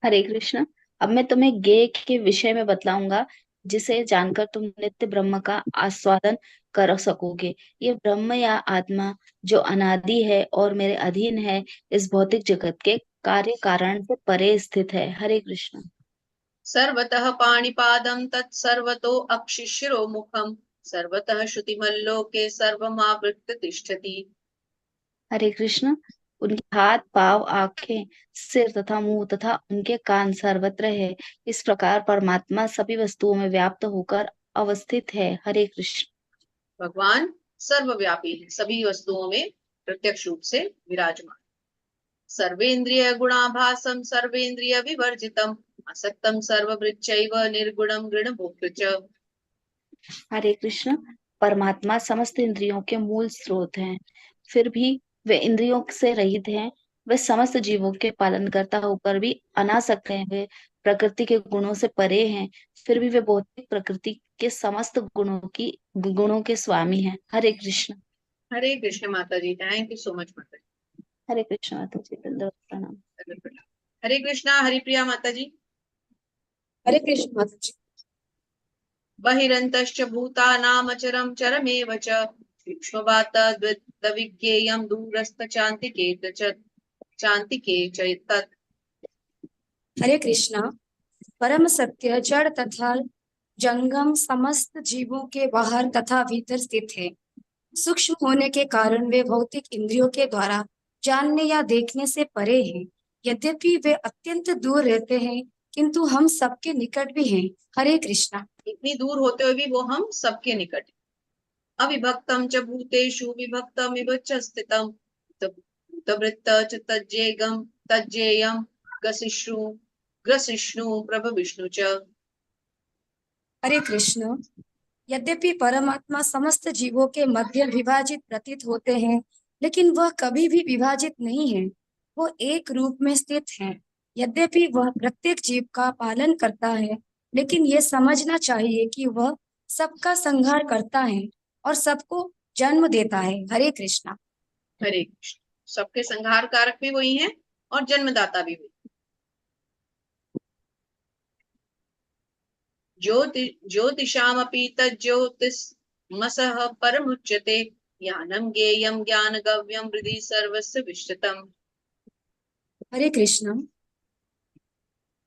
हरे कृष्ण। अब मैं तुम्हें ज्ञेय के विषय में बतलाऊंगा, जिसे जानकर तुम नित्य ब्रह्म का आस्वादन कर सकोगे। ये ब्रह्म या आत्मा जो अनादि है और मेरे अधीन है, इस भौतिक जगत के कार्य कारण से परे स्थित है। हरे कृष्ण। सर्वतः पाणिपादं तत्सर्वतो अक्षिशिरो मुखम सर्वतः श्रुतिमल्लोके सर्वमावृत्य तिष्ठति। हरे कृष्ण। उनके हाथ, पांव, आंखें, सिर तथा मुंह तथा उनके कान सर्वत्र है। इस प्रकार परमात्मा सभी वस्तुओं में व्याप्त होकर अवस्थित है। हरे कृष्ण। भगवान सर्वव्यापी है, सभी वस्तुओं में प्रत्यक्ष रूप से विराजमान। सर्वेन्द्रिय गुणाभासम सर्वेन्द्रिय विवर्जितम असक्तम सर्वभृच्चैव निर्गुणम गृणभोक्तृ च। हरे कृष्ण। परमात्मा समस्त इंद्रियों के मूल स्रोत हैं, फिर भी वे इंद्रियों से रहित हैं। वे समस्त जीवों के पालन करता होकर भी अनासक्त हैं। वे प्रकृति के गुणों से परे हैं, फिर भी वे भौतिक प्रकृति के समस्त गुणों के स्वामी हैं। हरे कृष्ण। हरे कृष्ण माता जी, थैंक यू सो मच माता जी। हरे कृष्ण माता जी, दंडवत प्रणाम। हरे कृष्णा हरिप्रिया माता जी। हरे कृष्ण माता जी। बहिरन्तश्च भूतानामचरं चरमेव च सूक्ष्मवातद्विज्ञेयं दूरस्थचान्तिके च तत्। हरे कृष्णा। परम सत्य जड़ तथा जंगम समस्त जीवों के बाहर तथा भीतर स्थित है। सूक्ष्म होने के कारण वे भौतिक इंद्रियों के द्वारा जानने या देखने से परे हैं। यद्यपि वे अत्यंत दूर रहते हैं, किंतु हम सबके निकट भी हैं। हरे कृष्णा। इतनी दूर होते हुए भी वो हम सबके निकट है। अविभक्तं च भूतेषु विभक्तमिव च स्थितं भूतवृत्त च तज्जेयं ग्रसिष्णु प्रभ विष्णु च। हरे कृष्ण। यद्यपि परमात्मा समस्त जीवों के मध्य विभाजित प्रतीत होते हैं, लेकिन वह कभी भी विभाजित नहीं है। वो एक रूप में स्थित है। यद्यपि वह प्रत्येक जीव का पालन करता है, लेकिन ये समझना चाहिए कि वह सबका संहार करता है और सबको जन्म देता है। हरे कृष्णा। हरे कृष्ण। सबके संहार कारक भी वही है और जन्मदाता भी वही। ज्योतिषामपि तज्ज्योतिषमसः परमुच्यते ज्ञानं ज्ञेयं ज्ञानगम्यं हृदि सर्वस्य विष्टतम्। हरे कृष्णा।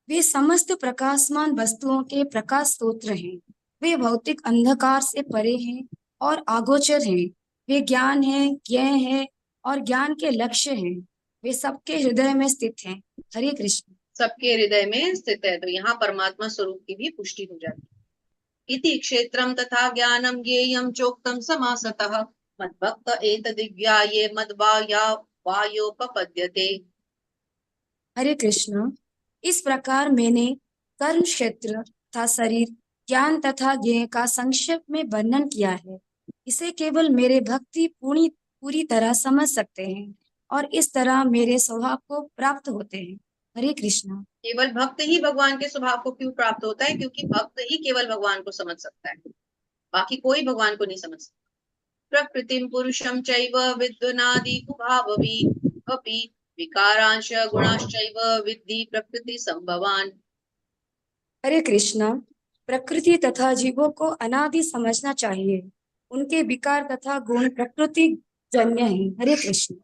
वे समस्त प्रकाशमान वस्तुओं के प्रकाश स्तोत्र हैं। वे भौतिक अंधकार से परे हैं और अगोचर हैं। वे ज्ञान है, ज्ञेय है और ज्ञान के लक्ष्य हैं। वे सबके हृदय में स्थित हैं। हरे कृष्ण। सबके हृदय में स्थित है, तो यहाँ परमात्मा स्वरूप की भी पुष्टि हो जाती है। इति क्षेत्रम तथा ज्ञानम ज्ञेयं चोक्तम समासतः मद्भक्त एतदिव्याये मद्वाया वायोपपद्यते। हरे कृष्ण। इस प्रकार मैंने कर्म क्षेत्र तथा शरीर, ज्ञान तथा ज्ञेय का संक्षेप में वर्णन किया है। इसे केवल मेरे भक्ति पूरी तरह समझ सकते हैं और इस तरह मेरे स्वभाव को प्राप्त होते हैं। हरे कृष्णा। केवल भक्त ही भगवान के स्वभाव को क्यों प्राप्त होता है? क्योंकि भक्त ही केवल भगवान को समझ सकता है, बाकी कोई भगवान को नहीं समझ सकता। प्रकृतिम पुरुषम चैव विद्वनादि उभावपि अपि विकारांश गुणाश्चैव विद्धि प्रकृति संभवान। हरे कृष्णा। प्रकृति तथा जीवों को अनादि समझना चाहिए। उनके विकार तथा गुण प्रकृति जन्य हैं। हरे कृष्ण।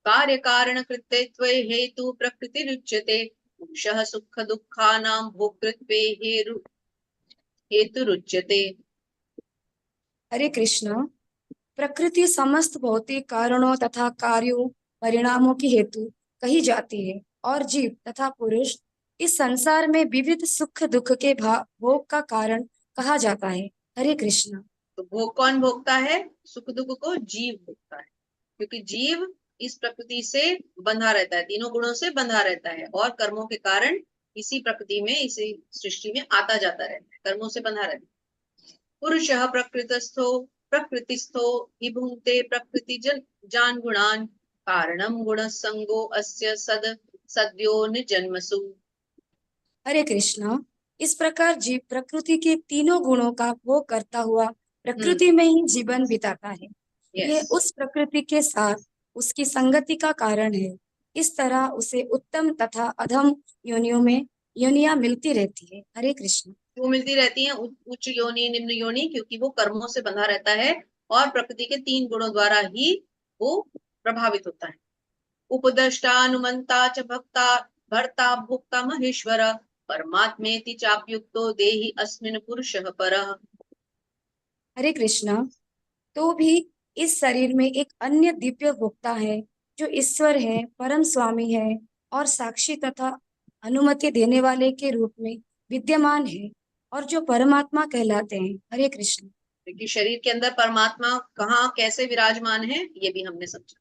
कार्य कारण कृत्यत्वे हेतु प्रकृतिरुच्यते पुरुषः सुख दुःखानां भोक्तृत्वे हेतुरुच्यते। हरे कृष्णा। प्रकृति समस्त भौतिक कारणों तथा कार्यों परिणामों की हेतु कही जाती है और जीव तथा पुरुष इस संसार में विविध सुख दुख के भोग का कारण कहा जाता है। हरे कृष्णा। तो भोग कौन भोगता है? सुख दुख को जीव भोगता है, क्योंकि जीव इस प्रकृति से बंधा रहता है, तीनों गुणों से बंधा रहता है और कर्मों के कारण इसी प्रकृति में, इसी सृष्टि में आता जाता रहता है, कर्मों से बंधा रहता है। पुरुषः प्रकृतिस्थो हि भुङ्क्ते प्रकृति जान गुणान कारणम गुण संगो अस्य सद्यो निजन्मसु। हरे कृष्णा। इस प्रकार जीव प्रकृति के तीनों गुणों का भोग करता हुआ प्रकृति में ही जीवन बिताता है। ये उस प्रकृति के साथ उसकी संगति का कारण है। इस तरह उसे उत्तम तथा अधम योनियां मिलती रहती है। हरे कृष्ण। क्यों मिलती रहती है? उच्च योनि, निम्न योनि, क्योंकि वो कर्मों से बंधा रहता है और प्रकृति के 3 गुणों द्वारा ही वो प्रभावित होता है। उपदष्टा, अनुमंता च भक्ता, भर्ता, भोक्ता, महेश्वर, परमात्मेति चाप्युक्तो देहि अस्मिन् पुरुषः परः। हरे कृष्ण। तो भी इस शरीर में एक अन्य दिव्य भोक्ता है जो ईश्वर है, परम स्वामी है और साक्षी तथा अनुमति देने वाले के रूप में विद्यमान है और जो परमात्मा कहलाते हैं। हरे कृष्ण। क्योंकि शरीर के अंदर परमात्मा कहाँ कैसे विराजमान है ये भी हमने समझा।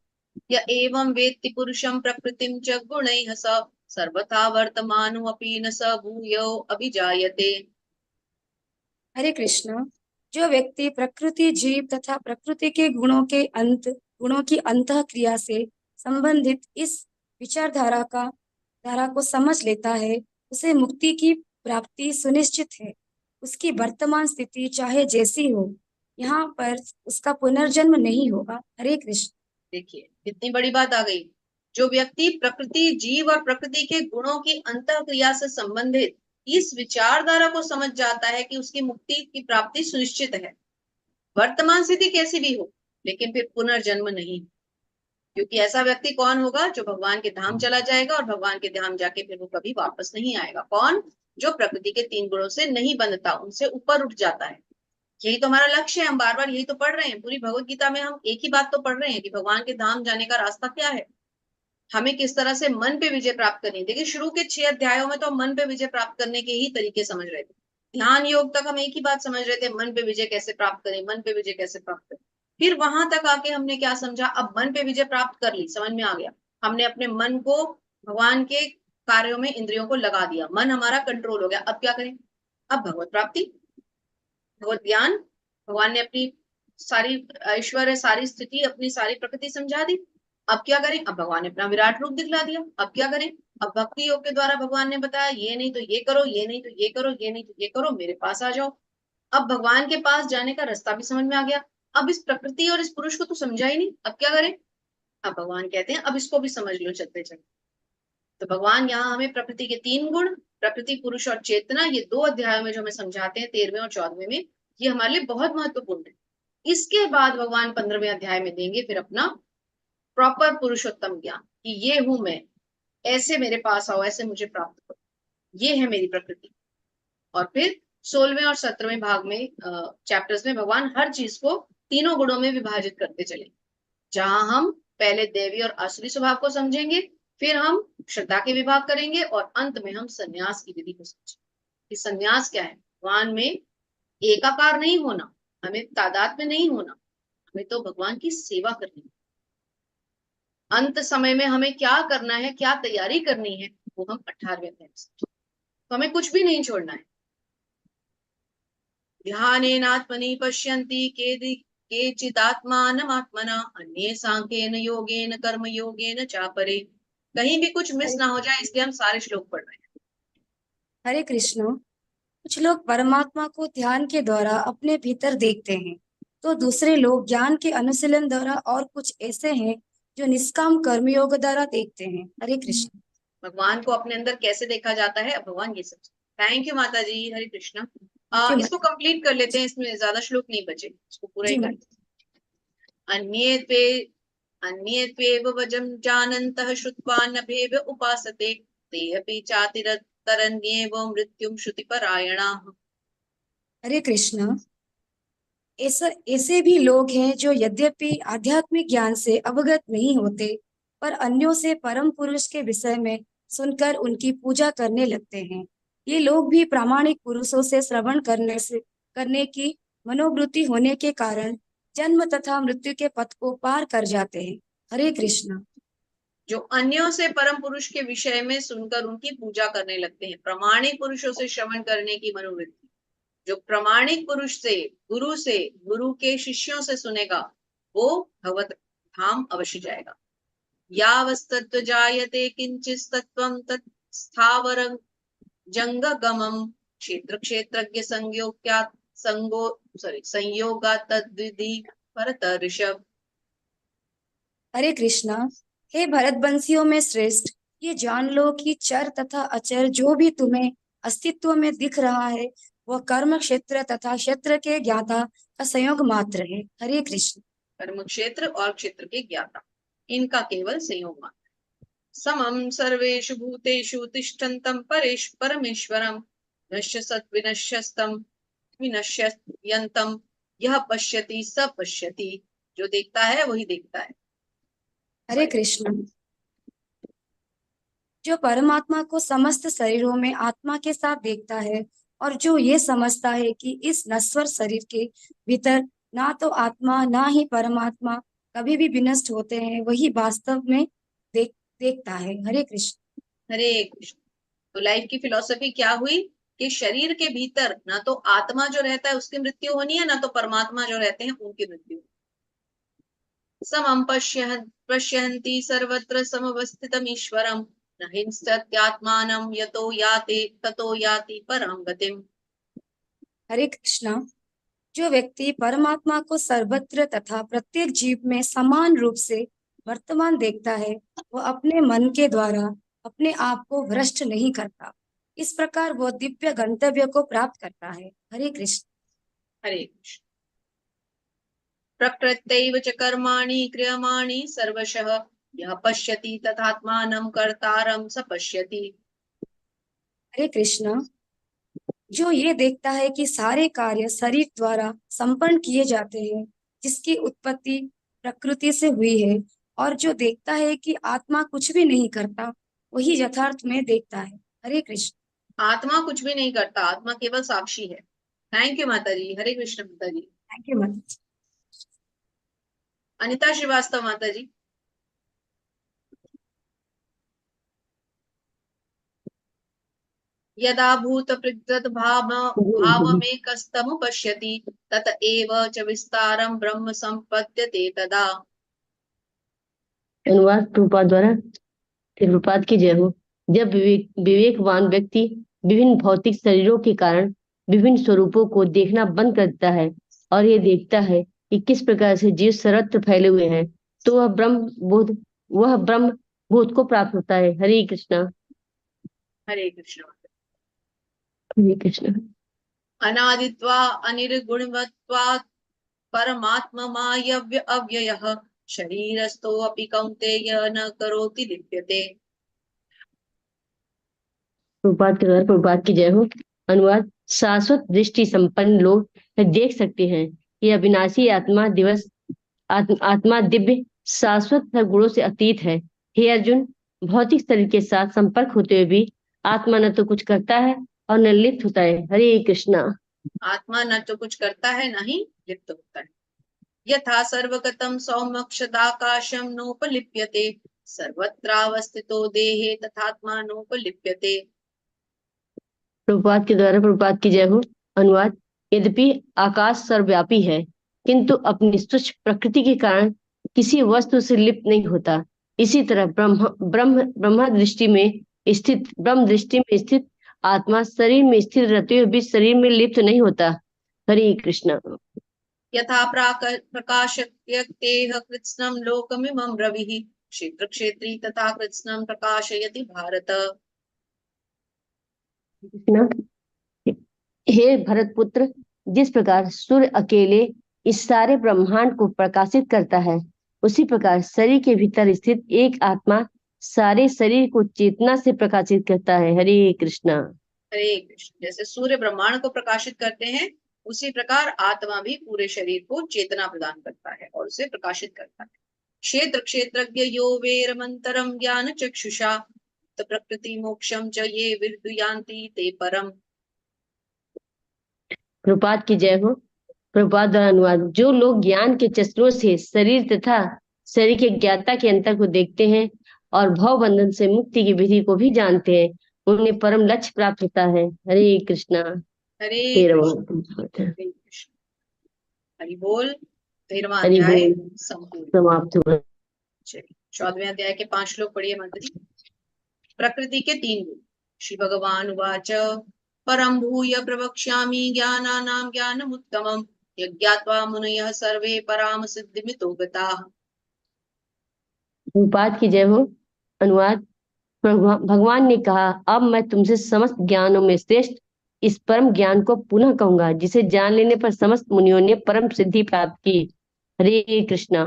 य एवं वेत्ति पुरुषं प्रकृतिं च गुणैः स सर्वथा वर्तमानो अपि न स भूयो अभिजायते। हरे कृष्ण। जो व्यक्ति प्रकृति, जीव तथा प्रकृति के गुणों की अंतः क्रिया से संबंधित इस विचारधारा धारा को समझ लेता है, उसे मुक्ति की प्राप्ति सुनिश्चित है। उसकी वर्तमान स्थिति चाहे जैसी हो, यहाँ पर उसका पुनर्जन्म नहीं होगा। हरे कृष्ण। देखिए कितनी बड़ी बात आ गई। जो व्यक्ति प्रकृति, जीव और प्रकृति के गुणों की अंतः क्रिया से संबंधित इस विचारधारा को समझ जाता है कि उसकी मुक्ति की प्राप्ति सुनिश्चित है, वर्तमान स्थिति कैसी भी हो, लेकिन फिर पुनर्जन्म नहीं। क्योंकि ऐसा व्यक्ति कौन होगा? जो भगवान के धाम चला जाएगा और भगवान के धाम जाके फिर वो कभी वापस नहीं आएगा। कौन? जो प्रकृति के 3 गुणों से नहीं बंधता, उनसे ऊपर उठ जाता है। यही तो हमारा लक्ष्य है। हम बार बार यही तो पढ़ रहे हैं। पूरी भगवत गीता में हम एक ही बात तो पढ़ रहे हैं कि भगवान के धाम जाने का रास्ता क्या है, हमें किस तरह से मन पे विजय प्राप्त करनी है। देखिए शुरू के 6 अध्यायों में तो हम मन पे विजय प्राप्त करने के ही तरीके समझ रहे थे। ध्यान योग तक हम एक ही बात समझ रहे थे, मन पे विजय कैसे प्राप्त करें, मन पे विजय कैसे प्राप्त करें। फिर वहां तक आके हमने क्या समझा? अब मन पे विजय प्राप्त कर ली, समझ में आ गया। हमने अपने मन को भगवान के कार्यों में, इंद्रियों को लगा दिया, मन हमारा कंट्रोल हो गया। अब क्या करें? अब भगवत प्राप्ति, भगवत ज्ञान। भगवान ने अपनी सारी ऐश्वर्य, सारी स्थिति, अपनी सारी प्रकृति समझा दी। अब क्या करें? अब भगवान ने अपना विराट रूप दिखला दिया। अब क्या करें? अब भक्ति योग के द्वारा भगवान ने बताया ये नहीं तो ये करो, ये नहीं तो ये करो, ये नहीं तो ये करो, मेरे पास आ जाओ। अब भगवान के पास जाने का रास्ता भी समझ में आ गया। अब इस प्रकृति और इस पुरुष को तो समझा ही नहीं, अब क्या करें? अब भगवान कहते हैं अब इसको भी समझ लो चलते चलते। तो भगवान यहाँ हमें प्रकृति के 3 गुण, प्रकृति, पुरुष और चेतना, ये 2 अध्यायों में जो हमें समझाते हैं, 13वें और 14वें में, ये हमारे लिए बहुत महत्वपूर्ण है। इसके बाद भगवान 15वें अध्याय में देंगे फिर अपना प्रॉपर पुरुषोत्तम ज्ञान कि ये हूं मैं, ऐसे मेरे पास आओ, ऐसे मुझे प्राप्त करो, ये है मेरी प्रकृति। और फिर 16वें और 17वें भाग में चैप्टर्स में भगवान हर चीज को 3 गुणों में विभाजित करते चले, जहां हम पहले देवी और आसुरी स्वभाव को समझेंगे, फिर हम श्रद्धा के विभाग करेंगे और अंत में हम संन्यास की विधि को समझेंगे कि संन्यास क्या है। भगवान में एकाकार नहीं होना, हमें तादाद में नहीं होना, हमें तो भगवान की सेवा करनी है। अंत समय में हमें क्या करना है, क्या तैयारी करनी है, वो हम 18वें अध्याय में समझेंगे। तो हमें कुछ भी नहीं छोड़ना है। ध्यानेनात्मनि पश्यन्ति केचिदात्मानमात्मना अन्ये सांख्येन योगेन कर्म योगेन चापरे। कहीं भी कुछ मिस ना हो जाए, इसलिए हम सारे श्लोक पढ़ रहे हैं। हरे कृष्ण। कुछ लोग परमात्मा को ध्यान के द्वारा अपने भीतर देखते हैं, तो दूसरे लोग ज्ञान के अनुशीलन द्वारा, और कुछ ऐसे हैं जो निष्काम कर्मयोग द्वारा देखते हैं। हरे कृष्ण। भगवान को अपने अंदर कैसे देखा जाता है, अब भगवान ये सब। थैंक यू माता जी। हरे कृष्ण। इसको कंप्लीट कर लेते हैं, इसमें ज्यादा श्लोक नहीं बचे, इसको पूरा ही कर लेते हैं। अन्ये त्वेव वजं जानन्तः श्रुत्वा नभेव उपासते ते अपि चातिरतरन्येव मृत्युं श्रुतिपरायणाः। हरे कृष्ण। ऐसे भी लोग हैं जो यद्यपि आध्यात्मिक ज्ञान से अवगत नहीं होते, पर अन्यों से परम पुरुष के विषय में सुनकर उनकी पूजा करने लगते हैं। ये लोग भी प्रामाणिक पुरुषों से श्रवण करने की मनोवृत्ति होने के कारण जन्म तथा मृत्यु के पथ को पार कर जाते हैं। हरे कृष्ण। जो अन्यों से परम पुरुष के विषय में सुनकर उनकी पूजा करने लगते हैं, प्रामाणिक पुरुषों से श्रवण करने की मनोवृत्ति। जो प्रामाणिक पुरुष से, गुरु के शिष्यों से सुनेगा, वो भगवत धाम अवश्य जाएगा। यावस्तत्व जायते किंचिस्तत्वं तत् स्थावरं जंगमम् क्षेत्र क्षेत्रज्ञ संयोगा तद्विधि भरत ऋषभ। हरे कृष्णा। हे भरतवंशियों में श्रेष्ठ, ये जान लो कि चर तथा अचर जो भी तुम्हें अस्तित्व में दिख रहा है वह कर्म क्षेत्र तथा क्षेत्र के ज्ञाता का संयोग मात्र है। हरे कृष्ण। कर्म क्षेत्र और क्षेत्र के ज्ञाता, इनका केवल संयोग मात्र। समम सर्वेषु भूतेषु तिष्ठन्तं परमेश्वरं नश्यसत् विनश्यस्तम विनश्यन्तं यह पश्यति स पश्यति। जो देखता है वही देखता है। हरे कृष्ण। जो परमात्मा को समस्त शरीरों में आत्मा के साथ देखता है और जो ये समझता है कि इस नश्वर शरीर के भीतर ना तो आत्मा ना ही परमात्मा कभी भी विनष्ट होते हैं, वही वास्तव में देखता है। हरे कृष्ण। हरे कृष्ण। तो लाइफ की फिलॉसफी क्या हुई कि शरीर के भीतर ना तो आत्मा जो रहता है उसकी मृत्यु होनी है, ना तो परमात्मा जो रहते हैं उनकी मृत्यु। समं पश्यन्ति सर्वत्र समवस्थितम् ईश्वरं न हिंसत्यात्मानं यतो याति ततो याति परां गतिम्। हरे कृष्णा। जो व्यक्ति परमात्मा को सर्वत्र तथा प्रत्येक जीव में समान रूप से वर्तमान देखता है वो अपने मन के द्वारा अपने आप को भ्रष्ट नहीं करता। इस प्रकार वो दिव्य गंतव्य को प्राप्त करता है। हरे कृष्ण। हरे कृष्ण। प्रकृत्यैव च कर्माणि क्रियमाणि सर्वशः यः पश्यति तथात्मानं कर्तारं स पश्यति। हरे कृष्ण। जो ये देखता है कि सारे कार्य शरीर द्वारा संपन्न किए जाते हैं जिसकी उत्पत्ति प्रकृति से हुई है, और जो देखता है कि आत्मा कुछ भी नहीं करता वही यथार्थ में देखता है। हरे कृष्ण। आत्मा कुछ भी नहीं करता, आत्मा केवल साक्षी है। थैंक यू माता जी। हरे कृष्ण माता जी। थैंक यू माता जी। अनिता श्रीवास्तव माता जी। यदा भूत पृथ्वत भावमेकस्तम पश्यति तत एव च विस्तारम ब्रह्म संपद्यते तदा। अनुवाद प्रभुपाद द्वारा। प्रभुपाद की जय हो। जब विवेकवान व्यक्ति विभिन्न भौतिक शरीरों के कारण विभिन्न स्वरूपों को देखना बंद करता है और ये देखता है कि किस प्रकार से जीव सर्वत्र फैले हुए हैं, तो वह ब्रह्म बोध को प्राप्त होता है। हरे कृष्णा। हरे कृष्ण। हरे कृष्ण। अनादित्वा अनिर्गुणवत्वात् परमात्ममायव्य अव्ययः शरीरस्थोऽपि कौन्तेय न करोति लिप्यते। प्रभुपाद के द्वारा प्रभुपाद की जय हो। अनुवाद। शाश्वत दृष्टि संपन्न लोग देख सकते हैं कि अविनाशी आत्मा दिव्य शाश्वत गुणों से अतीत है। हे अर्जुन, भौतिक शरीर के साथ संपर्क होते हुए भी आत्मा न तो कुछ करता है और न लिप्त होता है। हरे कृष्णा। आत्मा न तो कुछ करता है न ही लिप्त होता है। यथा सर्वगतं सौम्यक्षदाकाशं नोपलिप्यते सर्वत्रावस्थितो देहे तथात्मा नोपलिप्यते। प्रभुपाद के द्वारा प्रभुपाद की जय हो। अनुवाद। यद्यपि आकाश सर्वव्यापी है किंतु अपनी सूक्ष्म प्रकृति के कारण किसी वस्तु से लिप्त नहीं होता। इसी तरह ब्रह्म दृष्टि में स्थित आत्मा शरीर में स्थित रहते हुए भी शरीर में लिप्त नहीं होता। हरे कृष्ण। यथा प्रकाशयत्यक्तेह कृत्स्नं लोकमिमं रविः क्षेत्र क्षेत्री तथा कृत्स्नं प्रकाशयति भारत। हे भरत पुत्र, जिस प्रकार सूर्य अकेले इस सारे ब्रह्मांड को प्रकाशित करता है, उसी प्रकार शरीर के भीतर स्थित एक आत्मा सारे शरीर को चेतना से प्रकाशित करता है। हरे कृष्णा। हरे कृष्ण। जैसे सूर्य ब्रह्मांड को प्रकाशित करते हैं उसी प्रकार आत्मा भी पूरे शरीर को चेतना प्रदान करता है और उसे प्रकाशित करता है। क्षेत्र क्षेत्रज्ञ यो वेरमंतरम ज्ञान चक्षुषा प्रकृति मोक्षम च ये विदुयान्ति ते परम। प्रभुपाद की जय हो। प्रभुपाद द्वारा अनुवाद। जो लोग ज्ञान के चश्मों से शरीर तथा शरीर के ज्ञाता के अंतर को देखते हैं और भव बंधन से मुक्ति की विधि को भी जानते हैं, उन्हें परम लक्ष्य प्राप्त होता है। हरे कृष्णा। हरे 13वां। हरि बोल। 13वां हरि अध्याय बोल। संपूर्ण समाप्त हुआ। 14वें अध्याय के 5 श्लोक पढ़िए माता जी। प्रकृति के 3 गुण। श्री भगवान उवाच परम भूय प्रवक्ष्यामि ज्ञानानां ज्ञानमुत्तमम् यज्ञात्वा मुनयः सर्वे पराम सिद्धिमितो गताः। प्रभुपाद की जय हो। अनुवाद। भगवान ने कहा, अब मैं तुमसे समस्त ज्ञानों में श्रेष्ठ इस परम ज्ञान को पुनः कहूंगा, जिसे जान लेने पर समस्त मुनियों ने परम सिद्धि प्राप्त की। हरे कृष्णा।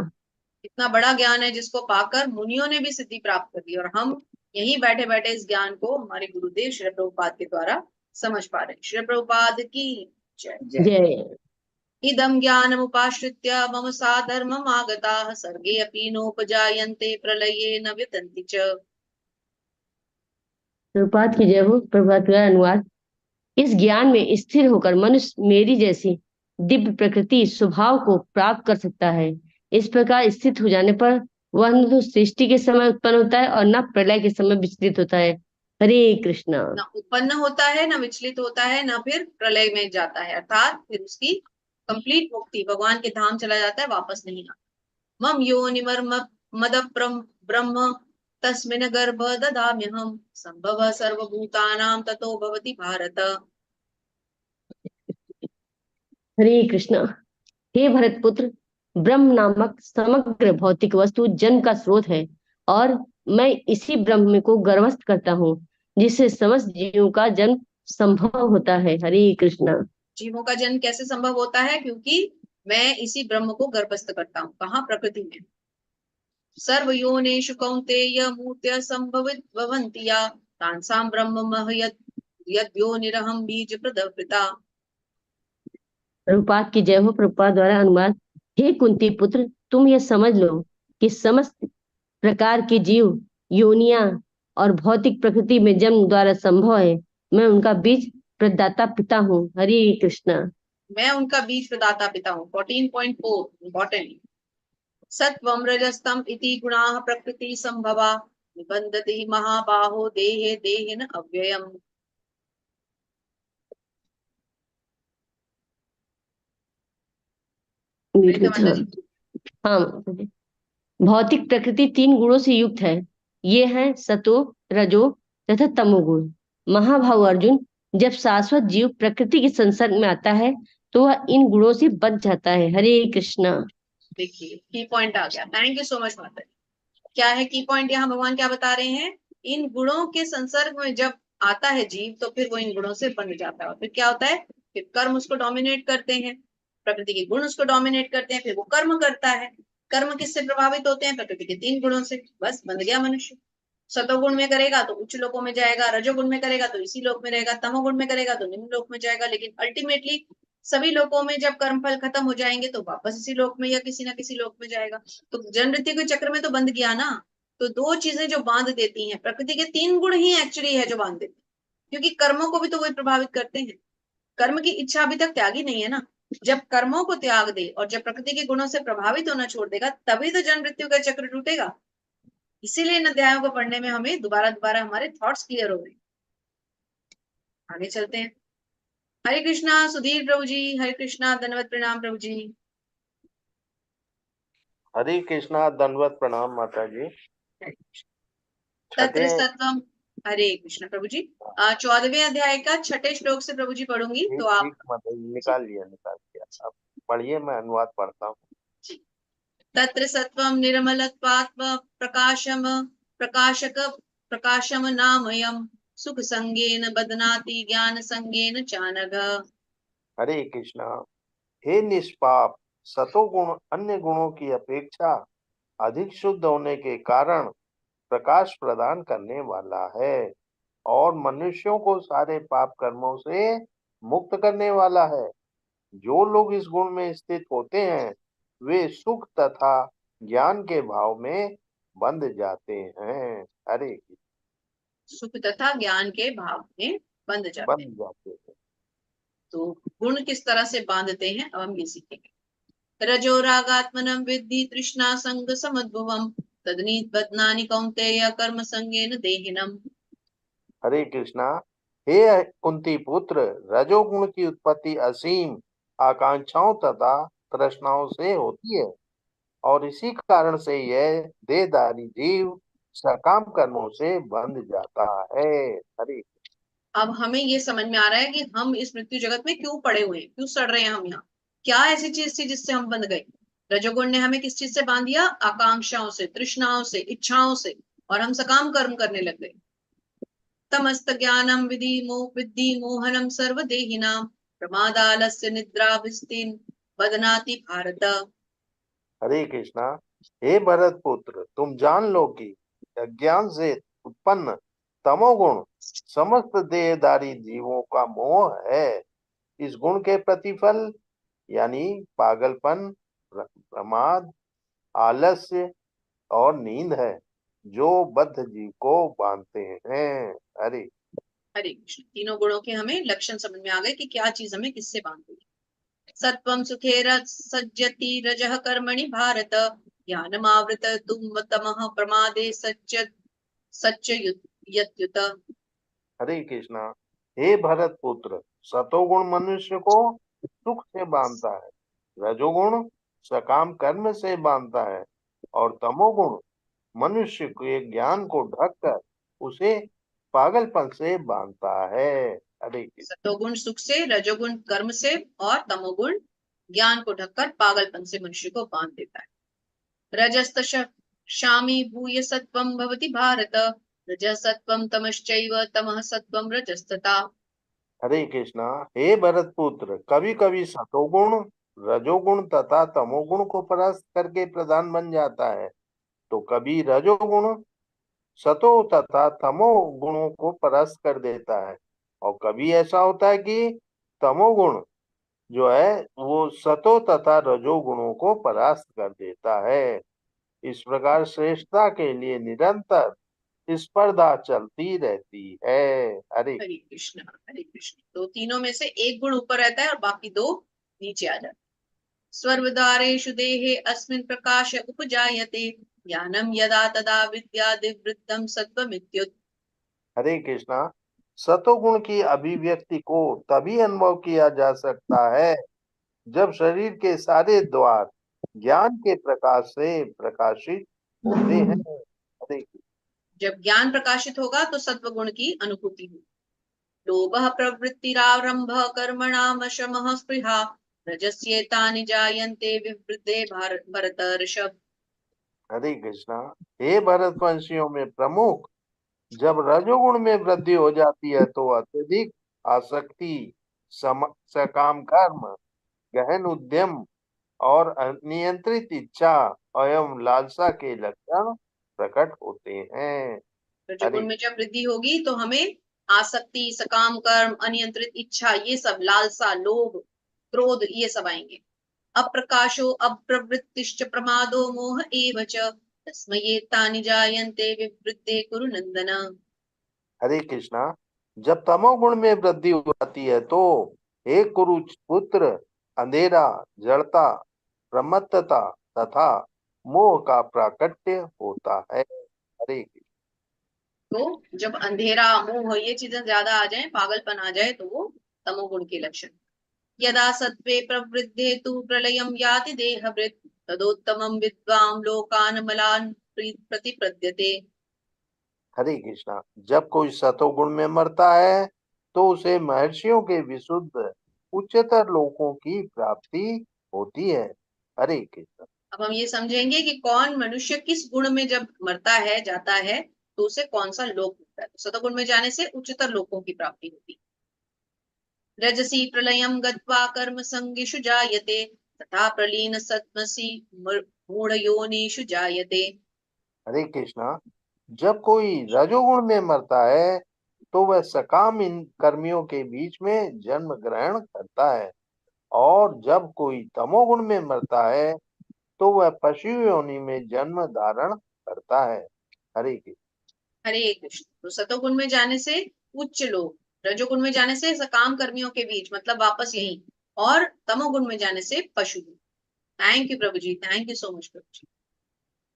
इतना बड़ा ज्ञान है जिसको पाकर मुनियों ने भी सिद्धि प्राप्त कर ली, और हम यहीं बैठे बैठे इस ज्ञान को हमारे गुरुदेव श्री प्रभुपाद के द्वारा समझ पा रहे हैं। श्री प्रभुपाद की जय। जय। इदं ज्ञानमुपाश्रित्य मम साधर्मम् आगताः सर्गे अपि नोपजायन्ते प्रलये न व्यतन्ति च। प्रभुपाद की जय हो। प्रभुपाद का अनुवाद। इस ज्ञान में स्थिर होकर मनुष्य मेरी जैसी दिव्य प्रकृति स्वभाव को प्राप्त कर सकता है। इस प्रकार स्थित हो जाने पर वह न तो सृष्टि के समय उत्पन्न होता है और न प्रलय के समय विचलित होता है। हरे कृष्णा। न उत्पन्न होता है, न विचलित होता है, न फिर प्रलय में जाता है, अर्थात फिर उसकी कंप्लीट मुक्ति, भगवान के धाम चला जाता है, वापस नहीं आता। मम योनिमर्म मद ब्रह्म तस्मिन् गर्भ ददाम्यहम् संभव सर्वभूतानां ततो भवति भारत। हरे कृष्णा। हे भरत पुत्र, ब्रह्म नामक समग्र भौतिक वस्तु जन्म का स्रोत है और मैं इसी ब्रह्म को गर्भस्थ करता हूँ, जिससे समस्त जीवों का जन्म संभव होता है। हरे कृष्णा। जीवों का जन्म कैसे संभव होता है? क्योंकि मैं इसी ब्रह्म को गर्भस्थ करता हूँ। कहाँ? प्रकृति में। सर्वयोनिषु कौन्तेय मूर्त्य संभवित भवन्ति या तासां ब्रह्म यद्योनिरहं बीज प्रदपिता। प्रभुपाद की जय हो। प्रभुपाद द्वारा अनुवाद। हे कुंती पुत्र, तुम यह समझ लो कि समस्त प्रकार के जीव योनियां और भौतिक प्रकृति में जन्म द्वारा संभव है। मैं उनका बीज प्रदाता पिता हूँ। हरे कृष्णा। मैं उनका बीज प्रदाता पिता हूँ। 14.4 इम्पोर्टेंट। सत्वं रजस्तम इति गुणाः प्रकृति संभवा निबंधते महाबाहो देहे देहिन अव्ययम्। हाँ, भौतिक प्रकृति 3 गुणों से युक्त है। ये हैं सतो, रजो तथा तमोगुण। महाभाव अर्जुन, जब शाश्वत जीव प्रकृति के संसर्ग में आता है तो वह इन गुणों से बच जाता है। हरे कृष्णा। देखिए की पॉइंट आ गया। थैंक यू सो मच माता। क्या है की पॉइंट? यहाँ भगवान क्या बता रहे हैं? इन गुणों के संसर्ग में जब आता है जीव तो फिर वो इन गुणों से बन जाता है, और फिर क्या होता है? फिर कर्म उसको डोमिनेट करते हैं, प्रकृति के गुण उसको डोमिनेट करते हैं, फिर वो कर्म करता है। कर्म किससे प्रभावित होते हैं? प्रकृति के 3 गुणों से। बस बन गया मनुष्य। सतोगुण में करेगा तो उच्च लोकों में जाएगा, रजोगुण में करेगा तो इसी लोक में रहेगा, तमोगुण में करेगा तो निम्न लोक में जाएगा। लेकिन अल्टीमेटली सभी लोकों में जब कर्म फल खत्म हो जाएंगे तो वापस इसी लोक में या किसी ना किसी लोक में जाएगा। तो जन्म मृत्यु के चक्र में तो बंध गया ना। तो 2 चीजें जो बांध देती हैं, प्रकृति के 3 गुण ही एक्चुअली है जो बांध देते हैं, क्योंकि कर्मों को भी तो वही प्रभावित करते हैं। कर्म की इच्छा अभी तक त्यागी नहीं है ना। जब कर्मों को त्याग दे और जब प्रकृति के गुणों से प्रभावित होना छोड़ देगा, तभी तो जन्म मृत्यु का चक्र टूटेगा। इसीलिए इन अध्यायों को पढ़ने में हमें दोबारा दोबारा हमारे थॉट्स क्लियर हो गए। आगे चलते हैं। हरे कृष्णा सुधीर प्रभु जी। हरे कृष्णा धन्यवाद प्रणाम प्रभु जी। हरे कृष्णा दंडवत प्रणाम माता जी। तत्र सत्वम। हरे कृष्ण प्रभु जी। 14वें अध्याय का 6ठे श्लोक से प्रभु जी पढ़ूंगी, तो आप माता जी निकाल लिया आप पढ़िए, मैं अनुवाद पढ़ता हूँ। तत्र सत्वम निर्मलत्वात् प्रकाशम नामयम् सुख संगेन बदनाति ज्ञान संगेन चानघ। हरे कृष्णा। हे निष्पाप, सतोगुण अन्य गुणों की अपेक्षा अधिक शुद्ध होने के कारण प्रकाश प्रदान करने वाला है और मनुष्यों को सारे पाप कर्मों से मुक्त करने वाला है। जो लोग इस गुण में स्थित होते हैं वे सुख तथा ज्ञान के भाव में बंध जाते हैं। हरे सुख तथा ज्ञान के भाव में बंध जाते हैं। तो गुण किस तरह से बांधते हैं अब हम ये सीखेंगे। रजो रागात्मनम विद्धि तृष्णा संग समुद्भवम तदनीत बदनानि कौन्तेय कर्म संगेन देहिनम। हरे कृष्णा। हे कुंती पुत्र, रजोगुण की उत्पत्ति असीम आकांक्षाओं तथा तृष्णाओं से होती है और इसी कारण से यह देहधारी जीव सकाम कर्मों से बंध जाता है। हरे। अब हमें ये समझ में आ रहा है कि हम इस मृत्यु जगत में क्यों पड़े हुए हैं, क्यों सड़ रहे हैं हम यहाँ। क्या ऐसी चीज थी जिससे हम बंध गए? रजोगुण ने हमें किस चीज से बांध दिया? आकांक्षाओं से, तृष्णाओं से, इच्छाओं से, और हम सकाम कर्म करने लग गए। तमस्त ज्ञानम विद्धि मोहनम सर्वदेहिनां प्रमादालस्य निद्राभिस्तीन बदनाति भारत। हरे कृष्णा। हे भरत पुत्र, तुम जान लो कि अज्ञान से उत्पन्न तमोगुण समस्त देहधारी जीवों का मोह है। इस गुण के प्रतिफल यानी पागलपन, प्रमाद, आलस्य और नींद है जो बद्ध जीव को बांधते हैं। हरे हरे कृष्ण। तीनों गुणों के हमें लक्षण समझ में आ गए कि क्या चीज हमें किससे बांध रही है। सत्वम सुखे सज्जति रजः कर्मणि भारत ज्ञानमावृत तुम तमः प्रमादे सच्चयुत। हरे कृष्णा। हे भरत पुत्र, सतोगुण मनुष्य को सुख से बांधता है, रजोगुण सकाम कर्म से बांधता है और तमोगुण मनुष्य के ज्ञान को ढककर उसे पागलपन से बांधता है। हरे कृष्ण। सतोगुण सुख से, रजोगुण कर्म से और तमोगुण ज्ञान को ढककर पागलपन से मनुष्य को बांध देता है। रजस्त शामी भूय सत्वम भवति भारत रजः सत्वम तमश्चैव तमः सत्वम रजस्तथा। हरे कृष्णा। हे भरत पुत्र, कभी कभी सतोगुण रजोगुण तथा तमोगुण को परास्त करके प्रधान बन जाता है, तो कभी रजोगुण सतो तथा तमो गुणों को परास्त कर देता है, और कभी ऐसा होता है कि तमोगुण जो है वो सतो तथा रजोगुणों को परास्त कर देता है। इस प्रकार श्रेष्ठता के लिए निरंतर स्पर्धा चलती रहती है। हरे हरे कृष्ण। हरे कृष्ण। तो तीनों में से एक गुण ऊपर रहता है और बाकी दो नीचे आ जाते हैं। स्वर्गद्वारेषु देहे अस्मिन् प्रकाश उपजायते ज्ञानम यदा तदा विद्यादिवृद्धम सत्वमित्युत। हरे कृष्णा। सतोगुण की अभिव्यक्ति को तभी अनुभव किया जा सकता है जब शरीर के सारे द्वार ज्ञान के प्रकाश से प्रकाशित होते हैं। हरे कृष्ण। जब ज्ञान प्रकाशित होगा तो सत्व गुण की अनुभूति होगी। लोभः प्रवृत्तिरारंभ कर्मणाम शमः स्पृहा रजस्येतानि जायन्ते विवृद्धे भरतर्षभ। हरे कृष्णा। हे भरतवंशियों में प्रमुख, जब रजोगुण में वृद्धि हो जाती है तो अत्यधिक आसक्ति, सकाम कर्म, गहन उद्यम और अनियंत्रित इच्छा एवं लालसा के लक्षण प्रकट होते हैं। रजोगुण में जब वृद्धि होगी तो हमें आसक्ति, सकाम कर्म, अनियंत्रित इच्छा, ये सब, लालसा, लोभ, क्रोध, ये सब आएंगे। अप्रकाशो अप्रवृत्तिश्च प्रमादो मोह एव च तस्मैतानि जायन्ते विवृद्धे कुरु नंदन। हरे कृष्णा। जब तमोगुण में वृद्धि हो जाती है तो हे कुरु पुत्र, अंधेरा, जड़ता, प्रमत्तता तथा मोह का प्राकट्य होता है। हरे कृष्ण। तो जब अंधेरा, मोह, ये चीजें ज्यादा आ जाएं, पागलपन आ जाए, तो वो तमोगुण के लक्षण। यदा सत्वे प्रवृद्धे तु प्रलयं याति देहभृत् तदोत्तमं विद्वां लोकान् मलान् प्रतिपद्यते। हरे कृष्णा। जब कोई सतोगुण में मरता है तो उसे महर्षियों के विशुद्ध उच्चतर लोकों की प्राप्ति होती है। हरे कृष्ण। अब हम ये समझेंगे कि कौन मनुष्य किस गुण में जब मरता है, जाता है, तो उसे कौन सा लोक मिलता है। तो सतोगुण में जाने से उच्चतर लोकों की प्राप्ति होती है। रजसी प्रलयं गत्वा कर्म संगिषु जायते तथा प्रलीन सत्मसि मूढ़योनिषु जायते। हरे कृष्णा। जब कोई रजोगुण में मरता है तो वह सकाम इन कर्मियों के बीच में जन्म ग्रहण करता है, और जब कोई तमोगुण में मरता है तो वह पशु योनि में जन्म धारण करता है। हरे कृष्ण। हरे कृष्ण। तो सतोगुण में जाने से उच्च लोग, रजोगुण में जाने से सकाम कर्मियों के बीच, मतलब वापस यही, और तमोगुण में जाने से पशु। थैंक यू प्रभु जी, थैंक यू सो मच प्रभु जी।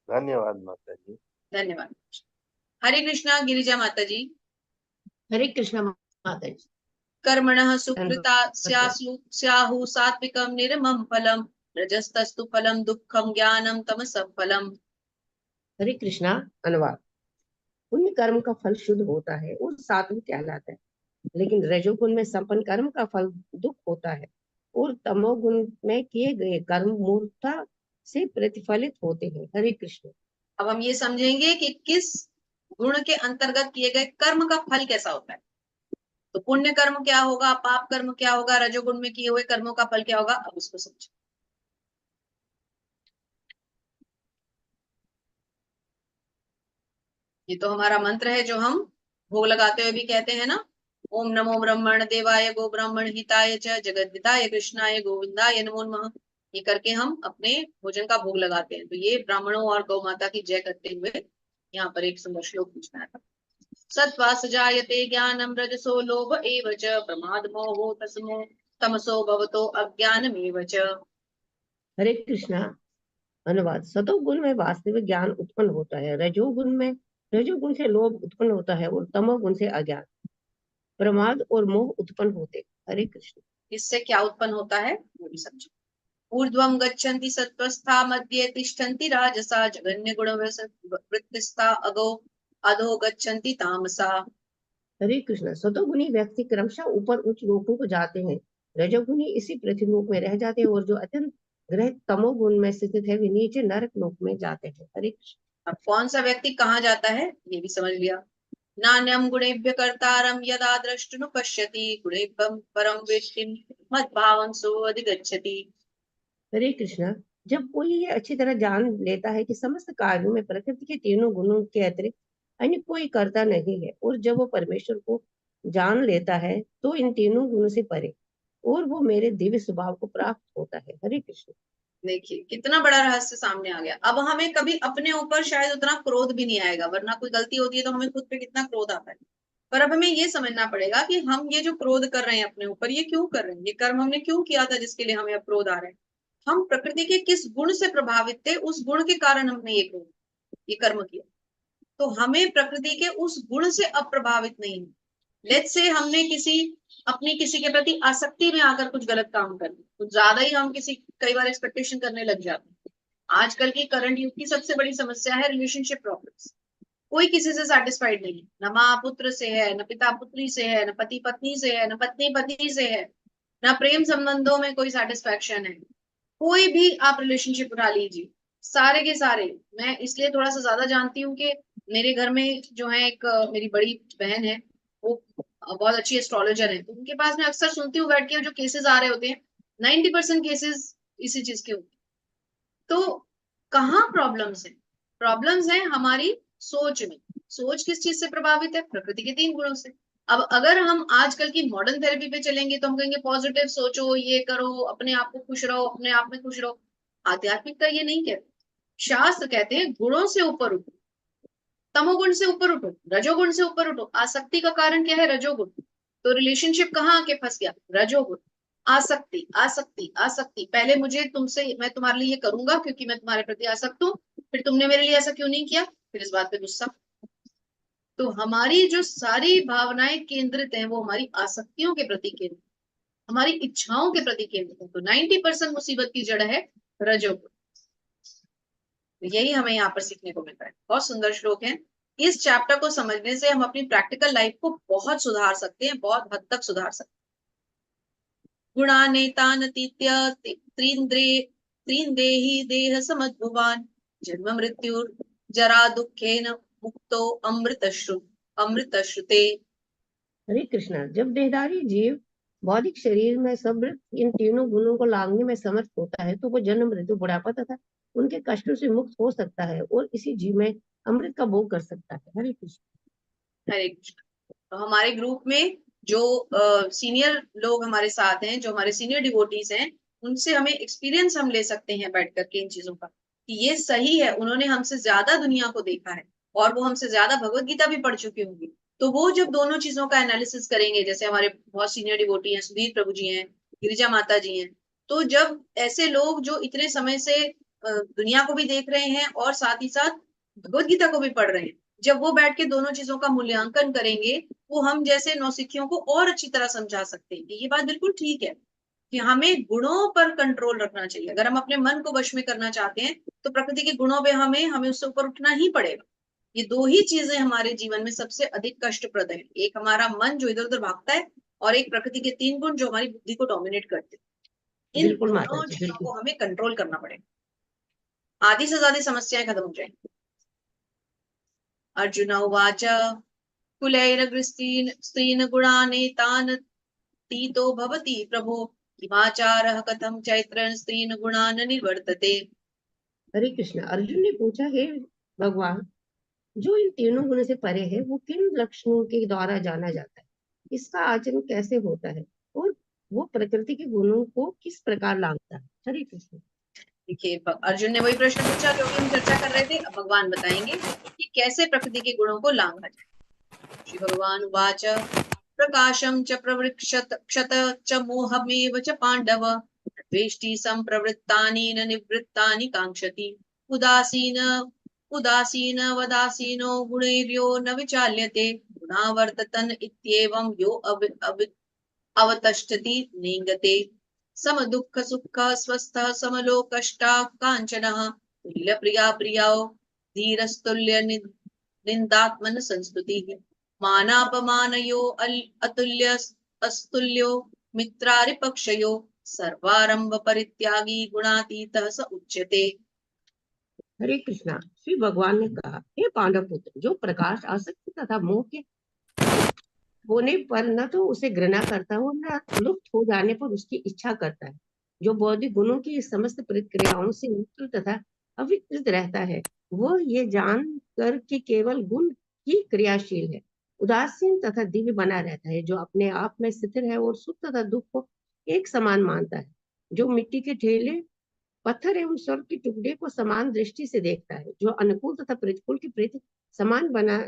धन्यवाद माता जी। धन्यवाद। हरे कृष्णा। गिरिजा माता जी। हरे कृष्ण माता जी। कर्मणः सुकृता स्याहु सात्विकं निर्मम फलम रजस्तस्तु फलम दुःखम ज्ञानम तमसः फलम। हरे कृष्णा। अनुवाद। पुण्य कर्म का फल शुद्ध होता है और सात्विक कहलाता है, लेकिन रजोगुण में संपन्न कर्म का फल दुख होता है और तमोगुण में किए गए कर्म मूर्खता से प्रतिफलित होते हैं। हरे कृष्ण। अब हम ये समझेंगे कि किस गुण के अंतर्गत किए गए कर्म का फल कैसा होता है। तो पुण्य कर्म क्या होगा, पाप कर्म क्या होगा, रजोगुण में किए हुए कर्मों का फल क्या होगा, अब उसको समझें। ये तो हमारा मंत्र है जो हम भोग लगाते हुए भी कहते हैं ना, ओम नमो ब्रह्मण देवाय गो ब्राह्मण हिताय च जगद्दिताय कृष्णाय गोविंदाय नमो नमः। ये करके हम अपने भोजन का भोग लगाते हैं। तो ये ब्राह्मणों और गौ माता की जय करते हुए यहाँ पर एक सुंदर श्लोक पूछना था। सत्त्वास जायते ज्ञानम रजसो लोभ एव च प्रमाद मोहो तमसो भवतो अज्ञानमेव च। हरे कृष्णा। अनुवाद। सतोगुण में वास्तविक ज्ञान उत्पन्न होता है, रजोगुण से लोभ उत्पन्न होता है और तमोगुण से अज्ञान, प्रमाद और मोह उत्पन्न होते। हरे कृष्ण। इससे क्या उत्पन्न होता है वो भी समझो। ऊर्ध्वं गच्छन्ति सत्त्वस्था मध्ये तिष्ठन्ति राजसा जघन्य गुण वृत्तिस्था अधो गच्छन्ति तामसा। हरे कृष्ण। सतोगुणी व्यक्ति क्रमशः ऊपर उच्च लोकों को जाते हैं, रजोगुणी इसी पृथ्वीलोक में रह जाते हैं और जो अत्यंत ग्रह तमोगुण में स्थित है वे नीचे नरक लोक में जाते हैं। हरे कृष्ण। अब कौन सा व्यक्ति कहाँ जाता है ये भी समझ लिया। नान्यम गुणेभ्य कर्तारम यदा द्रष्टुनु पश्यति गुणेभ्यं परम वेत्तिं मद्भावं सोऽधिगच्छति। हरे कृष्णा। जब कोई ये अच्छी तरह जान लेता है कि समस्त कार्यों में प्रकृति के तीनों गुणों के अतिरिक्त अन्य कोई कर्ता नहीं है, और जब वो परमेश्वर को जान लेता है तो इन तीनों गुणों से परे और वो मेरे दिव्य स्वभाव को प्राप्त होता है। हरे कृष्ण। देखिए कितना बड़ा रहस्य सामने आ गया। अब हमें कभी अपने ऊपर शायद उतना क्रोध भी नहीं आएगा, वरना कोई गलती होती है तो हमें खुद पे कितना क्रोध आता है। पर अब हमें ये समझना पड़ेगा कि हम ये जो क्रोध कर रहे हैं अपने ऊपर, ये क्यों कर रहे हैं, ये कर्म हमने क्यों किया था जिसके लिए हमें अब क्रोध आ रहा है। हम प्रकृति के किस गुण से प्रभावित थे, उस गुण के कारण हमने ये कर्म किया। तो हमें प्रकृति के उस गुण से अब प्रभावित नहीं है। लेट्स से हमने अपनी किसी के प्रति आसक्ति में आकर कुछ गलत काम कर दिया, कुछ ज्यादा ही हम कई बार एक्सपेक्टेशन करने लग जाते हैं। आजकल की करंट युग की सबसे बड़ी समस्या है रिलेशनशिप प्रॉब्लम्स। कोई किसी से सेटिस्फाइड नहीं है, न माँ पुत्र से है, न पिता पुत्री से है, न पति पत्नी से है, न पत्नी पति से है, न प्रेम संबंधों में कोई सेटिस्फैक्शन है। कोई भी आप रिलेशनशिप उठा लीजिए, सारे के सारे। मैं इसलिए थोड़ा सा ज्यादा जानती हूँ कि मेरे घर में जो है एक मेरी बड़ी बहन है, वो बहुत अच्छी एस्ट्रोलॉजर है। तो उनके पास मैं अक्सर सुनती हूँ बैठ के जो केसेस आ रहे होते हैं, 90% केसेस इसी चीज के होते हैं। तो कहाँ प्रॉब्लम्स है? प्रॉब्लम्स है हमारी सोच में। सोच किस चीज से प्रभावित है? प्रकृति के 3 गुणों से। अब अगर हम आजकल की मॉडर्न थेरेपी पे चलेंगे तो हम कहेंगे पॉजिटिव सोचो, ये करो, अपने आप को खुश रहो, अपने आप में खुश रहो। आध्यात्मिकता ये नहीं कहते। शास्त्र कहते हैं गुणों से ऊपर उठो, तमोगुण से ऊपर उठो, रजोगुण से ऊपर उठो। आसक्ति का कारण क्या है? रजोगुण। तो रिलेशनशिप कहाँ आके फंस गया? रजोगुण। आसक्ति आसक्ति आसक्ति। पहले मैं तुम्हारे लिए ये करूंगा क्योंकि मैं तुम्हारे प्रति आसक्त हूँ, फिर तुमने मेरे लिए ऐसा क्यों नहीं किया, फिर इस बात पे गुस्सा। तो हमारी जो सारी भावनाएं केंद्रित हैं वो हमारी आसक्तियों के प्रति केंद्रित, हमारी इच्छाओं के प्रति केंद्रित है। तो 90% मुसीबत की जड़ है रजोगुण। यही हमें यहाँ पर सीखने को मिलता है। बहुत सुंदर श्लोक है। इस चैप्टर को समझने से हम अपनी प्रैक्टिकल लाइफ को बहुत सुधार सकते हैं, बहुत हद तक सुधार सकते हैं। गुणानेतानतीत्य त्रीन्देहि देह समद्भुवान जन्म मृत्यु जरा दुखेन मुक्तो अमृतश्रुते। हरे कृष्णा। जब देहधारी जीव भौतिक शरीर में समृद्ध इन तीनों गुणों को लांघने में समर्थ होता है तो वो जन्म मृत्यु बुढ़ापा तथा उनके कष्टों से मुक्त हो सकता है और इसी जीव में अमृत का भोग कर सकता है। हरे कृष्ण। हरे कृष्ण। तो हमारे ग्रुप में जो सीनियर लोग हमारे साथ हैं, जो हमारे सीनियर डिवोटीज हैं, उनसे हमें एक्सपीरियंस हम ले सकते हैं बैठ करके इन चीजों का कि ये सही है। उन्होंने हमसे ज्यादा दुनिया को देखा है और वो हमसे ज्यादा भगवत गीता भी पढ़ चुकी होंगी। तो वो जब दोनों चीजों का एनालिसिस करेंगे, जैसे हमारे बहुत सीनियर डिवोटी हैं, सुधीर प्रभु जी हैं, गिरिजा माता जी हैं, तो जब ऐसे लोग जो इतने समय से दुनिया को भी देख रहे हैं और साथ ही साथ भगवत गीता को भी पढ़ रहे हैं, जब वो बैठ के दोनों चीजों का मूल्यांकन करेंगे, वो हम जैसे नौसिखियों को और अच्छी तरह समझा सकते हैं कि ये बात बिल्कुल ठीक है कि हमें गुणों पर कंट्रोल रखना चाहिए। अगर हम अपने मन को वश में करना चाहते हैं तो प्रकृति के गुणों पे हमें उससे ऊपर उठना ही पड़ेगा। ये 2 ही चीजें हमारे जीवन में सबसे अधिक कष्टप्रद है। एक हमारा मन जो इधर उधर भागता है और एक प्रकृति के 3 गुण जो हमारी बुद्धि को डोमिनेट करते हैं। इन दोनों चीजों को हमें कंट्रोल करना पड़ेगा। आधी से ज्यादा समस्याएं खत्म हो जाएंगी। अर्जुन उवाच कुलैरग्रस्तीन स्त्रीन गुणानेतान तीतो भवति प्रभो किमाचारः कथं चैत्रन स्त्रीन गुणान निवर्तते। हरे कृष्णा। अर्जुन ने पूछा, हे भगवान, जो इन तीनों गुणों से परे है वो किन लक्षणों के द्वारा जाना जाता है, इसका आचरण कैसे होता है और वो प्रकृति के गुणों को किस प्रकार लांघता है। हरे कृष्ण। देखिए अर्जुन ने वही प्रश्न पूछा जो हम चर्चा कर रहे थे। अब भगवान बताएंगे कि कैसे प्रकृति के गुणों को लांघा जाए। श्री भगवान उवाच प्रकाशम च प्रवृक्षत क्षत च मोहमेव च पांडव द्वेष्टि संप्रवृत्तानि न निवृत्तानि कांक्षति उदासीन वदासीनो गुणैर्यो न विचाल्यते गुणावर्ततन इत्येवं यो अवतिष्ठति निंगते सम दुःख सुख स्वस्थ समलोकष्टा कांचनः तुल्य प्रिया प्रियो धीरस्तुल्य निंदात्मन संस्तुतिः मानापमानयो अतुल्य अस्तुल्यो मित्रारिपक्षयो सर्वारंभ परित्यागी गुणातीतः स उच्यते। हरे कृष्णा। श्री भगवान ने कहा, हे पांडव पुत्र, जो प्रकाश आसक्ति तथा मोह के होने पर न तो उसे घृणा करता हो न लुप्त हो जाने पर उसकी इच्छा करता है, जो बौद्धिक गुणों की समस्त प्रक्रियाओं से मुक्त तथा अविकृत रहता है, वह ये जान कर कि केवल गुण ही क्रियाशील है, उदासीन तथा दिव्य बना रहता है, जो अपने आप में स्थिर है और सुख तथा दुख को एक समान मानता है, जो मिट्टी के ढेले पत्थर एवं स्वर्ग के टुकड़े को समान दृष्टि से देखता है, जो अनुकूल तथा प्रतिकूल के प्रति समान बना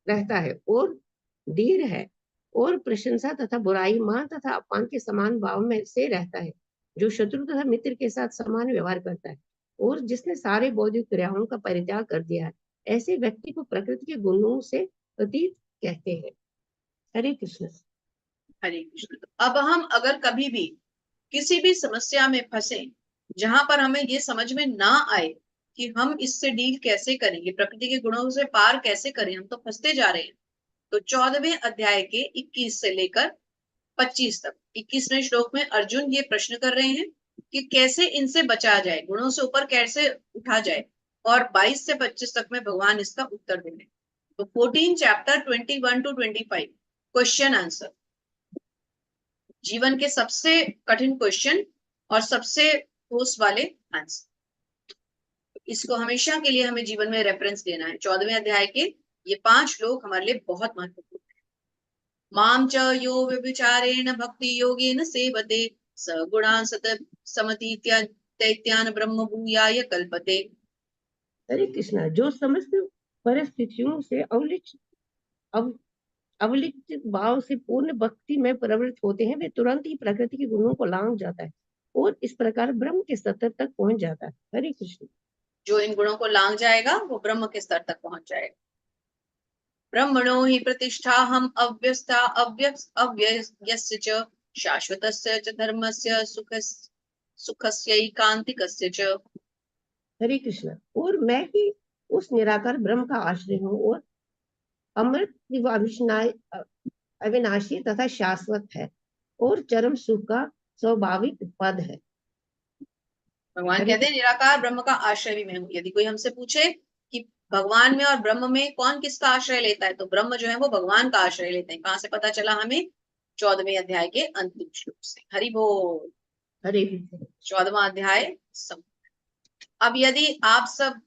रहता है और धीर है और प्रशंसा तथा बुराई, मान तथा अपमान के समान भाव में से रहता है, जो शत्रु तथा मित्र के साथ समान व्यवहार करता है और जिसने सारे बौद्धिक क्रियाओं का परित्याग कर दिया है, ऐसे व्यक्ति को प्रकृति के गुणों से अतीत कहते हैं। हरे कृष्ण। हरे कृष्ण। अब हम अगर कभी भी किसी भी समस्या में फंसे जहां पर हमें ये समझ में ना आए कि हम इससे डील कैसे करेंगे, प्रकृति के गुणों से पार कैसे करें, हम तो फंसते जा रहे हैं, तो 14वें अध्याय के 21 से लेकर 25 तक 21वें श्लोक में अर्जुन ये प्रश्न कर रहे हैं कि कैसे इनसे बचा जाए, गुणों से ऊपर कैसे उठा जाए, और 22 से 25 तक में भगवान इसका उत्तर दे रहे हैं। तो 14 चैप्टर 21 to 25 क्वेश्चन आंसर, जीवन के सबसे कठिन क्वेश्चन और सबसे ठोस वाले आंसर। इसको हमेशा के लिए हमें जीवन में रेफरेंस देना है। 14वें अध्याय के ये 5 श्लोक हमारे लिए बहुत महत्वपूर्ण है। माम च यो व्यभिचारेण भक्ति योगेन सेवते स गुणान् समतीत्यान ब्रह्म भूयाय कल्पते। हरे कृष्णा। जो समस्त परिस्थितियों से अवलिप्त भाव से पूर्ण भक्ति में प्रवृत्त होते हैं, वे तुरंत ही प्रकृति के गुणों को लांघ जाता है और इस प्रकार ब्रह्म के स्तर तक पहुंच जाता है। हरे कृष्ण। जो इन गुणों को लांघ जाएगा वो ब्रह्म के स्तर तक पहुंच जाएगा। ब्रह्मणो हि प्रतिष्ठा हम अव्यस्ता अव्ययस्य च शाश्वतस्य च धर्मस्य सुखस्यैकान्तिकस्य च। हरे कृष्ण। और मैं ही उस निराकार ब्रह्म का आश्रय हूँ और अमृत अविनाशी तथा शाश्वत है और चरम सुख का स्वाभाविक पद है। भगवान कहते हैं निराकार ब्रह्म का आश्रय भी मैं हूँ। यदि कोई हमसे पूछे कि भगवान में और ब्रह्म में कौन किसका आश्रय लेता है, तो ब्रह्म जो है वो भगवान का आश्रय लेते हैं। कहाँ से पता चला हमें? 14वें अध्याय के अंतिम श्लोक से। हरि बोल। हरे 14वां अध्याय अब यदि आप सब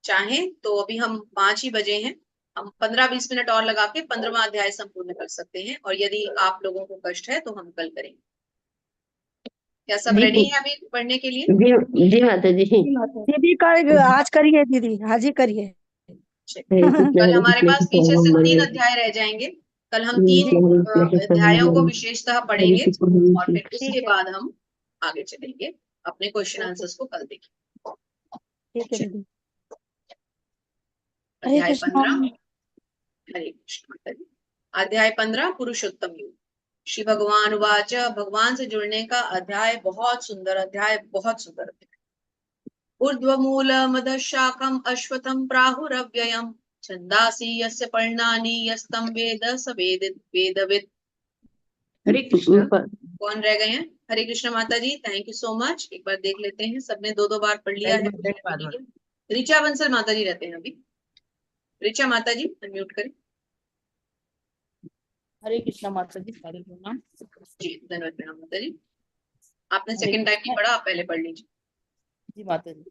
चाहें तो अभी हम 5 ही बजे हैं, हम 15-20 मिनट और लगा के 15वां अध्याय संपूर्ण कर सकते हैं, और यदि आप लोगों को कष्ट है तो हम कल करेंगे। क्या सब रेडी है अभी पढ़ने के लिए? जी माता जी। दीदी कल आज करिए दीदी, आज ही करिए। कल हमारे पास पीछे से 3 अध्याय रह जाएंगे। कल हम 3 अध्यायों को विशेषतः पढ़ेंगे और फिर उसके बाद हम आगे चलेंगे। अपने क्वेश्चन आंसर्स को कल देखेंगे। ठीक है दीदी। अध्याय 15। हरे कृष्ण। अध्याय 15 पुरुषोत्तम योग। श्री भगवान वाच। भगवान से जुड़ने का अध्याय बहुत सुंदर अध्याय, बहुत सुंदर अध्याय। ऊर्ध्वमूल मदशाखम अश्वत्थम प्राहुरव्ययम छंदासी यस्य पर्णानि यस्तं वेद स वेदवित्। हरे कृष्ण। कौन रह गए हैं? हरे कृष्ण माता जी, थैंक यू सो मच। एक बार देख लेते हैं, सबने दो दो बार पढ़ लिया है। ऋचा बंसल माता जी रहते हैं अभी। ऋचा माता जी अनम्यूट करें। हरे कृष्णा माता जी, हरे प्रणाम। जी धन्यवाद प्रणाम माता जी। आपने हरे सेकंड टाइम नहीं कृष्णा। पढ़ा, आप पहले पढ़ लीजिए। जी माता जी।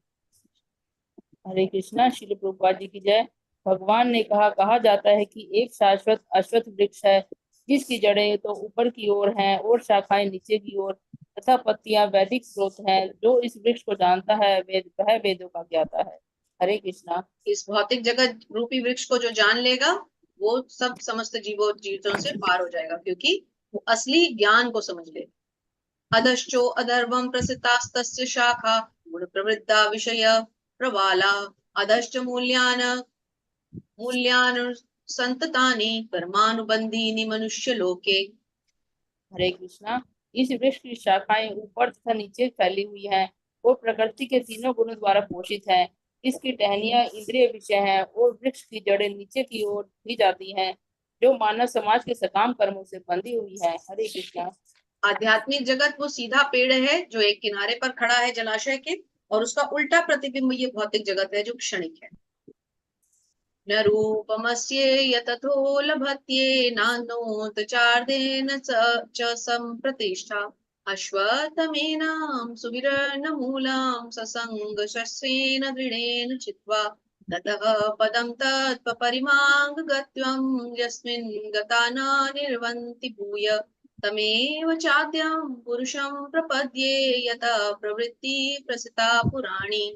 हरे कृष्णा। श्रील प्रभुपाद जी की जय। भगवान ने कहा जाता है कि एक शाश्वत अश्वत्थ वृक्ष है, जिसकी जड़ें तो ऊपर की ओर हैं और शाखाएं नीचे की ओर, तथा पत्तियां वैदिक स्रोत हैं। जो इस वृक्ष को जानता है वह वेदों का ज्ञाता है। हरे कृष्णा। इस भौतिक जगत रूपी वृक्ष को जो जान लेगा वो सब समस्त जीवों से पार हो जाएगा, क्योंकि वो असली ज्ञान को समझ ले। अधश्चो अधर्वम प्रसितास्तस्य शाखा गुण प्रवृत्ता विषय प्रवाला अधश्च मूल्यान संततानि कर्मानुबंधीनि मनुष्य लोके। हरे कृष्णा। इस वृक्ष की शाखाएं ऊपर तथा नीचे फैली हुई हैं और प्रकृति के तीनों गुणों द्वारा पोषित है। इसकी टहनियां इंद्रिय विषय हैं और वृक्ष की जड़ें नीचे की ओर दी जाती हैं, जो मानव समाज के सकाम कर्मों से बंधी हुई है। हरे कृष्णा। आध्यात्मिक जगत वो सीधा पेड़ है जो एक किनारे पर खड़ा है जलाशय के, और उसका उल्टा प्रतिबिंब ये भौतिक जगत है जो क्षणिक है। न रूपमस्येय तथो लभत्येनानोत चार्देन च संप्रतिष्ठा अश्वत्थमेनां सुविरर्णमूलं ससङ्गशस्त्रेण दृढेन चित्वा ततः पदं तत्परिमार्गगत्वं यस्मिन् गता न निर्वन्ति भूय तमेव चाद्यं पुरुषं प्रपद्ये यतः प्रवृत्ति प्रसिता पुराणी।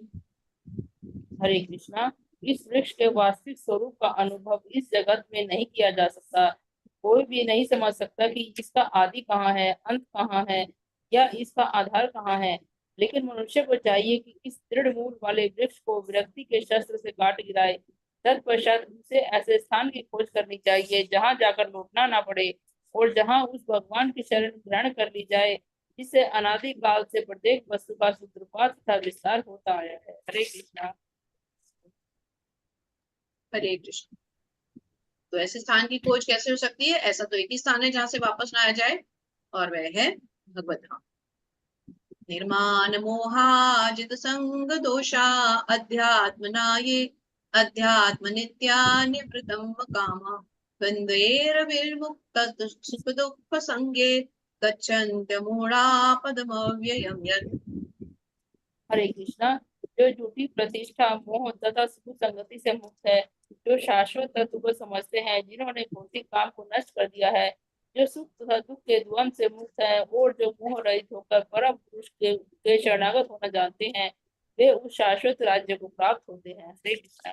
हरे कृष्णा। इस वृक्ष के वास्तविक स्वरूप का अनुभव इस जगत में नहीं किया जा सकता। कोई भी नहीं समझ सकता कि इसका आदि कहाँ है, अंत कहाँ है, या इसका आधार कहाँ है। लेकिन मनुष्य को चाहिए कि इस दृढ़ मूल वाले वृक्ष को विरक्ति के शस्त्र से काट गिराए। तत्पश्चात उसे ऐसे स्थान की खोज करनी चाहिए जहाँ जाकर लौटना ना पड़े, और जहाँ उस भगवान की शरण ग्रहण कर ली जाए, जिससे अनादि काल से प्रत्येक वस्तु का सूत्रपात तथा विस्तार होता आया है। हरे कृष्णा। हरे कृष्ण। तो ऐसे स्थान की खोज कैसे हो सकती है? ऐसा तो एक ही स्थान है जहां से वापस ना आया जाए, और वह है भगवत धाम। निर्माण मोहाजित संग दोषा अध्यात्मना ये अध्यात्म नित्या निवृतम कामा गंधेर विर्मुक्त सुख दुख संगे गच्छन्त्य मूढ़ा पदमव्ययम् यत्। हरे कृष्णा। जो झूठी प्रतिष्ठा मोह तथा सुख संगति से मुक्त है, जो शाश्वत तत्व को समझते हैं, जिन्होंने भौतिक काम को नष्ट कर दिया है, जो सुख तथा दुख के द्वंद से मुक्त है, और जो मोह रहित होकर परम पुरुष के शरणागत होना जानते हैं, वे उस शाश्वत राज्य को प्राप्त होते हैं। हरे कृष्णा।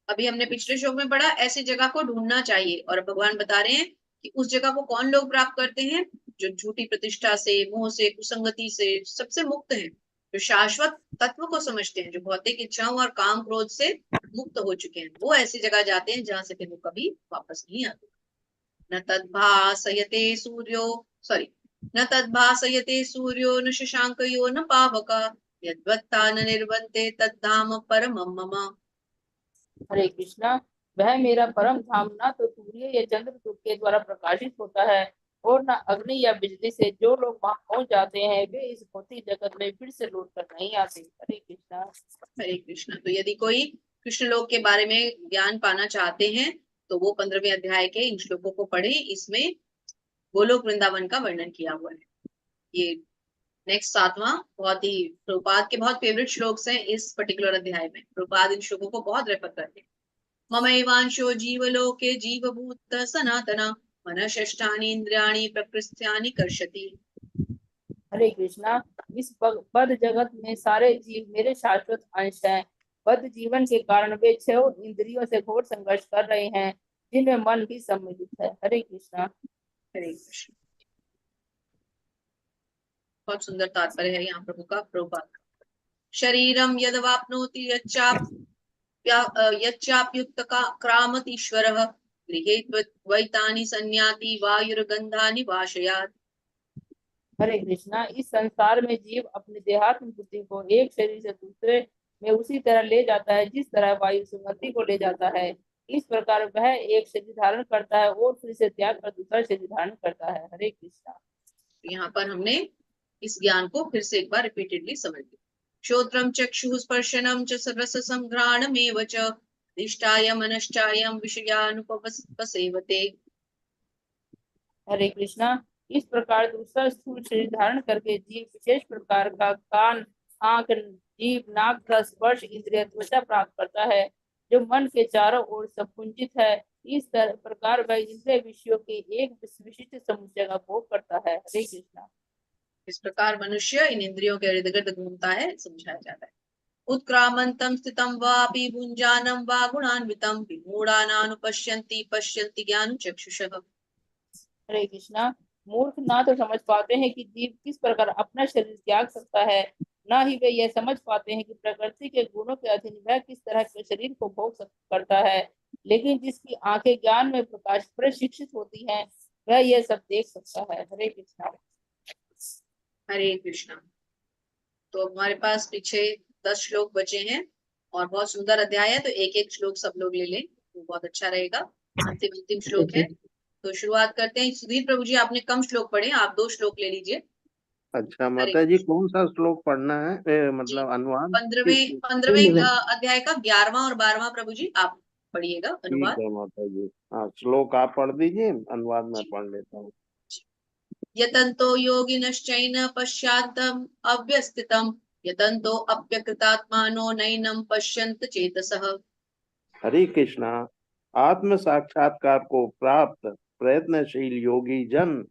अभी हमने पिछले श्लोक में पढ़ा ऐसी जगह को ढूंढना चाहिए, और भगवान बता रहे हैं कि उस जगह को कौन लोग प्राप्त करते हैं? जो झूठी प्रतिष्ठा से, मोह से, कुसंगति से सबसे मुक्त हैं, जो शाश्वत तत्व को समझते हैं, जो भौतिक इच्छाओं और काम क्रोध से मुक्त हो चुके हैं, वो ऐसी जगह जाते हैं जहां से फिर वो कभी वापस नहीं आते। न तद्भासयते सूर्यो न तद्भासयते सूर्यो न शशांकयो न पावका यद्वत्ता न निर्वन्ते तद्धाम परमं मम। हरे कृष्णा। वह मेरा परम धाम ना तो सूर्य या चंद्र के द्वारा प्रकाशित होता है, और न अग्नि या बिजली से। जो लोग वहां पहुंच जाते हैं वे इस भौतिक जगत में फिर से लौट कर नहीं आते। हरे कृष्णा। हरे कृष्णा। तो यदि कोई कृष्ण लोक के बारे में ज्ञान पाना चाहते हैं तो वो 15वें अध्याय के इन श्लोकों को पढ़े। इसमें गोलोक वृंदावन का वर्णन किया हुआ है। ये नेक्स्ट 7वां बहुत ही प्रभुपाद के बहुत फेवरेट श्लोक्स हैं इस पर्टिकुलर अध्याय में। प्रभुपाद इन श्लोकों को बहुत रेफर करते हैं। ममैवांशो जीवलोके जीवभूत सनातना मनःषष्ठानि इंद्रियाणि प्रकृत्यानि कर्षति। हरे कृष्णा। इस बद्ध जगत में सारे जीव मेरे शाश्वत अंश हैं। बद्ध जीवन के कारण वे 6 इंद्रियों से घोर संघर्ष कर रहे हैं, जिनमें मन भी सम्मिलित है। हरे कृष्णा। हरे कृष्ण। बहुत सुंदर तात्पर्य है यहाँ प्रभु का, प्रभुपाद का। शरीरम यदवाप्नोति यच्चाप्युक्त क्रामतीश्वरः गृहे द्वैतानि संयाति वायुर्गंधानि वाशयात्। हरे कृष्णा। इस संसार में जीव अपनी देहात्म बुद्धि को एक शरीर से दूसरे में उसी तरह ले जाता है जिस तरह वायु सुगंधि को ले जाता है। इस प्रकार वह एक शरीर धारण करता है और फिर से त्याग कर दूसरा शरीर धारण करता है। हरे कृष्णा। यहाँ पर हमने इस ज्ञान को फिर से एक बार रिपीटेडली समझ लिया। श्रोत्रम चक्षुः स्पर्शनम च रस संघ्राणमेव च अधिष्ठाय मनश्चायं विषयानुपसेवते। हरे कृष्णा। इस प्रकार दूसरा स्थूल शरीर धारण करके जीव विशेष प्रकार का कान, आंख, जीभ, नाक, रस, स्पर्श, इंद्रिय, त्वचा प्राप्त करता है, जो मन के चारों ओर संकुचित है। इस प्रकार वह इंद्रिय विषयों के एक विशिष्ट समुच्चय का भोग करता है। हरे कृष्णा। इस प्रकार मनुष्य इन इंद्रियों के इर्द गिर्द घूमता है, समझाया जाता है। उत्क्रामन्तं स्थितं वापि भुञ्जानं वा गुणान्वितं विमूढानानुपश्यन्ति पश्यन्ति ज्ञानचक्षुषः। हरे कृष्णा। मूर्ख ना तो समझ पाते हैं कि जीव किस प्रकार अपना शरीर त्याग सकता है, न ही वे यह समझ पाते हैं कि प्रकृति के गुणों के अधीन वह किस तरह के शरीर को भोग करता है। लेकिन जिसकी आंखें ज्ञान में प्रकाश प्रशिक्षित होती हैं, वह यह सब देख सकता है। हरे कृष्णा। हरे कृष्णा। तो हमारे पास पीछे 10 श्लोक बचे हैं और बहुत सुंदर अध्याय है, तो एक एक श्लोक सब लोग ले लें तो बहुत अच्छा रहेगा। अंतिम श्लोक है, तो शुरुआत करते हैं। सुधीर प्रभु जी, आपने कम श्लोक पढ़े, आप 2 श्लोक ले लीजिए। अच्छा माता जी, कौन सा श्लोक पढ़ना है? मतलब अनुवाद 15वें अध्याय का 11वां और 12वां प्रभु जी आप पढ़िएगा ठीक अनुवाद। है माता जी। हाँ, श्लोक आप पढ़ दीजिए, अनुवाद में पढ़ लेता हूँ। यतन्तो योगिनश्चैन पश्चात्तम अव्यस्थितम यतन्तो अप्यकृतात्मानो नैनम पश्यन्त चेतसः। हरे कृष्णा। आत्म साक्षात्कार को प्राप्त प्रयत्नशील योगी जन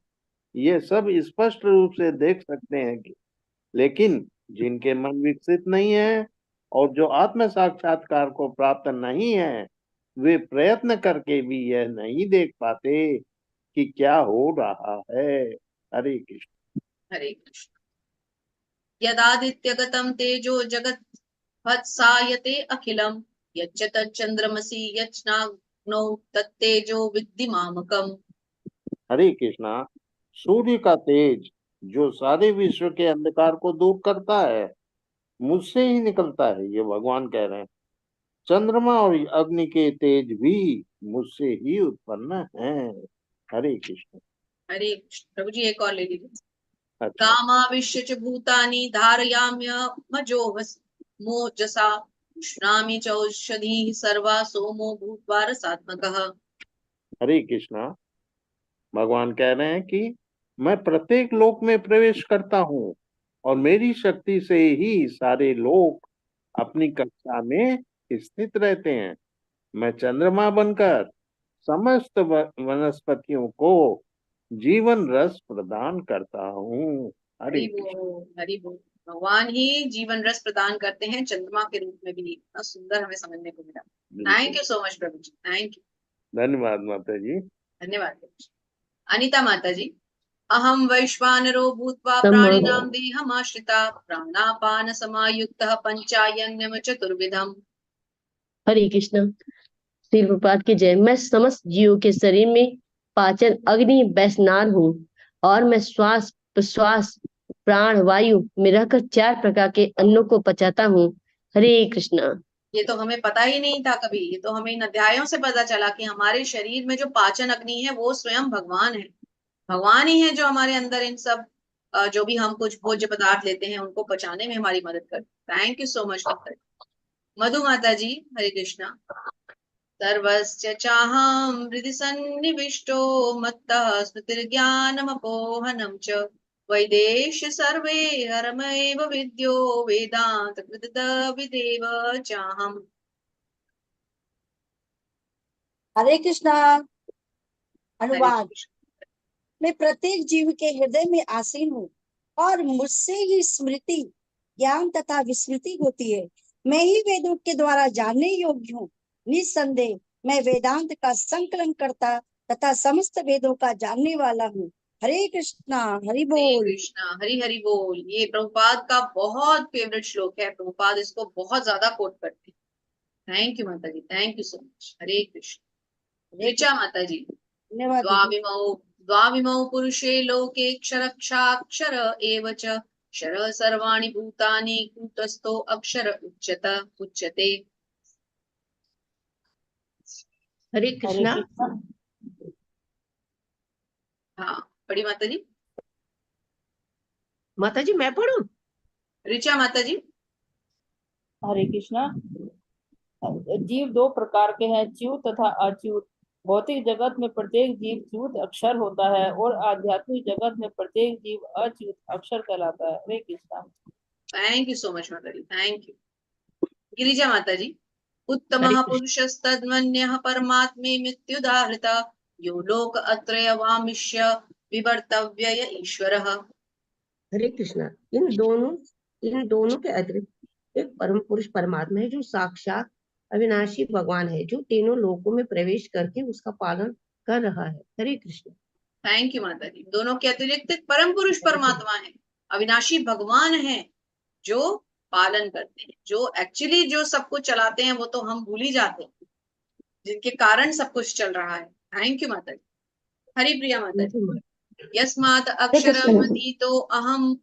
ये सब स्पष्ट रूप से देख सकते हैं कि, लेकिन जिनके मन विकसित नहीं है और जो आत्म साक्षात्कार को प्राप्त नहीं है, वे प्रयत्न करके भी यह नहीं देख पाते कि क्या हो रहा है। हरे कृष्ण। हरे कृष्ण। यदादित्यगतं तेजो जगत् वत्सायते अखिलम् यच्च तच्चन्द्रमसि यच्चाग्नौ तत्तेजो विद्धि मामकम्। हरे कृष्णा। सूर्य का तेज जो सारे विश्व के अंधकार को दूर करता है, मुझसे ही निकलता है, ये भगवान कह रहे हैं। चंद्रमा और अग्नि के तेज भी मुझसे ही उत्पन्न है। हरे कृष्ण। हरे कृष्ण। प्रभु जी एक और ले लीजिए। अच्छा। कामाविश्य च भूतानि धारयाम्यमजोहस मोजसा उष्णामि चौषधीः सर्वा सोमो भूत्वा रसात्मकः। हरे कृष्णा। भगवान कह रहे हैं कि मैं प्रत्येक लोक में प्रवेश करता हूँ और मेरी शक्ति से ही सारे लोक अपनी कक्षा में स्थित रहते हैं। मैं चंद्रमा बनकर समस्त वनस्पतियों को जीवन रस प्रदान करता हूँ। हरे हरि कृष्ण। बोल, हरि बोल। भगवान ही जीवन रस प्रदान करते हैं चंद्रमा के रूप में भी। इतना सुंदर हमें समझने को मिला। Thank you so much Prabhu ji, thank you. धन्यवाद माता जी। धन्यवाद प्रभु जी। अनिता माता जी। अहम वैश्वानरो भूत्वा प्राणिनां देहमाश्रिता प्राणापान समायुक्तः पंचायन्यम चतुर्विधम्। हरे कृष्ण। श्री प्रभुपाद की जय। मैं समस्त जीवों के शरीर में पाचन अग्नि वैष्णव हूँ और मैं श्वास प्रश्वास प्राण वायु में रहकर 4 प्रकार के अन्नों को पचाता हूँ। हरे कृष्णा। ये तो हमें पता ही नहीं था कभी, ये तो हमें इन अध्यायों से पता चला कि हमारे शरीर में जो पाचन अग्नि है वो स्वयं भगवान है। भगवान ही है जो हमारे अंदर इन सब जो भी हम कुछ भोज्य पदार्थ लेते हैं उनको पचाने में हमारी मदद करते। थैंक यू सो मच माता जी। मधु माता जी हरे कृष्णा। सर्वस्य चाहं हृदि सन्निविष्टो मत्तः स्मृतिर्ज्ञानमपोहनं च वैदेश्य सर्वे हरमेव विद्यो वेदांत विदेव चाहम्। हरे कृष्णा। हरे अनुवाद। कृष्ण। मैं प्रत्येक जीव के हृदय में आसीन हूँ और मुझसे ही स्मृति ज्ञान तथा विस्मृति होती है। मैं ही वेदों के द्वारा जानने योग्य हूँ। निस्संदेह मैं वेदांत का संकलन करता तथा समस्त वेदों का जानने वाला हूँ। हरे कृष्णा। हरि हरे बोल। कृष्णा। हरि हरि बोल। ये प्रभुपाद का बहुत फेवरेट श्लोक है, प्रभुपाद इसको बहुत ज्यादा कोट करते हैं। थैंक यू माता जी, थैंक यू सो मच। हरे कृष्ण। ऋचा माता जी। धन्यवाद दीदी। द्वाविमौ पुरुषे लोके क्षरक्षाक्षर एव च क्षर सर्वाणि भूतानि कूटस्थो अक्षर उच्यते। हरे हरे कृष्णा। कृष्णा। हाँ, बड़ी माता जी। माता जी मैं पढ़ूं? ऋचा माता जी। हरे कृष्णा। जीव दो प्रकार के हैं, च्युत तथा अच्युत। भौतिक जगत में प्रत्येक जीव च्युत अक्षर होता है और आध्यात्मिक जगत में प्रत्येक जीव अच्युत अक्षर कहलाता है। Hare Krishna. Thank you so much माता जी, थैंक यू। गिरिजा माता जी। उत्तमः हरे कृष्ण। पुरुषस्तद्मन्यः परमात्मे मित्युदाहृता यो लोक अत्रयवामिष्य विवर्तव्य ईश्वरः। हरे कृष्णा। इन दोनों के अतिरिक्त एक परम पुरुष परमात्मा है जो साक्षात अविनाशी भगवान है, जो तीनों लोकों में प्रवेश करके उसका पालन कर रहा है। हरे कृष्ण। थैंक यू माता जी। दोनों के अतिरिक्त एक परम पुरुष परमात्मा है, अविनाशी भगवान है, जो पालन करते हैं, जो एक्चुअली जो सब कुछ चलाते हैं वो तो हम भूल ही जाते हैं, जिनके कारण सब कुछ चल रहा है। थैंक यू माता जी। हरि प्रिया माता जी। यस्मात् अक्षरमधीतो अहम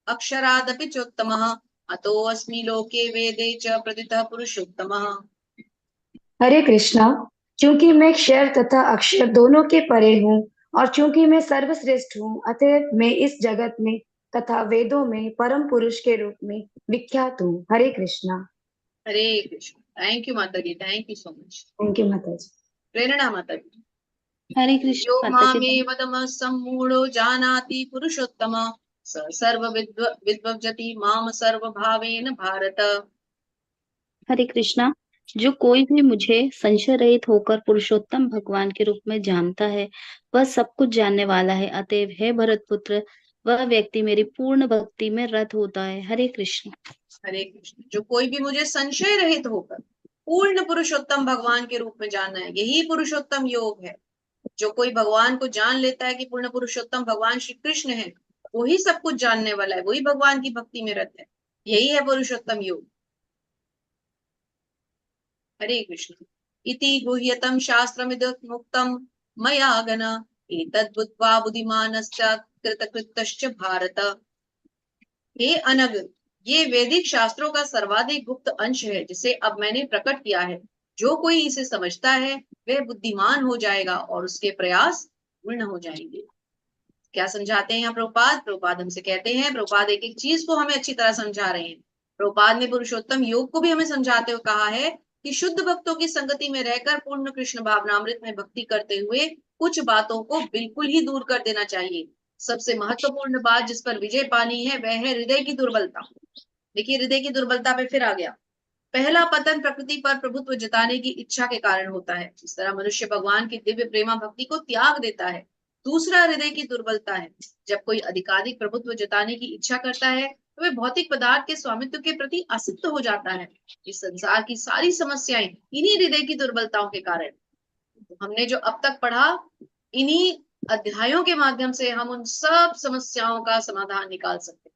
अक्षरादपि चोत्तमः अतोऽस्मि लोके वेदे च प्रथितः पुरुषोत्तमः। हरे कृष्णा। चूंकि मैं क्षर तथा अक्षर दोनों के परे हूँ और चूंकि मैं सर्वश्रेष्ठ हूँ, अतः मैं इस जगत में तथा वेदों में परम पुरुष के रूप में विख्यात हूँ। हरे कृष्णा। हरे कृष्ण। थैंक यू माता जी, thank you so much. Thank you माता जी। प्रेरणा माता जी। हरे कृष्ण यो माता जी। मामेव तमः सम्मूढो जानाति पुरुषोत्तम स विद्वजति माम सर्वभावेन भारत। हरे कृष्णा। जो कोई भी मुझे संशय रहित होकर पुरुषोत्तम भगवान के रूप में जानता है, वह सब कुछ जानने वाला है। अतएव हे भरत पुत्र, वह व्यक्ति मेरी पूर्ण भक्ति में रत होता है। हरे कृष्ण। हरे कृष्ण। जो कोई भी मुझे संशय रहित होकर पूर्ण पुरुषोत्तम भगवान के रूप में जानना है, यही पुरुषोत्तम योग है। जो कोई भगवान को जान लेता है कि पूर्ण पुरुषोत्तम भगवान श्री कृष्ण है, वही सब कुछ जानने वाला है, वही भगवान की भक्ति में रत है, यही है पुरुषोत्तम योग। हरे कृष्ण। इति गुह्यतम शास्त्रमिदं मुक्तं मया गण एतद् बुद्ध्वा बुद्धिमानश्च कृतकृत्यश्च भारत। हे अनग, ये वैदिक शास्त्रों का सर्वाधिक गुप्त अंश है जिसे अब मैंने प्रकट किया है। जो कोई इसे समझता है वह बुद्धिमान हो जाएगा और उसके प्रयास पूर्ण हो जाएंगे। क्या समझाते हैं यहाँ प्रभुपाद हमसे कहते हैं, प्रभुपाद एक एक चीज को हमें अच्छी तरह समझा रहे हैं। प्रभुपाद ने पुरुषोत्तम योग को भी हमें समझाते हुए कहा है कि शुद्ध भक्तों की संगति में रहकर पूर्ण कृष्ण भावनामृत में भक्ति करते हुए कुछ बातों को बिल्कुल ही दूर कर देना चाहिए। सबसे महत्वपूर्ण बात जिस पर विजय पानी है वह है हृदय की दुर्बलता। देखिए, हृदय की दुर्बलता पे फिर आ गया। पहला पतन प्रकृति पर प्रभुत्व जताने की इच्छा के कारण होता है। इस तरह मनुष्य भगवान की दिव्य प्रेमा भक्ति को त्याग देता है। दूसरा हृदय की दुर्बलता है। जब कोई अधिकाधिक प्रभुत्व जताने की इच्छा करता है तो वह भौतिक पदार्थ के स्वामित्व के प्रति आसक्त हो जाता है। इस संसार की सारी समस्याएं इन्हीं हृदय की दुर्बलताओं के कारण। हमने जो अब तक पढ़ा, इन्हीं अध्यायों के माध्यम से हम उन सब समस्याओं का समाधान निकाल सकते हैं।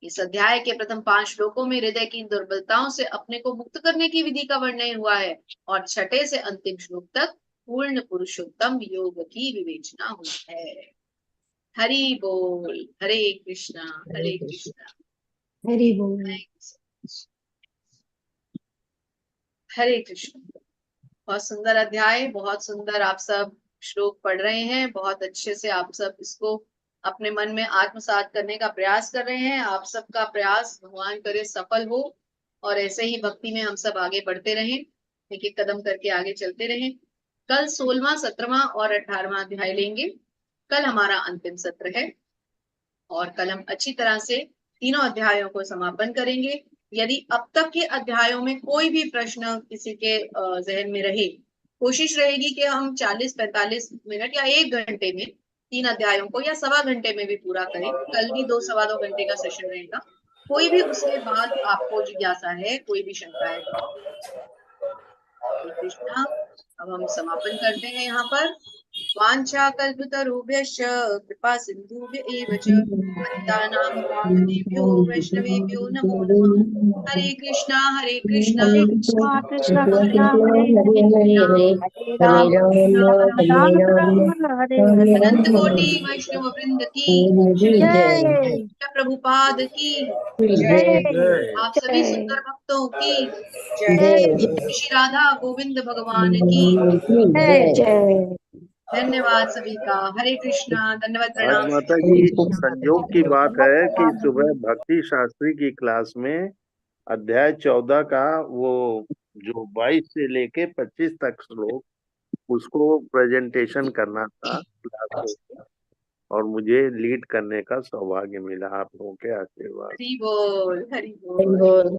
इस अध्याय के प्रथम 5 श्लोकों में हृदय की दुर्बलताओं से अपने को मुक्त करने की विधि का वर्णन हुआ है और 6 से अंतिम श्लोक तक पूर्ण पुरुषोत्तम योग की विवेचना हुई है। हरि बोल। हरे कृष्णा। हरे कृष्णा। हरि बोल। हरे कृष्ण। बहुत सुंदर अध्याय, बहुत सुंदर आप सब श्लोक पढ़ रहे हैं। बहुत अच्छे से आप सब इसको अपने मन में आत्मसात करने का प्रयास कर रहे हैं। आप सबका प्रयास भगवान करे सफल हो और ऐसे ही भक्ति में हम सब आगे बढ़ते रहें, एक एक कदम करके आगे चलते रहें। कल 16वां 17वां और 18वां अध्याय लेंगे। कल हमारा अंतिम सत्र है और कल हम अच्छी तरह से तीनों अध्यायों को समापन करेंगे। यदि अब तक के अध्यायों में कोई भी प्रश्न किसी के जहन में रहे, कोशिश रहेगी कि हम 40-45 मिनट या 1 घंटे में 3 अध्यायों को या सवा घंटे में भी पूरा करें। कल भी 2 सवा 2 घंटे का सेशन रहेगा। कोई भी उसके बाद आपको जिज्ञासा है, कोई भी शंका है तो कृष्णा। अब हम समापन करते हैं यहाँ पर। वांछा कल्पतरुभ्यश्च कृपा सिंधुभ्य एव च पतितानां पावनेभ्यो वैष्णवेभ्यो नमो नमः। हरे कृष्णा हरे कृष्णा हरे कृष्णा कृष्णा कृष्णा हरे हरे हरे हरे राम हरे हरे हरे राम राम राम हरे हरे अनंत कोटि वैष्णव वृंद की जय प्रभुपाद की जय आप सभी सुंदर भक्तों की जय श्री राधा गोविंद भगवान की जय जय। धन्यवाद सभी का। हरे कृष्णा, धन्यवाद, आज प्रणाम। माता जी संयोग की बात है कि सुबह भक्ति शास्त्री की क्लास में अध्याय 14 का वो जो 22 से लेके 25 तक श्लोक उसको प्रेजेंटेशन करना था क्लास में, और मुझे लीड करने का सौभाग्य मिला। आप लोगों के आशीर्वाद। हरि बोल, हरि हरि बोल। बोल।